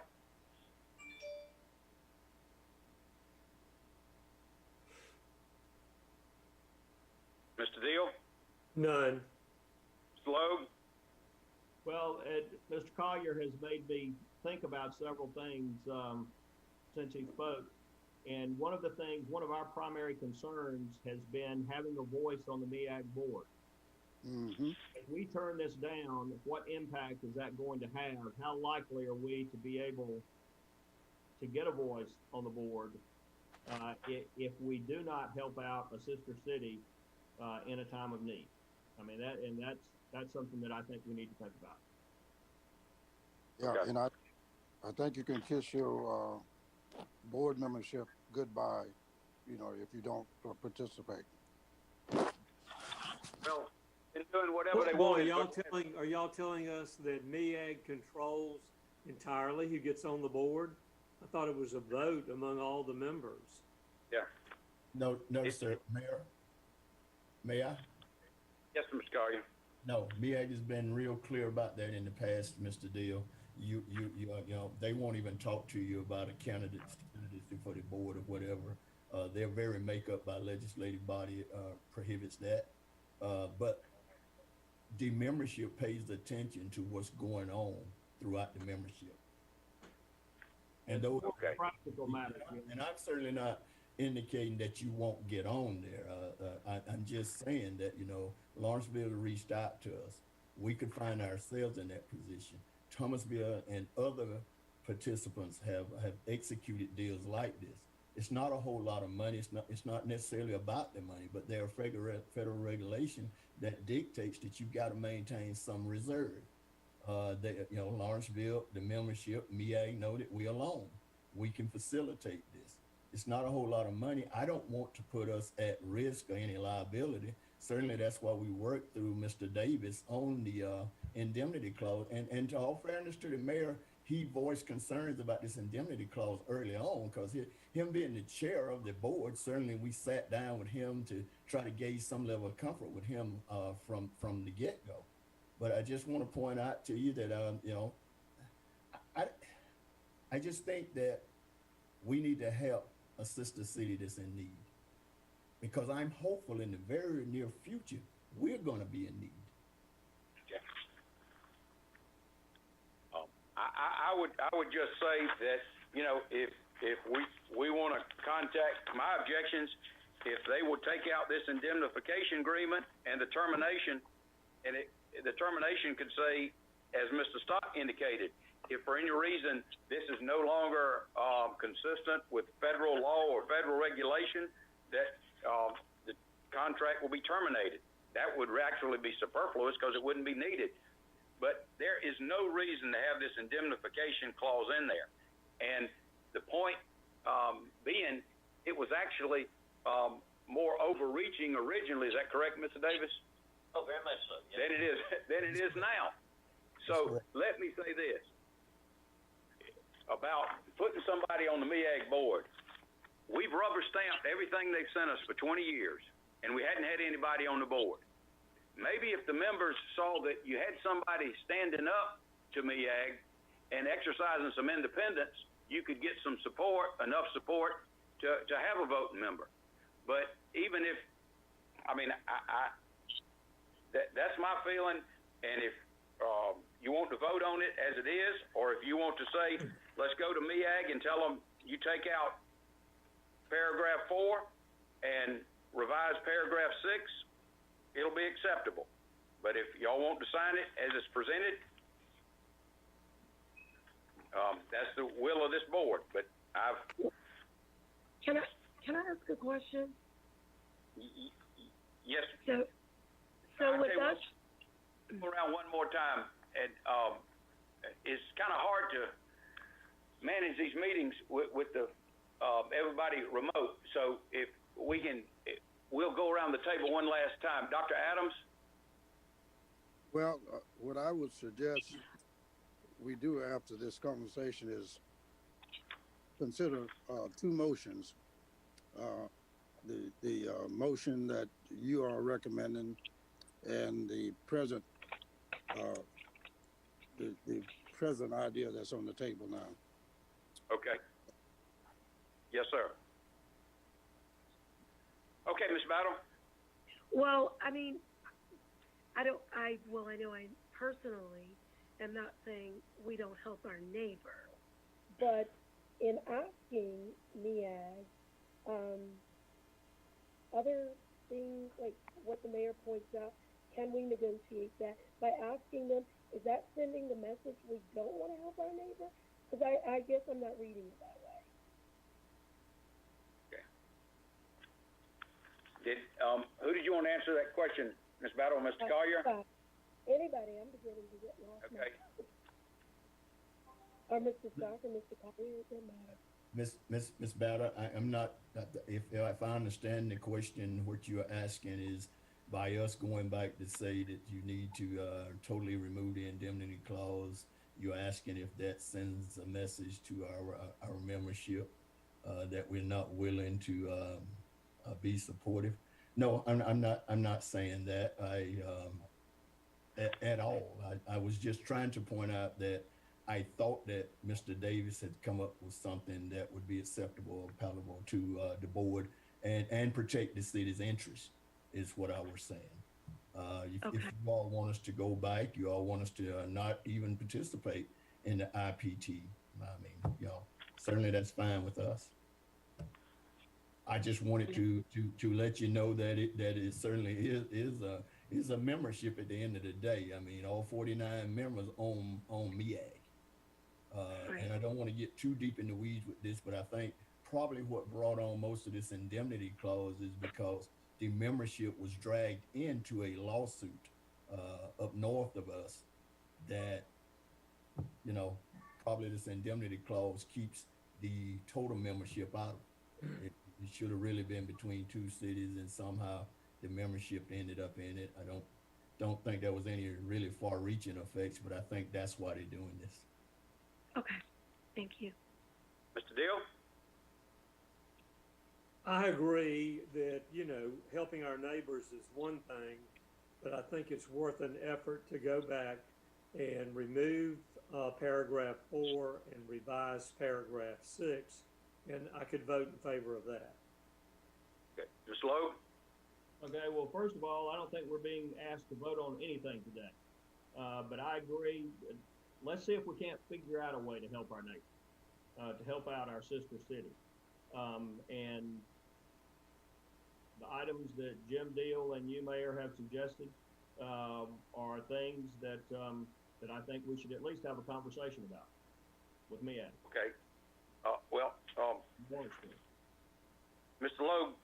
Mr. Deal? None. Mr. Logue? Well, Mr. Collier has made me think about several things since he spoke. And one of our primary concerns has been having a voice on the MEAG board. Mm-hmm. If we turn this down, what impact is that going to have? How likely are we to be able to get a voice on the board if we do not help out a sister city in a time of need. I mean, that's something that I think we need to think about. Yeah, Okay. and I think you can kiss your board membership goodbye, you know, if you don't participate. Well, in doing whatever they Well, want. are y'all telling us that MEAG controls entirely who gets on the board? I thought it was a vote among all the members. Yeah. No, sir, Mayor. May I? Yes, Mr. Collier. No, MEAG has been real clear about that in the past, Mr. Deal. You know, they won't even talk to you about a candidacy for the board or whatever. Their very makeup by legislative body prohibits that. But the membership pays attention to what's going on throughout the membership. And those practical matters. And I'm certainly not indicating that you won't get on there. I'm just saying that, you know, Lawrenceville reached out to us. We could find ourselves in that position. Thomasville and other participants have executed deals like this. It's not a whole lot of money. It's not necessarily about the money, but there are federal regulation that dictates that you've got to maintain some reserve. You know, Lawrenceville, the membership, MEAG noted, we alone. We can facilitate this. It's not a whole lot of money. I don't want to put us at risk or any liability. Certainly that's why we worked through Mr. Davis on the indemnity clause. And to all fairness to the mayor, he voiced concerns about this indemnity clause early on because him being the chair of the board, certainly we sat down with him to try to gauge some level of comfort with him from the get-go. But I just want to point out to you that, you know, I just think that we need to help a sister city that's in need. Because I'm hopeful in the very near future, we're going to be in need. Okay. I would just say that, you know, if we want to contact my objections, if they would take out this indemnification agreement and the termination, and the termination could say, as Mr. Stock indicated, if for any reason this is no longer consistent with federal law or federal regulation, that the contract will be terminated. That would actually be superfluous because it wouldn't be needed. But there is no reason to have this indemnification clause in there. And the point being, it was actually more overreaching originally. Is that correct, Mr. Davis? Oh, very much so. Yes. Than it is now. So let me say this about putting somebody on the MEAG board. We've rubber stamped everything they've sent us for 20 years, and we hadn't had anybody on the board. Maybe if the members saw that you had somebody standing up to MEAG and exercising some independence, you could get some support, enough support to have a voting member. But even if, I mean, that's my feeling, and if you want to vote on it as it is, or if you want to say, let's go to MEAG and tell them you take out paragraph 4 and revise paragraph 6, it'll be acceptable. But if y'all want to sign it as it's presented, that's the will of this board. But Can I ask a question? Yes. So with us, go around one more time, and it's kind of hard to manage these meetings with the everybody remote. So if we can, we'll go around the table one last time. Dr. Adams? Well, what I would suggest we do after this conversation is consider two motions. The motion that you are recommending and the present the present idea that's on the table now. Okay. Yes, sir. Okay, Ms. Battle. well, I mean, I know I personally am not saying we don't help our neighbor, but in asking MEAG, other things like what the mayor points out, can we negotiate that by asking them? Is that sending the message we don't want to help our neighbor? Because I guess I'm not reading it that way. Okay. Who did you want to answer that question, Ms. Battle, Mr. Collier? Anybody, I'm beginning to get lost. Okay. Or Mr. Stark or Mr. Collier, it doesn't matter. Miss Batter, I'm not, if I understand the question, what you're asking is by us going back to say that you need to totally remove the indemnity clause, you're asking if that sends a message to our membership that we're not willing to be supportive. No, I'm not saying that at all. I was just trying to point out that I thought that Mr. Davis had come up with something that would be acceptable or palatable to the board and protect the city's interest, is what I was saying. If you all want us to go back, you all want us to not even participate in the IPT, I mean, you know, certainly that's fine with us. I just wanted to let you know that it certainly is a membership at the end of the day. I mean, all 49 members own MEAG. And I don't want to get too deep in the weeds with this, but I think probably what brought on most of this indemnity clause is because the membership was dragged into a lawsuit up north of us that, you know, probably this indemnity clause keeps the total membership out of it. It should have really been between two cities, and somehow the membership ended up in it. I don't think there was any really far-reaching effects, but I think that's why they're doing this. Okay, thank you. Mr. Deal? I agree that, you know, helping our neighbors is one thing, but I think it's worth an effort to go back and remove paragraph 4 and revise paragraph 6, and I could vote in favor of that. Okay. Ms. Lowe? Okay, well, first of all, I don't think we're being asked to vote on anything today. But I agree. Let's see if we can't figure out a way to help our neighbors, to help out our sister city. And the items that Jim Deal and you, Mayor, have suggested are things that that I think we should at least have a conversation about with me at. Okay. Mr. Lowe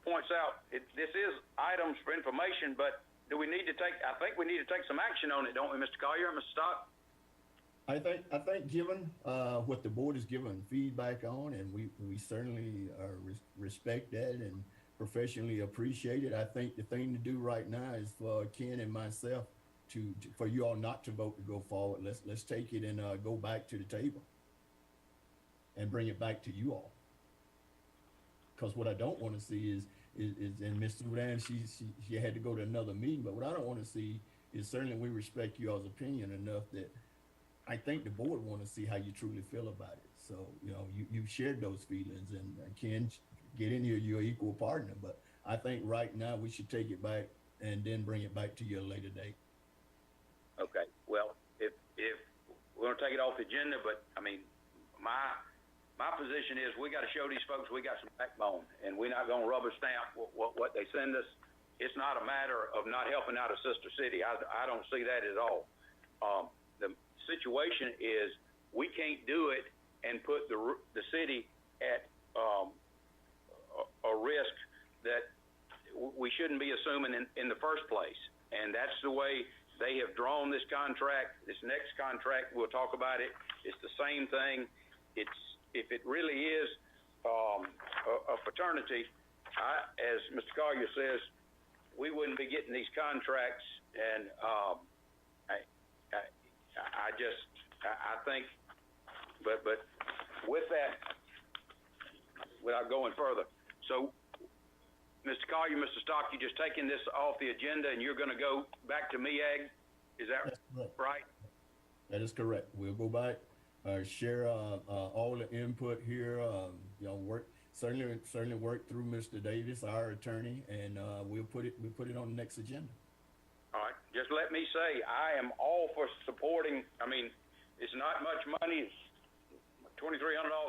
points out this is items for information, but do we need to take? I think we need to take some action on it, don't we, Mr. Collier, Mr. Stock? I think given what the board has given feedback on, and we certainly respect that and professionally appreciate it. I think the thing to do right now is for Ken and myself for you all not to vote to go forward. Let's take it and go back to the table and bring it back to you all. Because what I don't want to see is and Ms. Sudan, she had to go to another meeting, but what I don't want to see is certainly we respect you all's opinion enough that I think the board want to see how you truly feel about it. So, you know, you've shared those feelings, and Ken, get in here, you're an equal partner, but I think right now we should take it back and then bring it back to you at a later date. Okay, well, if we're gonna take it off the agenda, but I mean, my position is we got to show these folks we got some backbone, and we're not gonna rubber stamp what they send us. It's not a matter of not helping out a sister city. I don't see that at all. The situation is we can't do it and put the city at a risk that we shouldn't be assuming in the first place. And that's the way they have drawn this contract. This next contract, we'll talk about it. It's the same thing. If it really is a fraternity, as Mr. Collier says, we wouldn't be getting these contracts. And I think, but with that, without going further, so Mr. Collier, Mr. Stock, you just taking this off the agenda and you're going to go back to MEAG? Is that right? That is correct. We'll go back, share all the input here. You know, certainly work through Mr. Davis, our attorney, and we'll put it on the next agenda. All right. Just let me say, I am all for supporting. I mean, it's not much money. It's $2,300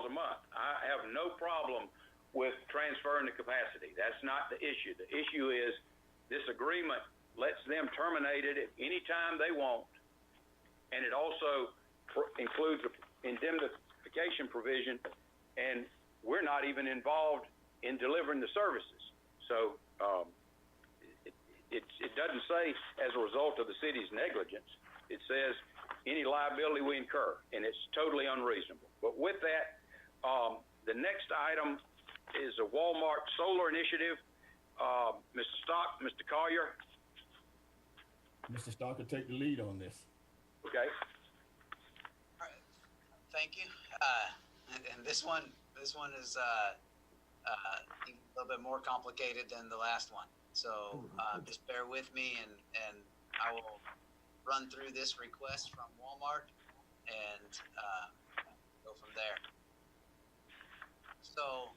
a month. I have no problem with transferring the capacity. That's not the issue. The issue is this agreement lets them terminate it at any time they want, and it also includes an indemnification provision, and we're not even involved in delivering the services. So it doesn't say as a result of the city's negligence. It says any liability we incur, and it's totally unreasonable. But with that, the next item is a Walmart solar initiative. Mr. Stock, Mr. Collier. Mr. Stock will take the lead on this. Okay. All right. Thank you. And this one is a little bit more complicated than the last one. So just bear with me, and I will run through this request from Walmart and go from there. So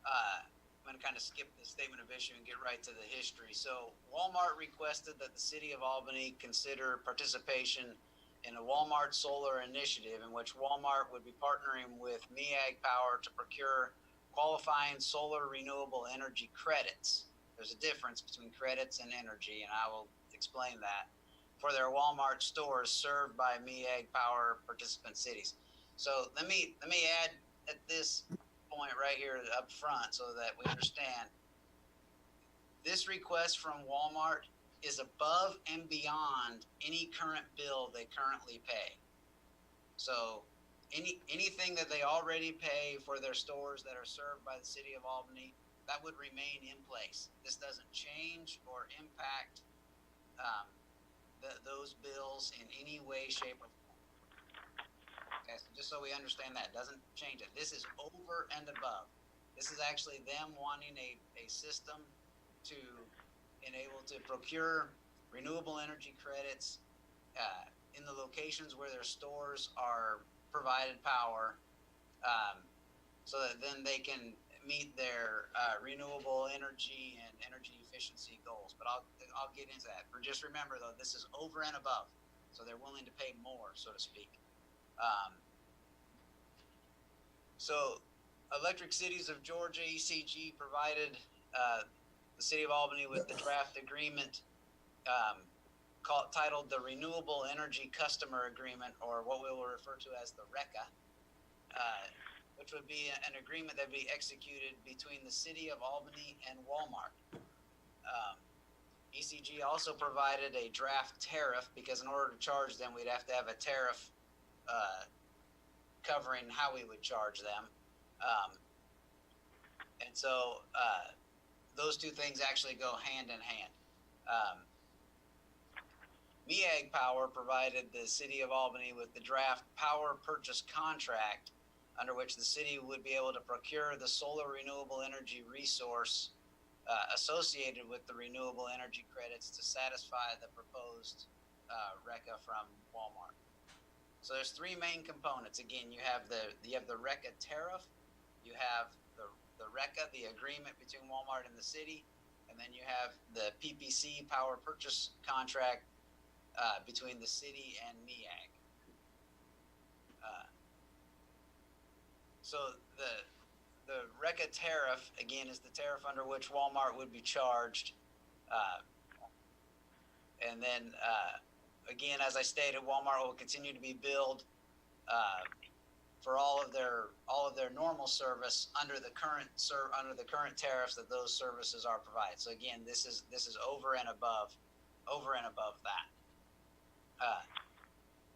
I'm going to kind of skip the statement of issue and get right to the history. So Walmart requested that the city of Albany consider participation in a Walmart solar initiative in which Walmart would be partnering with MEAG Power to procure qualifying solar renewable energy credits. There's a difference between credits and energy, and I will explain that, for their Walmart stores served by MEAG Power participant cities. So let me add at this point right here up front so that we understand. This request from Walmart is above and beyond any current bill they currently pay. So anything that they already pay for their stores that are served by the city of Albany, that would remain in place. This doesn't change or impact those bills in any way, shape, or form. Okay, so just so we understand that, doesn't change it. This is over and above. This is actually them wanting a system to enable to procure renewable energy credits in the locations where their stores are provided power, so that then they can meet their renewable energy and energy efficiency goals. But I'll get into that. But just remember though, this is over and above, so they're willing to pay more, so to speak. So Electric Cities of Georgia, ECG, provided the City of Albany with the draft agreement titled the Renewable Energy Customer Agreement, or what we will refer to as the RECA, which would be an agreement that would be executed between the City of Albany and Walmart. ECG also provided a draft tariff, because in order to charge them, we'd have to have a tariff covering how we would charge them. And so those two things actually go hand in hand. MEAG Power provided the City of Albany with the draft power purchase contract, under which the city would be able to procure the solar renewable energy resource associated with the renewable energy credits to satisfy the proposed RECA from Walmart. So there's three main components. Again, you have the RECA tariff, you have the RECA, the agreement between Walmart and the city, and then you have the PPC power purchase contract between the city and MEAG. So the RECA tariff, again, is the tariff under which Walmart would be charged. And then, again, as I stated, Walmart will continue to be billed for all of their normal service under the current tariffs that those services are provided. So again, this is over and above that.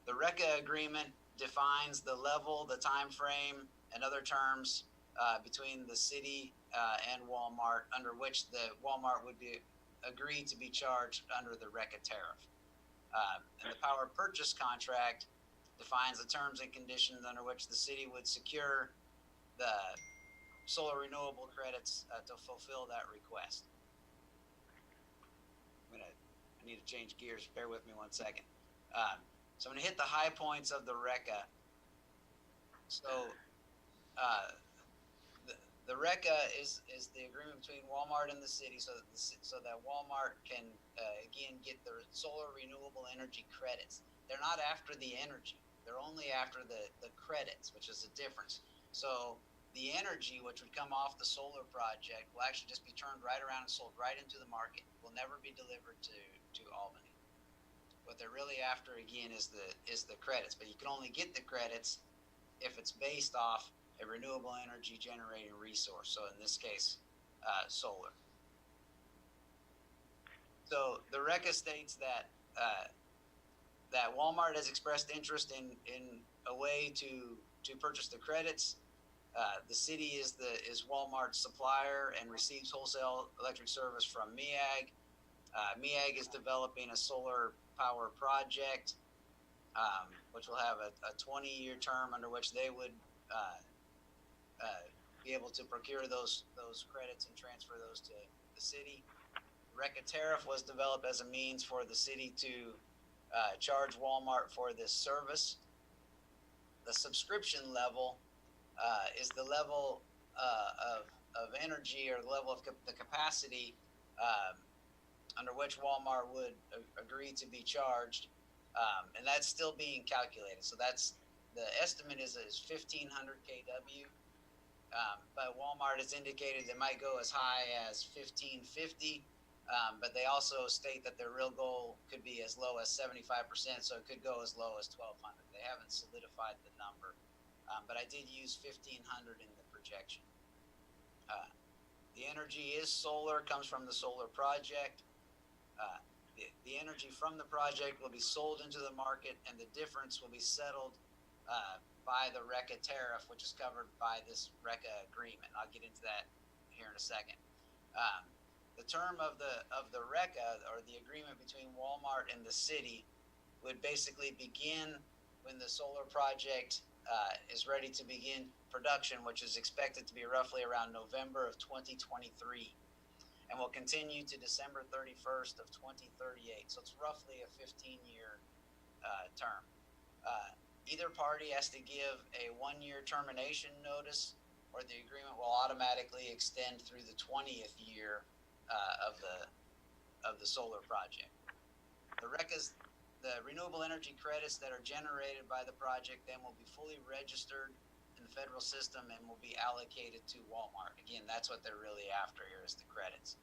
The RECA agreement defines the level, the time frame, and other terms between the city and Walmart, under which the Walmart would be agreed to be charged under the RECA tariff. And the power purchase contract defines the terms and conditions under which the city would secure the solar renewable credits to fulfill that request. I need to change gears. Bear with me 1 second. So I'm going to hit the high points of the RECA. So the RECA is the agreement between Walmart and the city, so that Walmart can again get the solar renewable energy credits. They're not after the energy; they're only after the credits, which is the difference. So the energy, which would come off the solar project, will actually just be turned right around and sold right into the market. Will never be delivered to Albany. What they're really after, again, is the credits. But you can only get the credits if it's based off a renewable energy generating resource. So in this case, solar. So the RECA states that that Walmart has expressed interest in a way to purchase the credits. The city is Walmart's supplier and receives wholesale electric service from MEAG. MEAG is developing a solar power project, which will have a 20-year term under which they would be able to procure those credits and transfer those to the city. RECA tariff was developed as a means for the city to charge Walmart for this service. The subscription level is the level of energy or the level of the capacity under which Walmart would agree to be charged, and that's still being calculated. So that's the estimate is 1,500 kW, but Walmart has indicated they might go as high as 1,550. But they also state that their real goal could be as low as 75%, so it could go as low as 1,200. They haven't solidified the number, but I did use 1,500 in the projection. The energy is solar, comes from the solar project. The energy from the project will be sold into the market, and the difference will be settled by the RECA tariff, which is covered by this RECA agreement. I'll get into that here in a second. The term of the RECA, or the agreement between Walmart and the city, would basically begin when the solar project is ready to begin production, which is expected to be roughly around November of 2023, and will continue to December 31st of 2038. So it's roughly a 15-year term. Either party has to give a 1-year termination notice, or the agreement will automatically extend through the 20th year of the solar project. The RECA's, the renewable energy credits that are generated by the project then will be fully registered in the federal system and will be allocated to Walmart. Again, that's what they're really after here, is the credits.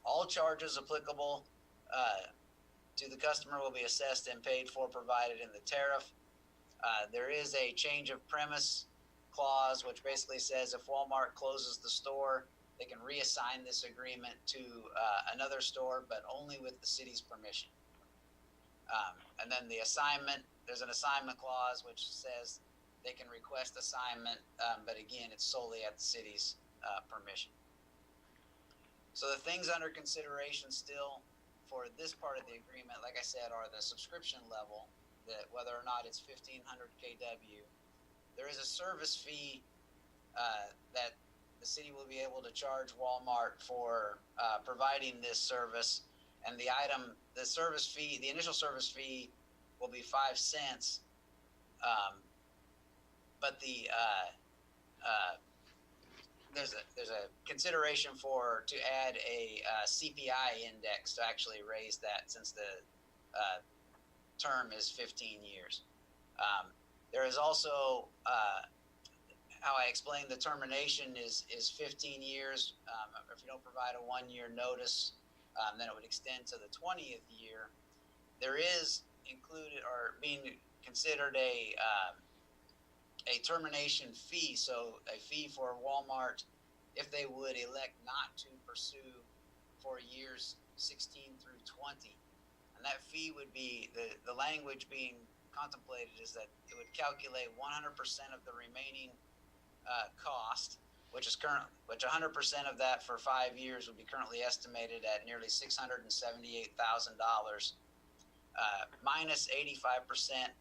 All charges applicable to the customer will be assessed and paid for, provided in the tariff. There is a change of premise clause, which basically says if Walmart closes the store, they can reassign this agreement to another store, but only with the city's permission. And then the assignment, there's an assignment clause which says they can request assignment, but again, it's solely at the city's permission. So the things under consideration still for this part of the agreement, like I said, are the subscription level, that whether or not it's 1,500 kW. There is a service fee that the city will be able to charge Walmart for providing this service, and the service fee, the initial service fee, will be 5 cents. But there's a consideration to add a CPI index to actually raise that, since the term is 15 years. There is also how I explained the termination is 15 years. If you don't provide a 1-year notice, then it would extend to the 20th year. There is included or being considered a termination fee, so a fee for Walmart if they would elect not to pursue for years 16 through 20. And that fee would be, the language being contemplated is that it would calculate 100% of the remaining cost, which 100% of that for 5 years would be currently estimated at nearly $678,000, minus 85%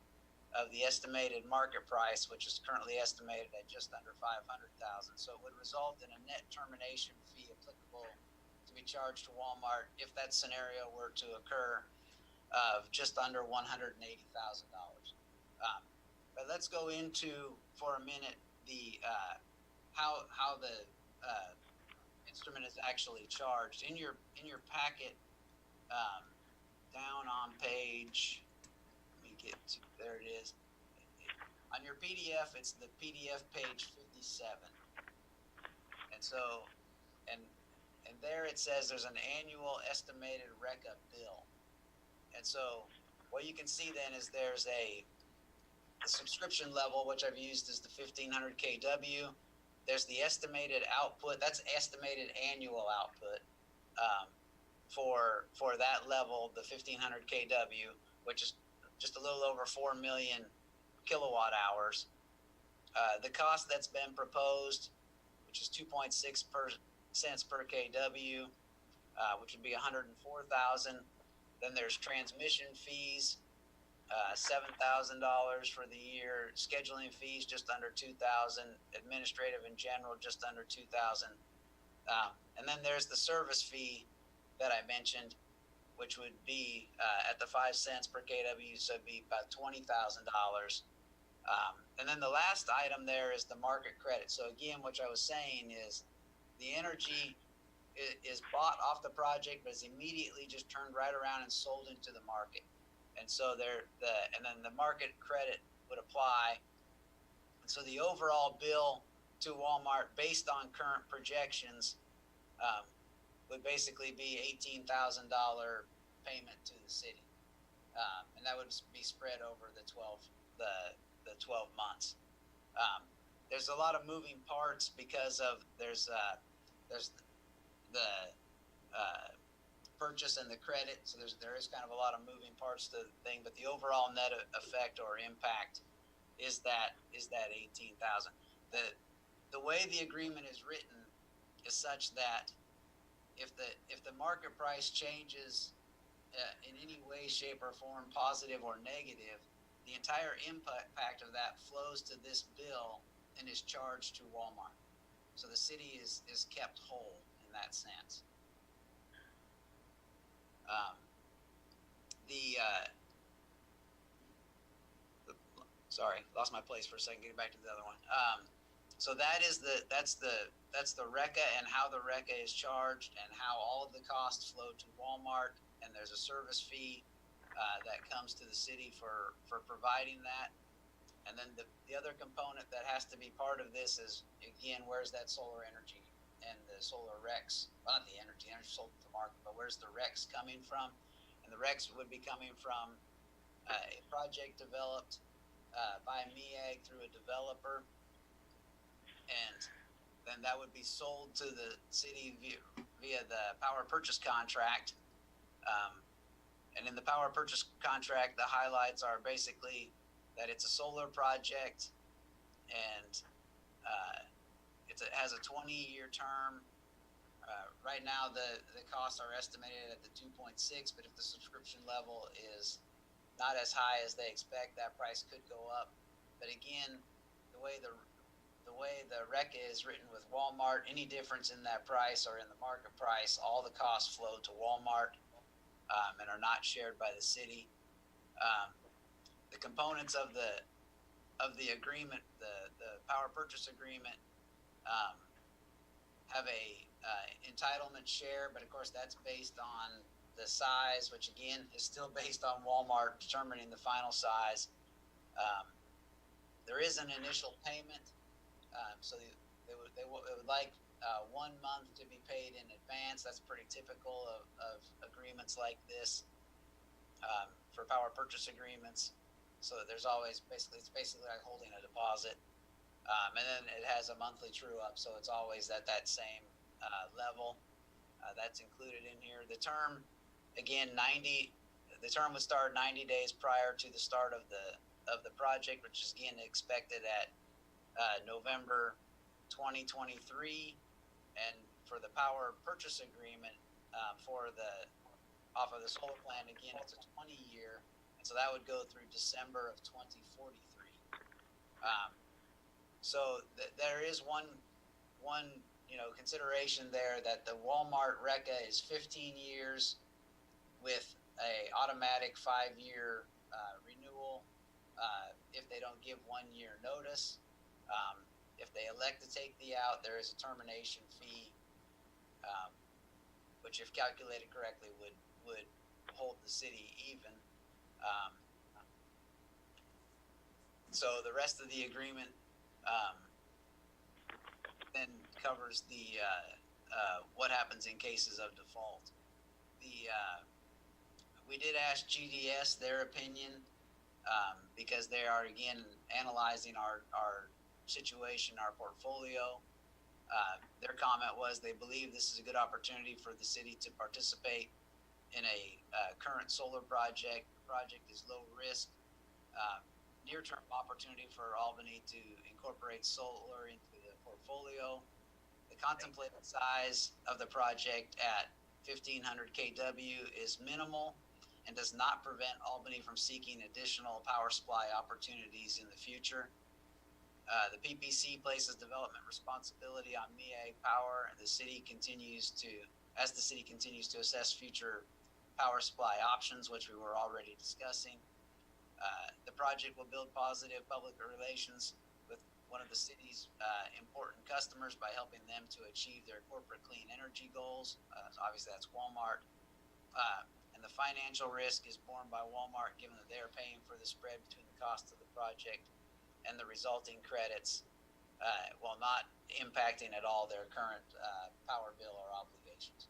of the estimated market price, which is currently estimated at just under $500,000. So it would result in a net termination fee applicable to be charged to Walmart if that scenario were to occur of just under $180,000. But let's go into for a minute the how the instrument is actually charged. In your packet, down on page, let me get to, there it is. On your PDF, it's the PDF page 57. And so, and there it says there's an annual estimated RECA bill. And so what you can see then is there's the subscription level, which I've used is the 1,500 kW. There's the estimated output. That's estimated annual output. for that level, the 1500 kW, which is just a little over 4 million kilowatt hours. The cost that's been proposed, which is 2.6 cents per kW, which would be 104,000. Then there's transmission fees, $7,000 for the year. Scheduling fees just under 2,000. Administrative and general just under 2,000. And then there's the service fee that I mentioned, which would be at the 5 cents per kW, so it'd be about $20,000. And then the last item there is the market credit. So again, what I was saying is the energy is bought off the project, but is immediately just turned right around and sold into the market. And so and then the market credit would apply. And so the overall bill to Walmart, based on current projections, would basically be $18,000 payment to the city, and that would be spread over the 12 months. There's a lot of moving parts because of there's the purchase and the credit, so there is kind of a lot of moving parts to the thing, but the overall net effect or impact is that 18,000. The way the agreement is written is such that if the market price changes in any way, shape, or form, positive or negative, the entire impact of that flows to this bill and is charged to Walmart. So the city is kept whole in that sense. Sorry, lost my place for a second. Getting back to the other one. So that's the RECA and how the RECA is charged and how all of the costs flow to Walmart. And there's a service fee that comes to the city for providing that. And then the other component that has to be part of this is, again, where's that solar energy and the solar RECs, well, not the energy sold to the market, but where's the RECs coming from? And the RECs would be coming from a project developed by MEAG through a developer. And then that would be sold to the city via the power purchase contract. And in the power purchase contract, the highlights are basically that it's a solar project and it has a 20-year term. Right now, the costs are estimated at the 2.6, but if the subscription level is not as high as they expect, that price could go up. But again, the way the RECA is written with Walmart, any difference in that price or in the market price, all the costs flow to Walmart and are not shared by the city. The components of the agreement, the power purchase agreement, have a entitlement share, but of course that's based on the size, which again is still based on Walmart determining the final size. There is an initial payment, so they would like 1 month to be paid in advance. That's pretty typical of agreements like this for power purchase agreements. So there's always it's basically like holding a deposit, and then it has a monthly true up, so it's always at that same level. That's included in here. The term, again, the term would start 90 days prior to the start of the project, which is again expected at November 2023. And for the power purchase agreement off of the solar plant, again, it's a 20-year, and so that would go through December of 2043. So there is one consideration there that the Walmart RECA is 15 years with a automatic 5-year renewal if they don't give 1 year notice. If they elect to take the out, there is a termination fee, which if calculated correctly would hold the city even. So the rest of the agreement then covers the what happens in cases of default. We did ask GDS their opinion because they are again analyzing our situation, our portfolio. Their comment was they believe this is a good opportunity for the city to participate in a current solar project. The project is low risk, near-term opportunity for Albany to incorporate solar into the portfolio. The contemplated size of the project at 1,500 kW is minimal and does not prevent Albany from seeking additional power supply opportunities in the future. The PPC places development responsibility on MEAG Power, and as the city continues to assess future power supply options, which we were already discussing. The project will build positive public relations with one of the city's important customers by helping them to achieve their corporate clean energy goals. So obviously that's Walmart. And the financial risk is borne by Walmart, given that they are paying for the spread between the cost of the project and the resulting credits, while not impacting at all their current power bill or obligations.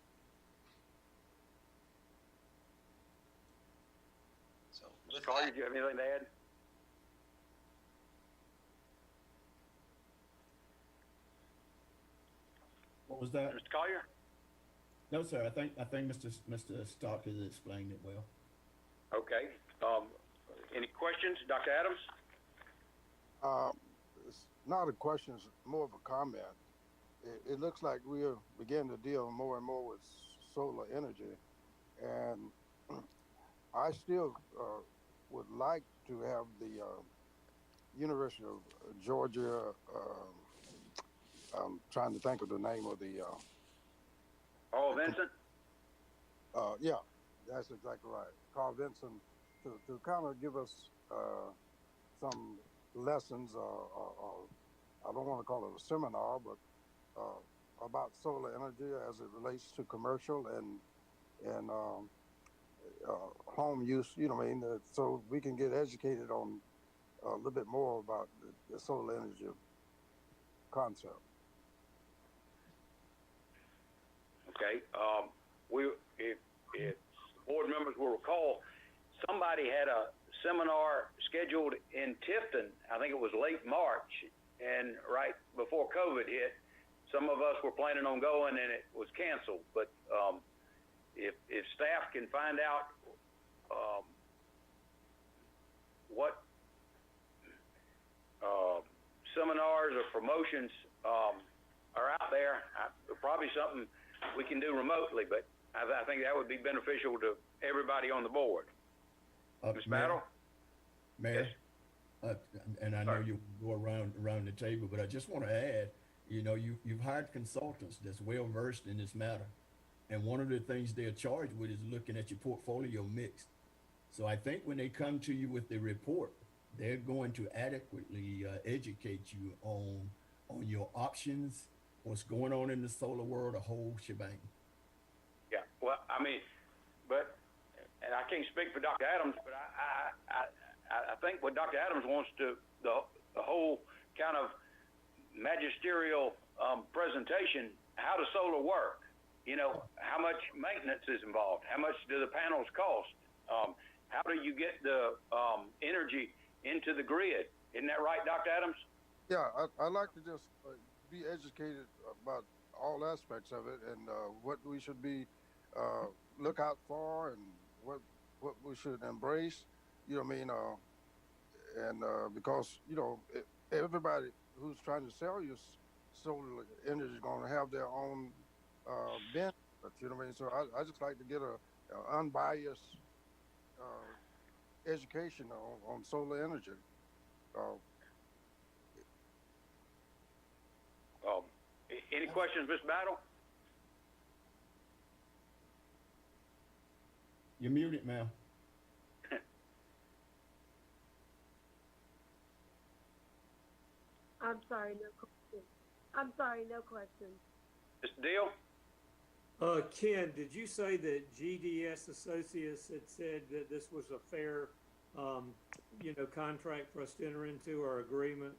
So, with Collier, that, do you have anything to add? What was that? Mr. Collier? No, sir. I think Mr. Stock has explained it well. Okay. Any questions, Dr. Adams? It's not a question, it's more of a comment. It looks like we are beginning to deal more and more with solar energy, and I still would like to have the University of Georgia, I'm trying to think of the name of the... Oh, Vincent? Yeah, that's exactly right. Carl Vinson to kind of give us some lessons, or I don't want to call it a seminar, but about solar energy as it relates to commercial and home use. You know what I mean? So we can get educated on a little bit more about the solar energy concept. Okay. If board members will recall, somebody had a seminar scheduled in Tifton. I think it was late March, and right before COVID hit, some of us were planning on going, and it was canceled. But if staff can find out what seminars or promotions are out there, probably something we can do remotely, but I think that would be beneficial to everybody on the board. Ms. Battle? Mayor, Yes. and I know Sorry. you go around the table, but I just want to add, you've hired consultants that's well versed in this matter, and one of the things they're charged with is looking at your portfolio mix. So I think when they come to you with the report, they're going to adequately educate you on your options, what's going on in the solar world, a whole shebang. Yeah, well, I mean, and I can't speak for Dr. Adams, but I think what Dr. Adams wants the whole kind of magisterial presentation, how does solar work? How much maintenance is involved? How much do the panels cost? How do you get the energy into the grid? Isn't that right, Dr. Adams? Yeah, I'd like to just be educated about all aspects of it, and what we should be look out for, and what we should embrace. You know what I mean? And because everybody who's trying to sell you solar energy is going to have their own benefits. You know what I mean? So I just like to get a unbiased education on solar energy. Any questions, Ms. Battle? You're muted, ma'am. I'm sorry, no question. Mr. Deal? Ken, did you say that GDS Associates had said that this was a fair, contract for us to enter into, or agreement?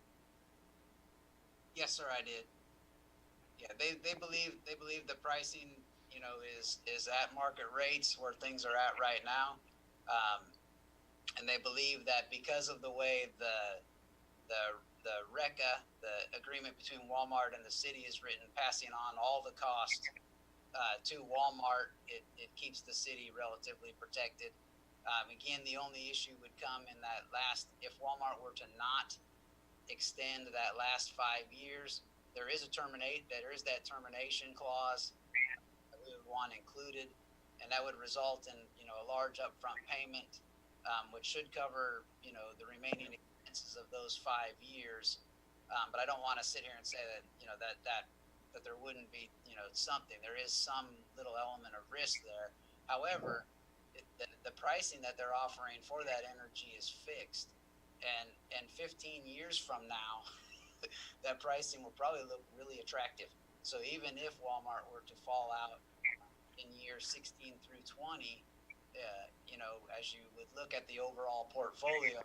yes, sir, I did. Yeah, they believe the pricing, is at market rates where things are at right now, and they believe that because of the way the RECA, the agreement between Walmart and the city, is written, passing on all the costs to Walmart, it keeps the city relatively protected. Again, the only issue would come in that if Walmart were to not extend that last 5 years, there is that termination clause that we would want included, and that would result in, a large upfront payment, which should cover, the remaining expenses of those 5 years. But I don't want to sit here and say that, that there wouldn't be, something. There is some little element of risk there. However, the pricing that they're offering for that energy is fixed, and 15 years from now, that pricing will probably look really attractive. So even if Walmart were to fall out in years 16 through 20, as you would look at the overall portfolio,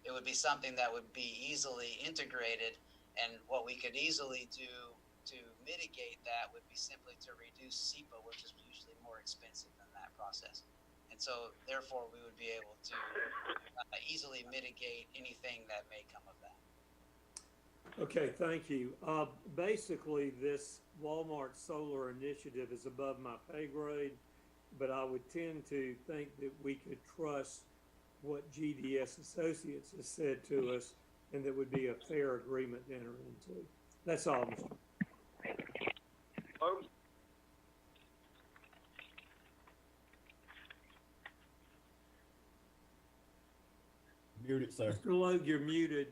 it would be something that would be easily integrated. And what we could easily do to mitigate that would be simply to reduce SEPA, which is usually more expensive than that process. And so therefore we would be able to easily mitigate anything that may come of that. Okay, thank you. Basically, this Walmart solar initiative is above my pay grade, but I would tend to think that we could trust what GDS Associates has said to us, and that would be a fair agreement to enter into. That's all, Mr. Vote. Muted, sir. Mr. Logue, you're muted.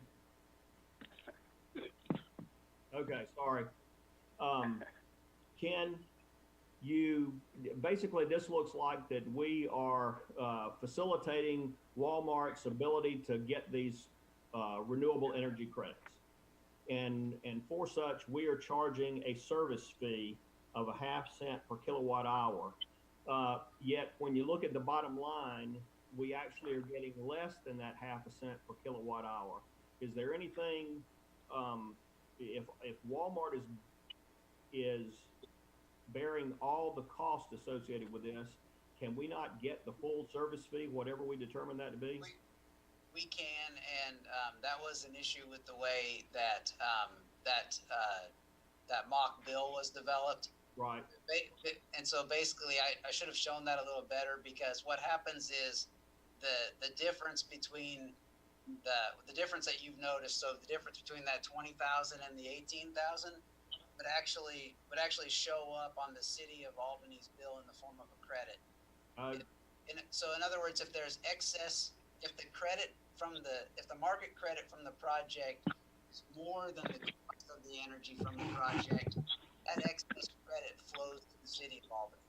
Okay, sorry. Ken, basically this looks like that we are facilitating Walmart's ability to get these renewable energy credits. And for such, we are charging a service fee of 0.5 cents per kilowatt hour. Yet when you look at the bottom line, we actually are getting less than that 0.5 cent per kilowatt hour. Is there anything, if Walmart is bearing all the costs associated with this, can we not get the full service fee, whatever we determine that to be? We can, and that was an issue with the way that that mock bill was developed. Right. And so basically, I should have shown that a little better, because what happens is the difference between the difference that you've noticed. So the difference between that 20,000 and the 18,000 would actually show up on the city of Albany's bill in the form of a credit. So in other words, if there's excess, if the market credit from the project is more than the cost of the energy from the project, that excess credit flows to the city of Albany.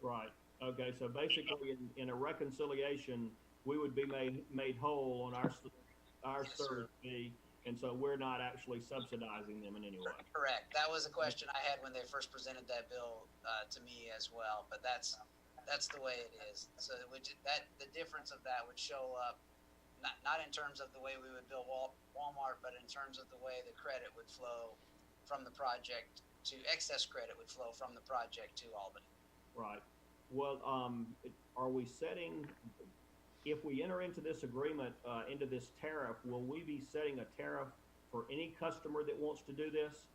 Right. Okay. So basically, in a reconciliation, we would be made whole on our Yes, service fee, and so we're not actually subsidizing them in any way. Correct. That was a question I had when they first presented that bill to me as well. But that's the way it is. So the difference of that would show up not in terms of the way we would bill Walmart, but in terms of the way the credit would flow from the project to excess credit would flow from the project to Albany. Right. Well, are we setting, if we enter into this agreement, into this tariff, will we be setting a tariff for any customer that wants to do this?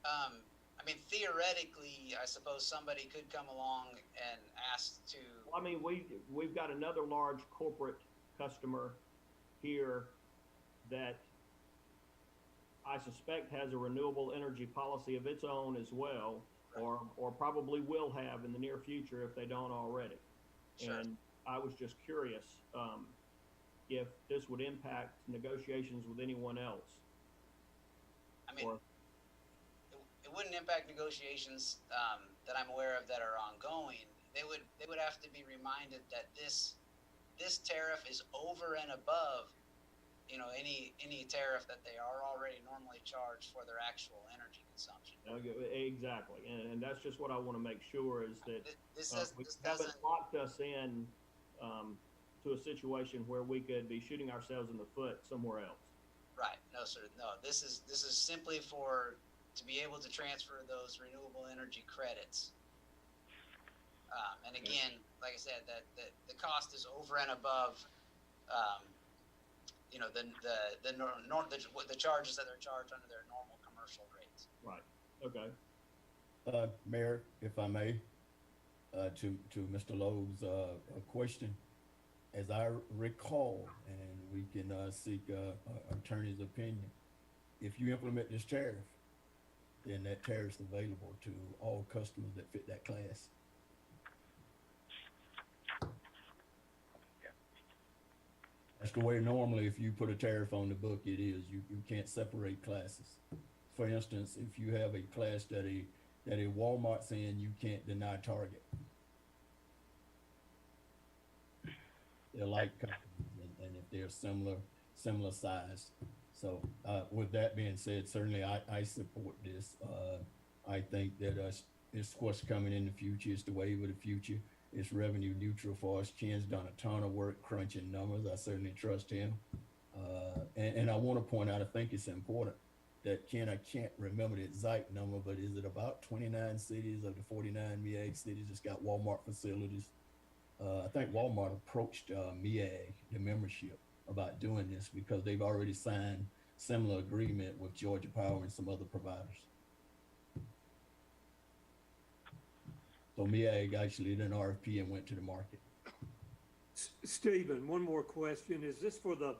I mean, theoretically, I suppose somebody could come along and ask to. Well, I mean, we've got another large corporate customer here that I suspect has a renewable energy policy of its own as well, right, or probably will have in the near future if they don't already. Sure. And I was just curious if this would impact negotiations with anyone else. I mean, it wouldn't impact negotiations that I'm aware of that are ongoing. They would have to be reminded that this tariff is over and above, any tariff that they are already normally charged for their actual energy consumption. Exactly, and that's just what I want to make sure is that we haven't locked us in to a situation where we could be shooting ourselves in the foot somewhere else. Right. No, sir. No. This is simply to be able to transfer those renewable energy credits. And again, like I said, that the cost is over and above, the charges that are charged under their normal commercial rates. Right. Okay. Mayor, if I may, to Mr. Lowe's question, as I recall, and we can seek attorney's opinion, if you implement this tariff, then that tariff is available to all customers that fit that class. That's the way normally if you put a tariff on the book, it is. You can't separate classes. For instance, if you have a class that a Walmart's in, you can't deny Target. They're like companies, and if they're similar size. So with that being said, certainly I support this. I think that it's what's coming in the future. It's the wave of the future. It's revenue neutral for us. Ken's done a ton of work crunching numbers. I certainly trust him. And I want to point out, I think it's important that Ken, I can't remember the exact number, but is it about 29 cities of the 49 MEAG cities that's got Walmart facilities? I think Walmart approached MEAG, the membership, about doing this because they've already signed similar agreement with Georgia Power and some other providers. So MEAG actually did an RFP and went to the market. Stephen, one more question. Is this for the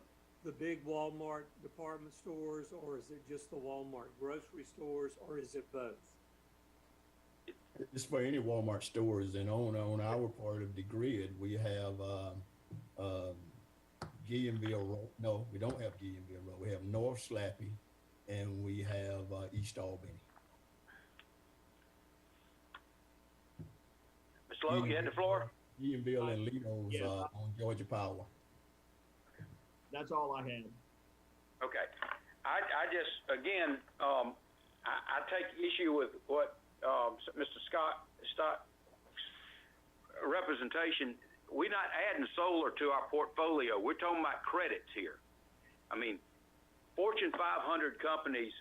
big Walmart department stores, or is it just the Walmart grocery stores, or is it both? It's for any Walmart stores, and on our part of the grid, we have Gilliamville Road. No, we don't have Gilliamville Road. We have North Slappy, and we have East Albany. Ms. Lowe, you had the floor? Gilliamville and Lido's on Georgia Power. That's all I had. Okay. I just, again, I take issue with what Mr. Scott's representation. We're not adding solar to our portfolio. We're talking about credits here. I mean, Fortune 500 companies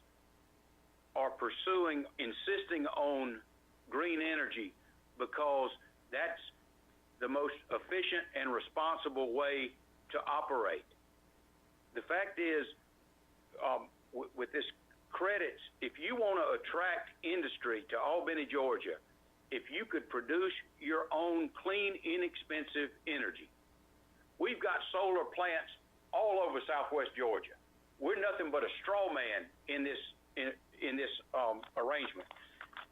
are insisting on green energy because that's the most efficient and responsible way to operate. The fact is, with this credits, if you want to attract industry to Albany, Georgia, if you could produce your own clean, inexpensive energy. We've got solar plants all over Southwest Georgia. We're nothing but a straw man in this arrangement.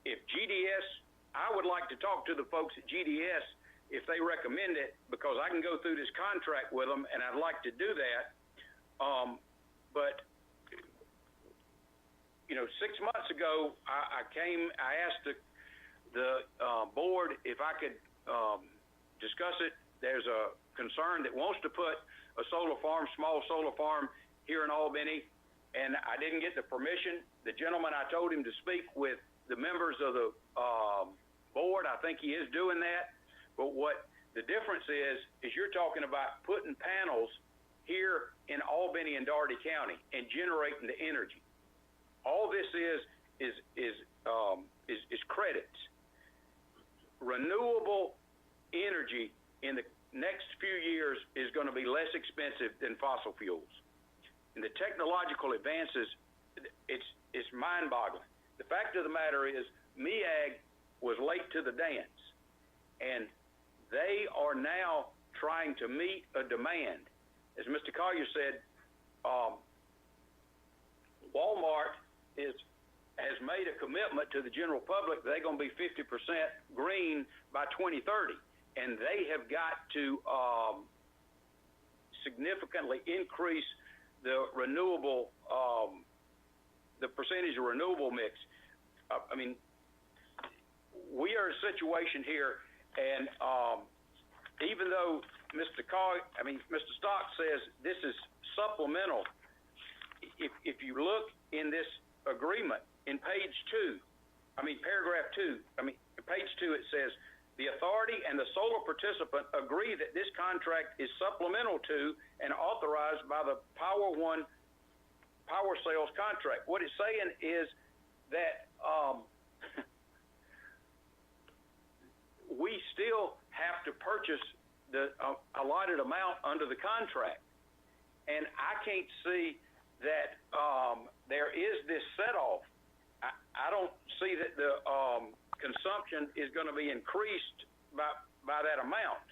If GDS, I would like to talk to the folks at GDS if they recommend it, because I can go through this contract with them, and I'd like to do that. But 6 months ago, I asked the board if I could discuss it. There's a concern that wants to put a small solar farm here in Albany, and I didn't get the permission. The gentleman, I told him to speak with the members of the board. I think he is doing that. But what the difference is you're talking about putting panels here in Albany and Dougherty County and generating the energy. All this is credits. Renewable energy in the next few years is going to be less expensive than fossil fuels. And the technological advances, it's mind-boggling. The fact of the matter is MEAG was late to the dance, and they are now trying to meet a demand. As Mr. Collier said, Walmart has made a commitment to the general public. They're going to be 50% green by 2030, and they have got to significantly increase the renewable, the percentage of renewable mix. I mean, we are in a situation here, and even though Mr. Stock says this is supplemental, if you look in this agreement in paragraph 2, page 2, it says the authority and the solar participant agree that this contract is supplemental to and authorized by the Power One power sales contract. What it's saying is that we still have to purchase the allotted amount under the contract. And I can't see that there is this set-off. I don't see that consumption is going to be increased by that amount.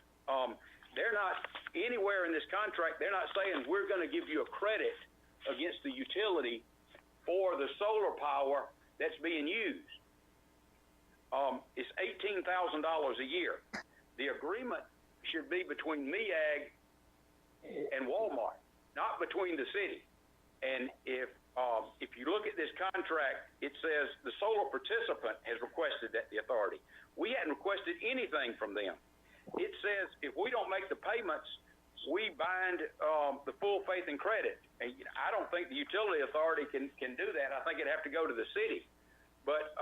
They're not anywhere in this contract. They're not saying we're going to give you a credit against the utility for the solar power that's being used. It's $18,000 a year. The agreement should be between MEAG and Walmart, not between the city. And if you look at this contract, it says the solar participant has requested that the authority. We hadn't requested anything from them. It says if we don't make the payments, we bind the full faith and credit. And I don't think the utility authority can do that. I think it'd have to go to the city. But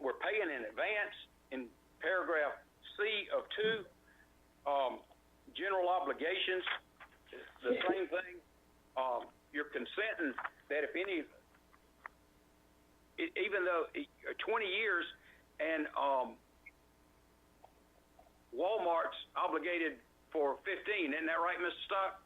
we're paying in advance in paragraph C of 2, general obligations, the same thing. You're consenting that if any, even though 20 years and Walmart's obligated for 15, isn't that right, Mr. Stock?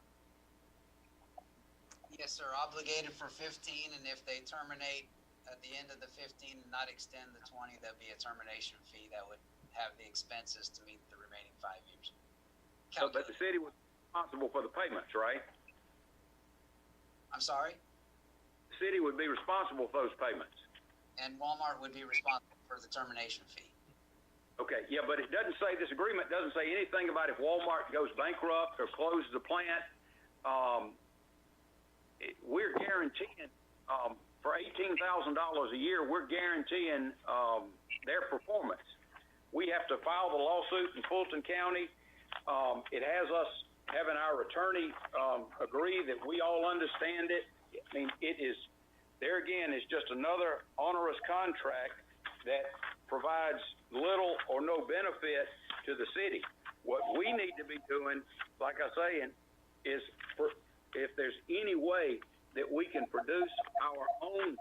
Yes, sir, obligated for 15, and if they terminate at the end of the 15 and not extend the 20, there'll be a termination fee that would have the expenses to meet the remaining 5 years. So, but the city was responsible for the payments, right? I'm sorry? The city would be responsible for those payments. And Walmart would be responsible for the termination fee. Okay, yeah, but it doesn't say, this agreement doesn't say anything about if Walmart goes bankrupt or closes the plant. We're guaranteeing, for $18,000 a year, we're guaranteeing their performance. We have to file the lawsuit in Fulton County. It has us having our attorney agree that we all understand it. I mean, it is, there again, is just another onerous contract that provides little or no benefit to the city. What we need to be doing, like I say, is if there's any way that we can produce our own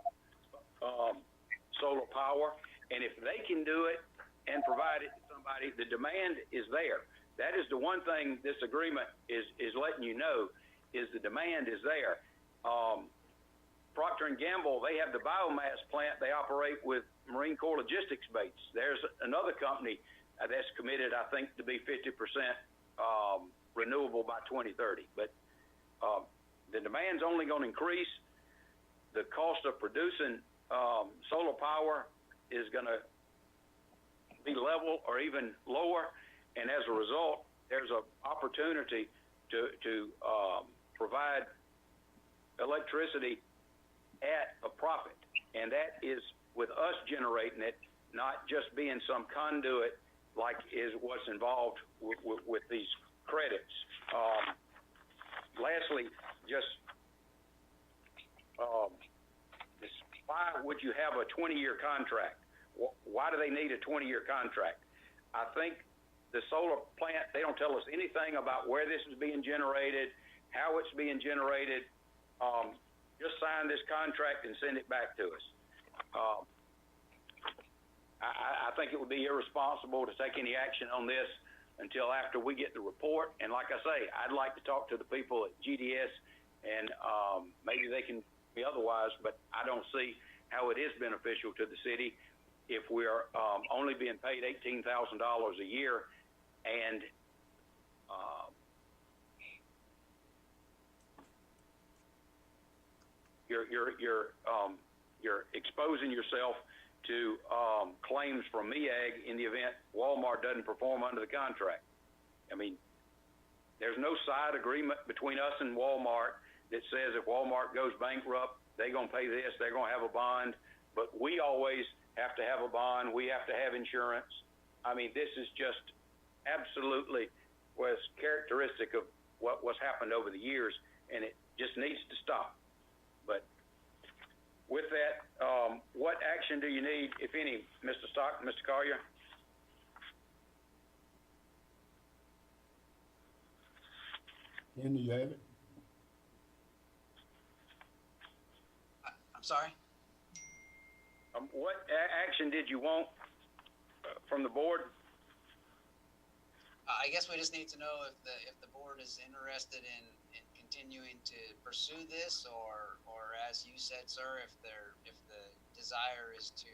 solar power, and if they can do it and provide it to somebody, the demand is there. That is the one thing this agreement is letting you know, is the demand is there. Procter & Gamble, they have the biomass plant they operate with Marine Corps logistics baits. There's another company that's committed, I think, to be 50% renewable by 2030. But the demand's only going to increase. The cost of producing solar power is going to be level or even lower. And as a result, there's an opportunity to provide electricity at a profit. And that is with us generating it, not just being some conduit like is what's involved with these credits. Lastly, just why would you have a 20-year contract? Why do they need a 20-year contract? I think the solar plant, they don't tell us anything about where this is being generated, how it's being generated. Just sign this contract and send it back to us. I think it would be irresponsible to take any action on this until after we get the report. And like I say, I'd like to talk to the people at GDS, and maybe they can be otherwise, but I don't see how it is beneficial to the city if we are only being paid $18,000 a year and you're exposing yourself to claims from MEAG in the event Walmart doesn't perform under the contract. I mean, there's no side agreement between us and Walmart that says if Walmart goes bankrupt, they're going to pay this, they're going to have a bond, but we always have to have a bond, we have to have insurance. I mean, this is just absolutely was characteristic of what's happened over the years, and it just needs to stop. But with that, what action do you need, if any, Mr. Stock, Mr. Collier? Andy, you have it? I'm sorry? What action did you want from the board? I guess we just need to know if the board is interested in continuing to pursue this, or as you said, sir, if the desire is to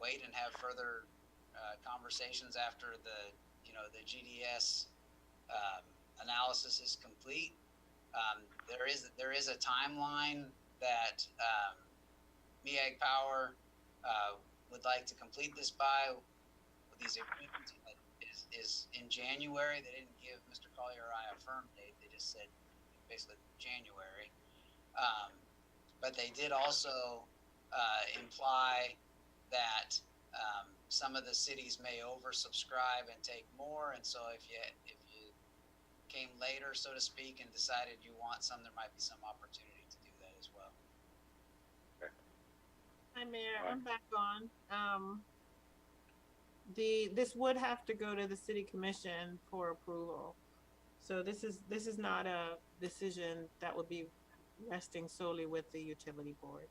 wait and have further conversations after the GDS analysis is complete. There is a timeline that MEAG Power would like to complete this by. With these agreements is in January. They didn't give Mr. Collier or I a firm date. They just said basically January. But they did also imply that some of the cities may oversubscribe and take more, and so if you came later, so to speak, and decided you want some, there might be some opportunity to do that as well. Hi, Mayor. I'm back on. This would have to go to the city commission for approval. So this is not a decision that would be resting solely with the utility board.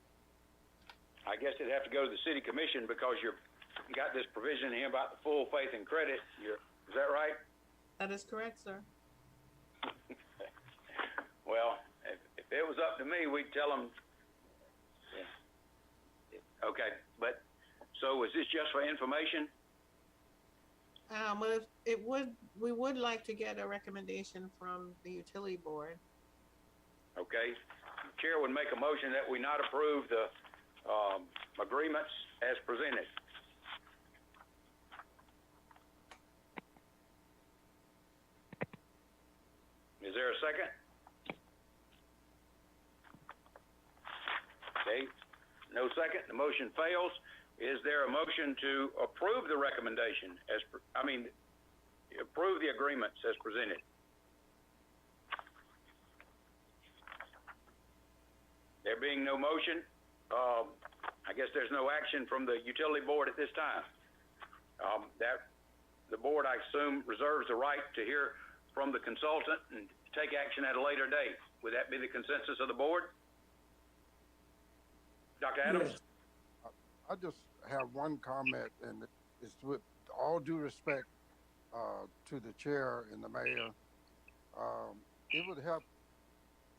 I guess it'd have to go to the city commission because you got this provision here about the full faith and credit. Is that right? That is correct, sir. Well, if it was up to me, we'd tell them. Yeah. Okay, but so is this just for information? Well, we would like to get a recommendation from the utility board. Okay, the chair would make a motion that we not approve the agreements as presented. Is there a second? Okay, no second. The motion fails. Is there a motion to approve the recommendation approve the agreements as presented? There being no motion, I guess there's no action from the utility board at this time. That the board, I assume, reserves the right to hear from the consultant and take action at a later date. Would that be the consensus of the board? Dr. Adams? Yes. I just have one comment, and it's with all due respect to the chair and the mayor. It would help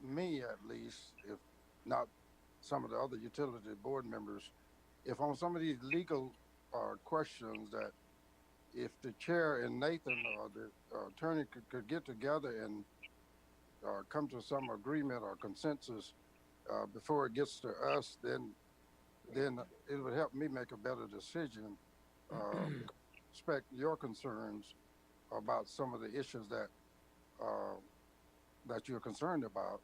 me, at least, if not some of the other utility board members, if on some of these legal questions that if the chair and Nathan or the attorney could get together and come to some agreement or consensus before it gets to us, then it would help me make a better decision. Respect your concerns about some of the issues that you're concerned about.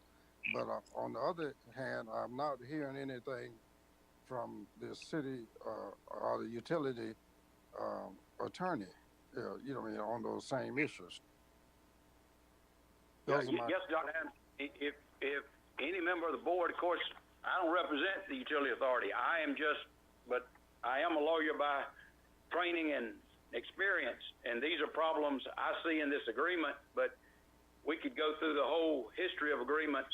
But on the other hand, I'm not hearing anything from the city or the utility attorney, on those same issues. Yes, Dr. Adams. If any member of the board, of course, I don't represent the utility authority. But I am a lawyer by training and experience, and these are problems I see in this agreement. But we could go through the whole history of agreements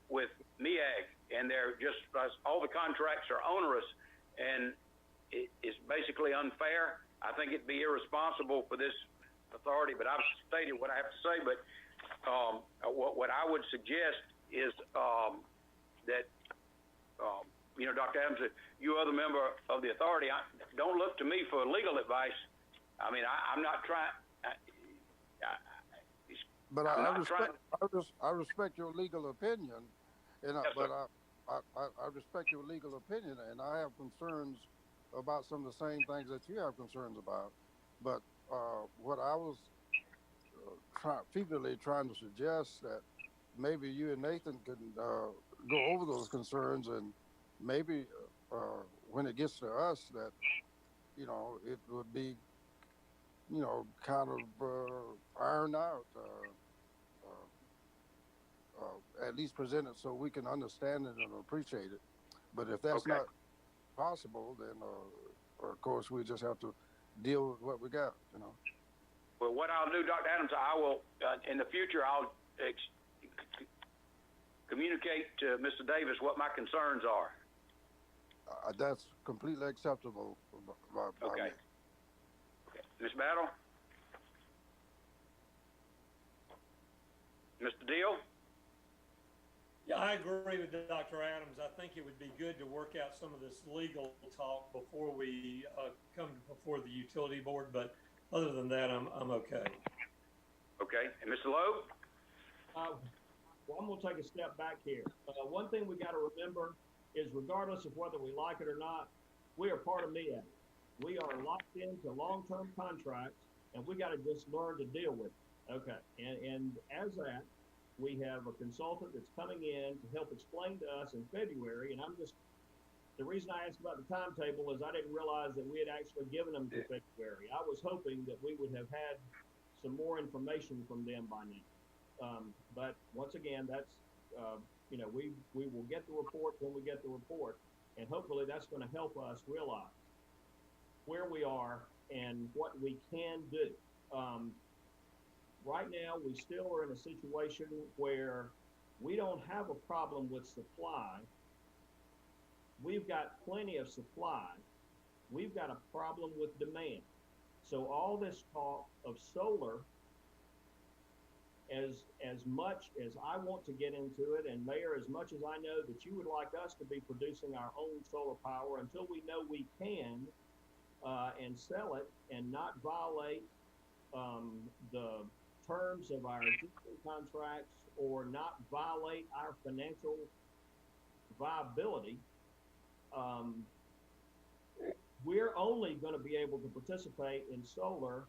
with MEAG, and they're just all the contracts are onerous, and it's basically unfair. I think it'd be irresponsible for this authority, but I've stated what I have to say. But what I would suggest is that Dr. Adams, you other member of the authority, don't look to me for legal advice. I mean, I'm not trying. But I respect your legal opinion, and yes, I respect your legal opinion, and I have concerns about some of the same things that you have concerns about. But what I was feebly trying to suggest that maybe you and Nathan can go over those concerns, and maybe when it gets to us, that it would be kind of ironed out, at least presented so we can understand it and appreciate it. But if that's not possible, then of course we just have to deal with what we got. Well, what I'll do, Dr. Adams, I will in the future I'll communicate to Mr. Davis what my concerns are. That's completely acceptable by okay. me. Okay. Ms. Battle? Mr. Deal? Yeah, I agree with Dr. Adams. I think it would be good to work out some of this legal talk before we come before the utility board, but other than that, I'm okay. Okay, and Mr. Lowe? Well, I'm going to take a step back here. One thing we got to remember is regardless of whether we like it or not, we are part of MEAG. We are locked into long-term contracts, and we got to just learn to deal with it. Okay, and as that, we have a consultant that's coming in to help explain to us in February, and the reason I asked about the timetable is I didn't realize that we had actually given them to February. I was hoping that we would have had some more information from them by now. But once again, that's, we will get the report when we get the report, and hopefully that's going to help us realize where we are and what we can do. Right now, we still are in a situation where we don't have a problem with supply. We've got plenty of supply. We've got a problem with demand. So all this talk of solar, as much as I want to get into it, and Mayor, as much as I know that you would like us to be producing our own solar power, until we know we can and sell it and not violate the terms of our existing contracts or not violate our financial viability, we're only going to be able to participate in solar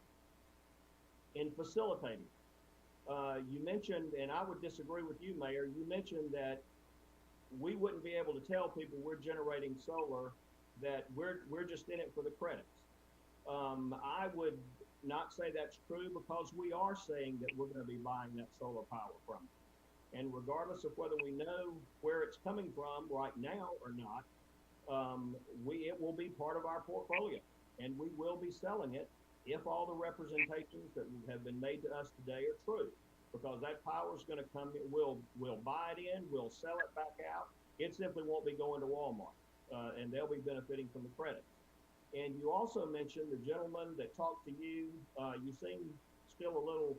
in facilitating. You mentioned, and I would disagree with you, Mayor, you mentioned that we wouldn't be able to tell people we're generating solar, that we're just in it for the credits. I would not say that's true, because we are saying that we're going to be buying that solar power from it. And regardless of whether we know where it's coming from right now or not, it will be part of our portfolio, and we will be selling it if all the representations that have been made to us today are true, because that power is going to come, we'll buy it in, we'll sell it back out. It simply won't be going to Walmart, and they'll be benefiting from the credits. And you also mentioned the gentleman that talked to you. You seem still a little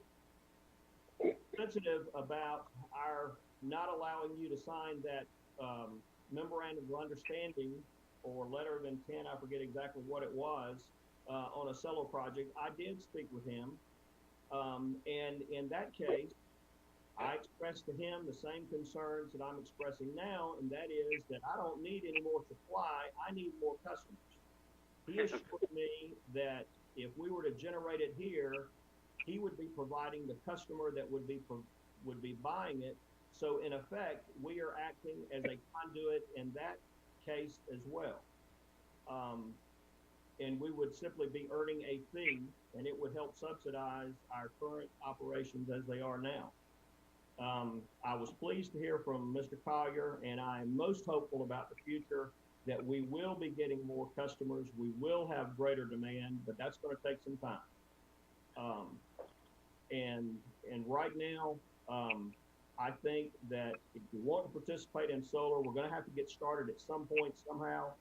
sensitive about our not allowing you to sign that memorandum of understanding or letter of intent. I forget exactly what it was, on a solar project. I did speak with him. And in that case, I expressed to him the same concerns that I'm expressing now, and that is that I don't need any more supply. I need more customers. He assured me that if we were to generate it here, he would be providing the customer that would be buying it. So in effect, we are acting as a conduit in that case as well. And we would simply be earning a fee, and it would help subsidize our current operations as they are now. I was pleased to hear from Mr. Collier, and I am most hopeful about the future, that we will be getting more customers. We will have greater demand, but that's going to take some time. And right now, I think that if we want to participate in solar, we're going to have to get started at some point somehow.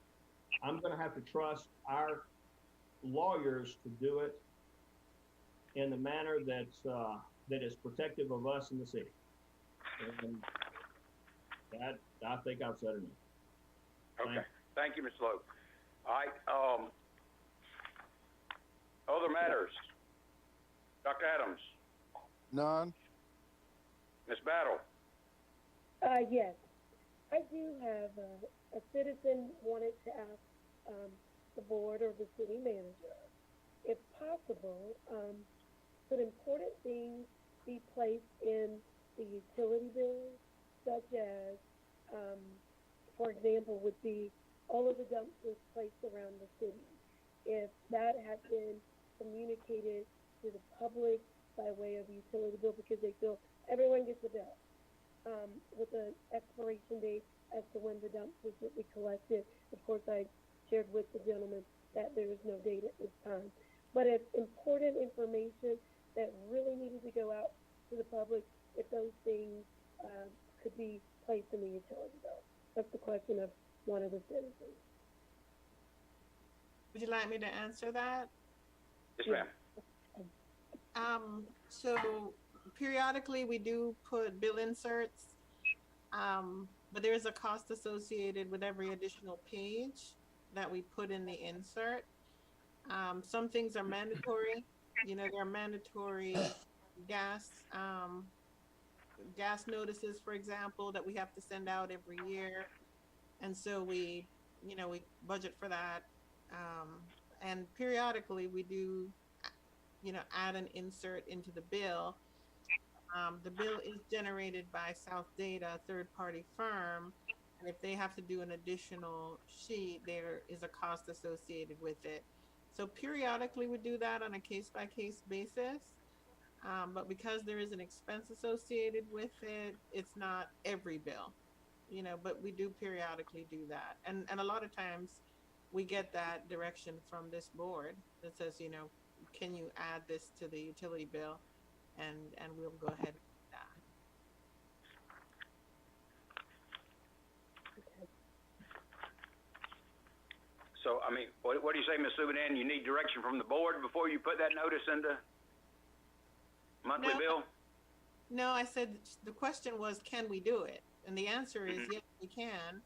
I'm going to have to trust our lawyers to do it in the manner that is protective of us in the city. And that, I think I've said enough. Okay. Thank you, Mr. Lowe. All right. Other matters? Dr. Adams? None. Ms. Battle? Yes. I do have a citizen wanted to ask the board or the city manager, if possible, could important things be placed in the utility bills, such as, for example, would be all of the dumpsters placed around the city. If that had been communicated to the public by way of utility bill, because they feel everyone gets a bill with an expiration date as to when the dumpsters would be collected. Of course, I shared with the gentleman that there is no date at this time. But if important information that really needed to go out to the public, if those things could be placed in the utility bill. That's the question of one of the citizens. Would you like me to answer that? Yes, ma'am. So periodically we do put bill inserts But there is a cost associated with every additional page that we put in the insert. Some things are mandatory. You know, there are mandatory gas gas notices, for example, that we have to send out every year. And so we budget for that. And periodically we do, add an insert into the bill. The bill is generated by South Data, a third-party firm. And if they have to do an additional sheet, there is a cost associated with it. So periodically we do that on a case-by-case basis. But because there is an expense associated with it, it's not every bill, but we do periodically do that. And a lot of times we get that direction from this board that says, can you add this to the utility bill? And we'll go ahead and do that. So, I mean, what do you say, Ms. Subadan? You need direction from the board before you put that notice in the monthly bill? No, I said the question was, can we do it? And the answer is yes, we can.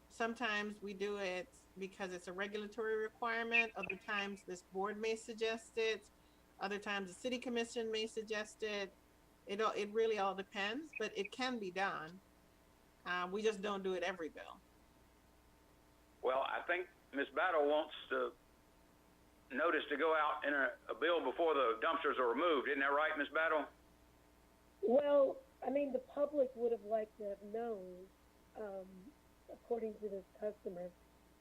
Sometimes we do it because it's a regulatory requirement. Other times this board may suggest it. Other times the city commission may suggest it. It really all depends, but it can be done. We just don't do it every bill. Well, I think Ms. Battle wants the notice to go out in a bill before the dumpsters are removed. Isn't that right, Ms. Battle? Well, I mean, the public would have liked to have known, according to this customer,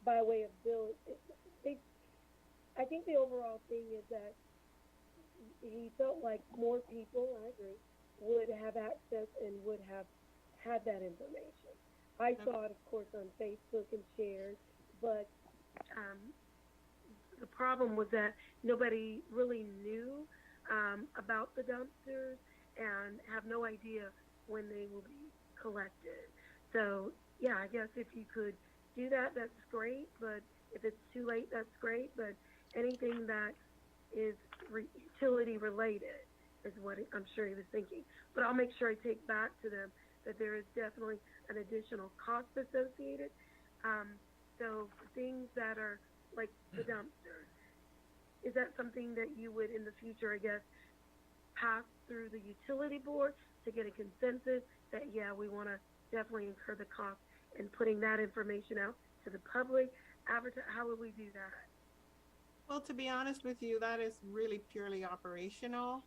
by way of bill. I think the overall thing is that he felt like more people, I agree, would have access and would have had that information. I saw it, of course, on Facebook and shared, but the problem was that nobody really knew about the dumpsters and have no idea when they will be collected. So, yeah, I guess if you could do that, that's great, but if it's too late, that's great, but anything that is utility related is what I'm sure he was thinking. But I'll make sure I take back to them that there is definitely an additional cost associated. So things that are like the dumpsters, is that something that you would in the future, I guess, pass through the utility board to get a consensus that, yeah, we want to definitely incur the cost in putting that information out to the public? How would we do that? Well, to be honest with you, that is really purely operational.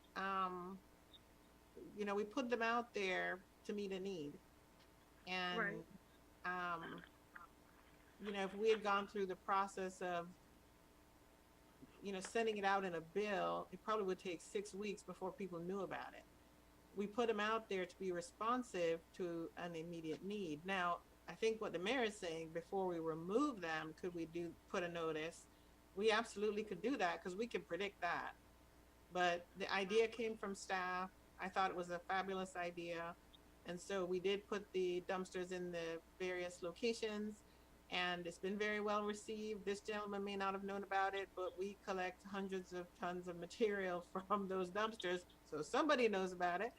We put them out there to meet a need. And, right. If we had gone through the process of, sending it out in a bill, it probably would take 6 weeks before people knew about it. We put them out there to be responsive to an immediate need. Now, I think what the mayor is saying, before we remove them, could we put a notice? We absolutely could do that because we can predict that. But the idea came from staff. I thought it was a fabulous idea. And so we did put the dumpsters in the various locations, and it's been very well received. This gentleman may not have known about it, but we collect hundreds of tons of material from those dumpsters, so somebody knows about it.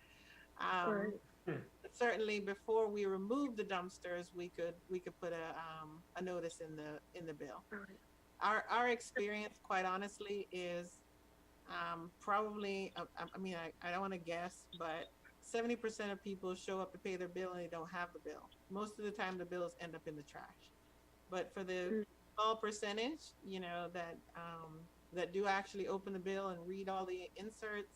Certainly, before we remove the dumpsters, we could put a notice in the bill. Right. Our experience, quite honestly, is probably, I don't want to guess, but 70% of people show up to pay their bill and they don't have the bill. Most of the time, the bills end up in the trash. But for the small percentage, that do actually open the bill and read all the inserts,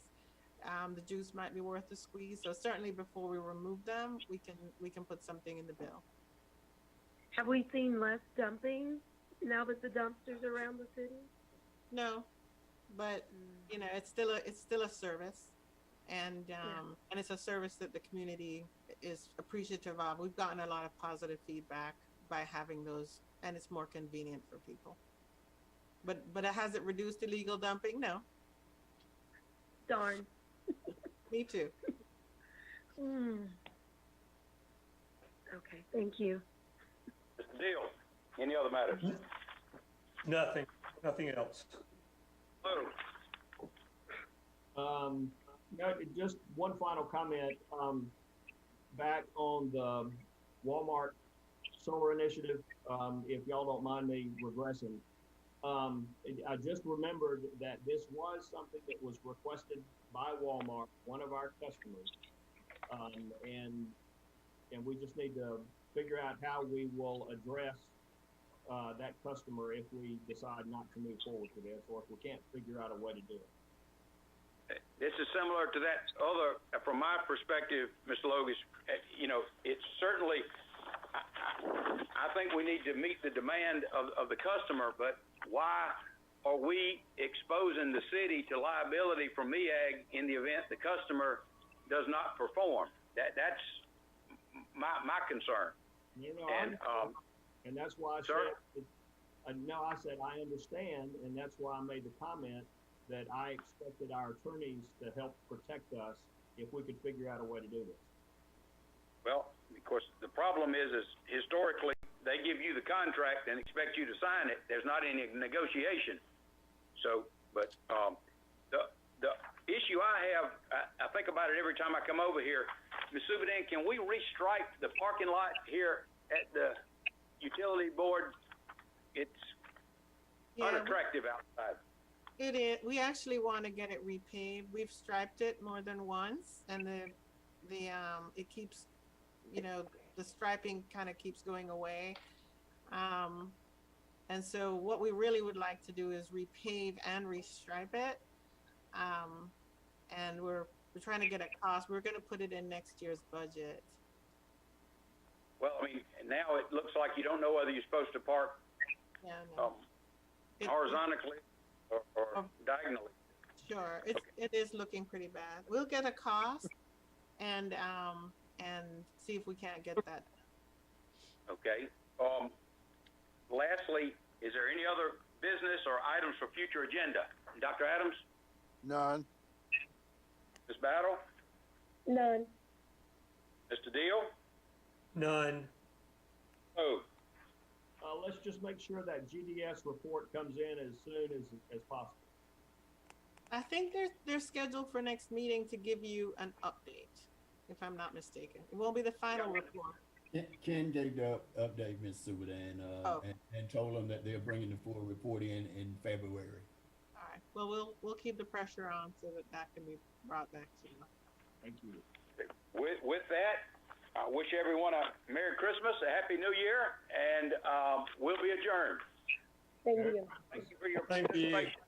the juice might be worth the squeeze. So certainly, before we remove them, we can put something in the bill. Have we seen less dumping now that the dumpsters are around the city? No, but it's still a service, and it's a service that the community is appreciative of. We've gotten a lot of positive feedback by having those, and it's more convenient for people. But has it reduced illegal dumping? No. Darn. Me too. Okay, thank you. Mr. Deal, any other matters? Nothing else. Lou? Just one final comment. back on the Walmart solar initiative, if y'all don't mind me regressing. I just remembered that this was something that was requested by Walmart, one of our customers. And we just need to figure out how we will address that customer if we decide not to move forward with this, or if we can't figure out a way to do it. This is similar to that other, from my perspective, Mr. Logus, it's certainly, I think we need to meet the demand of the customer, but why are we exposing the city to liability from MEAG in the event the customer does not perform? That's my concern. And that's why I said, I said I understand, and that's why I made the comment that I expected our attorneys to help protect us if we could figure out a way to do this. Well, of course, the problem is historically they give you the contract and expect you to sign it. There's not any negotiation. So, but the issue I have, I think about it every time I come over here. Ms. Subadan, can we restripe the parking lot here at the utility board? It's unattractive outside. It is. We actually want to get it repaved. We've striped it more than once, and it keeps, the striping kind of keeps going away. And so what we really would like to do is repave and restripe it. And we're trying to get a cost. We're going to put it in next year's budget. Well, I mean, now it looks like you don't know whether you're supposed to park horizontally or diagonally. Sure, it is looking pretty bad. We'll get a cost and see if we can't get that done. Okay. Lastly, is there any other business or items for future agenda? Dr. Adams? None. Ms. Battle? None. Mr. Deal? None. Oh. Let's just make sure that GDS report comes in as soon as possible. I think they're scheduled for next meeting to give you an update, if I'm not mistaken. It won't be the final report. Ken gave the update, Ms. Subadan, and told them that they're bringing the full report in February. All right. Well, we'll keep the pressure on so that can be brought back to you. Thank you. With that, I wish everyone a Merry Christmas, a Happy New Year, and we'll be adjourned. Thank you. Thank you for your participation.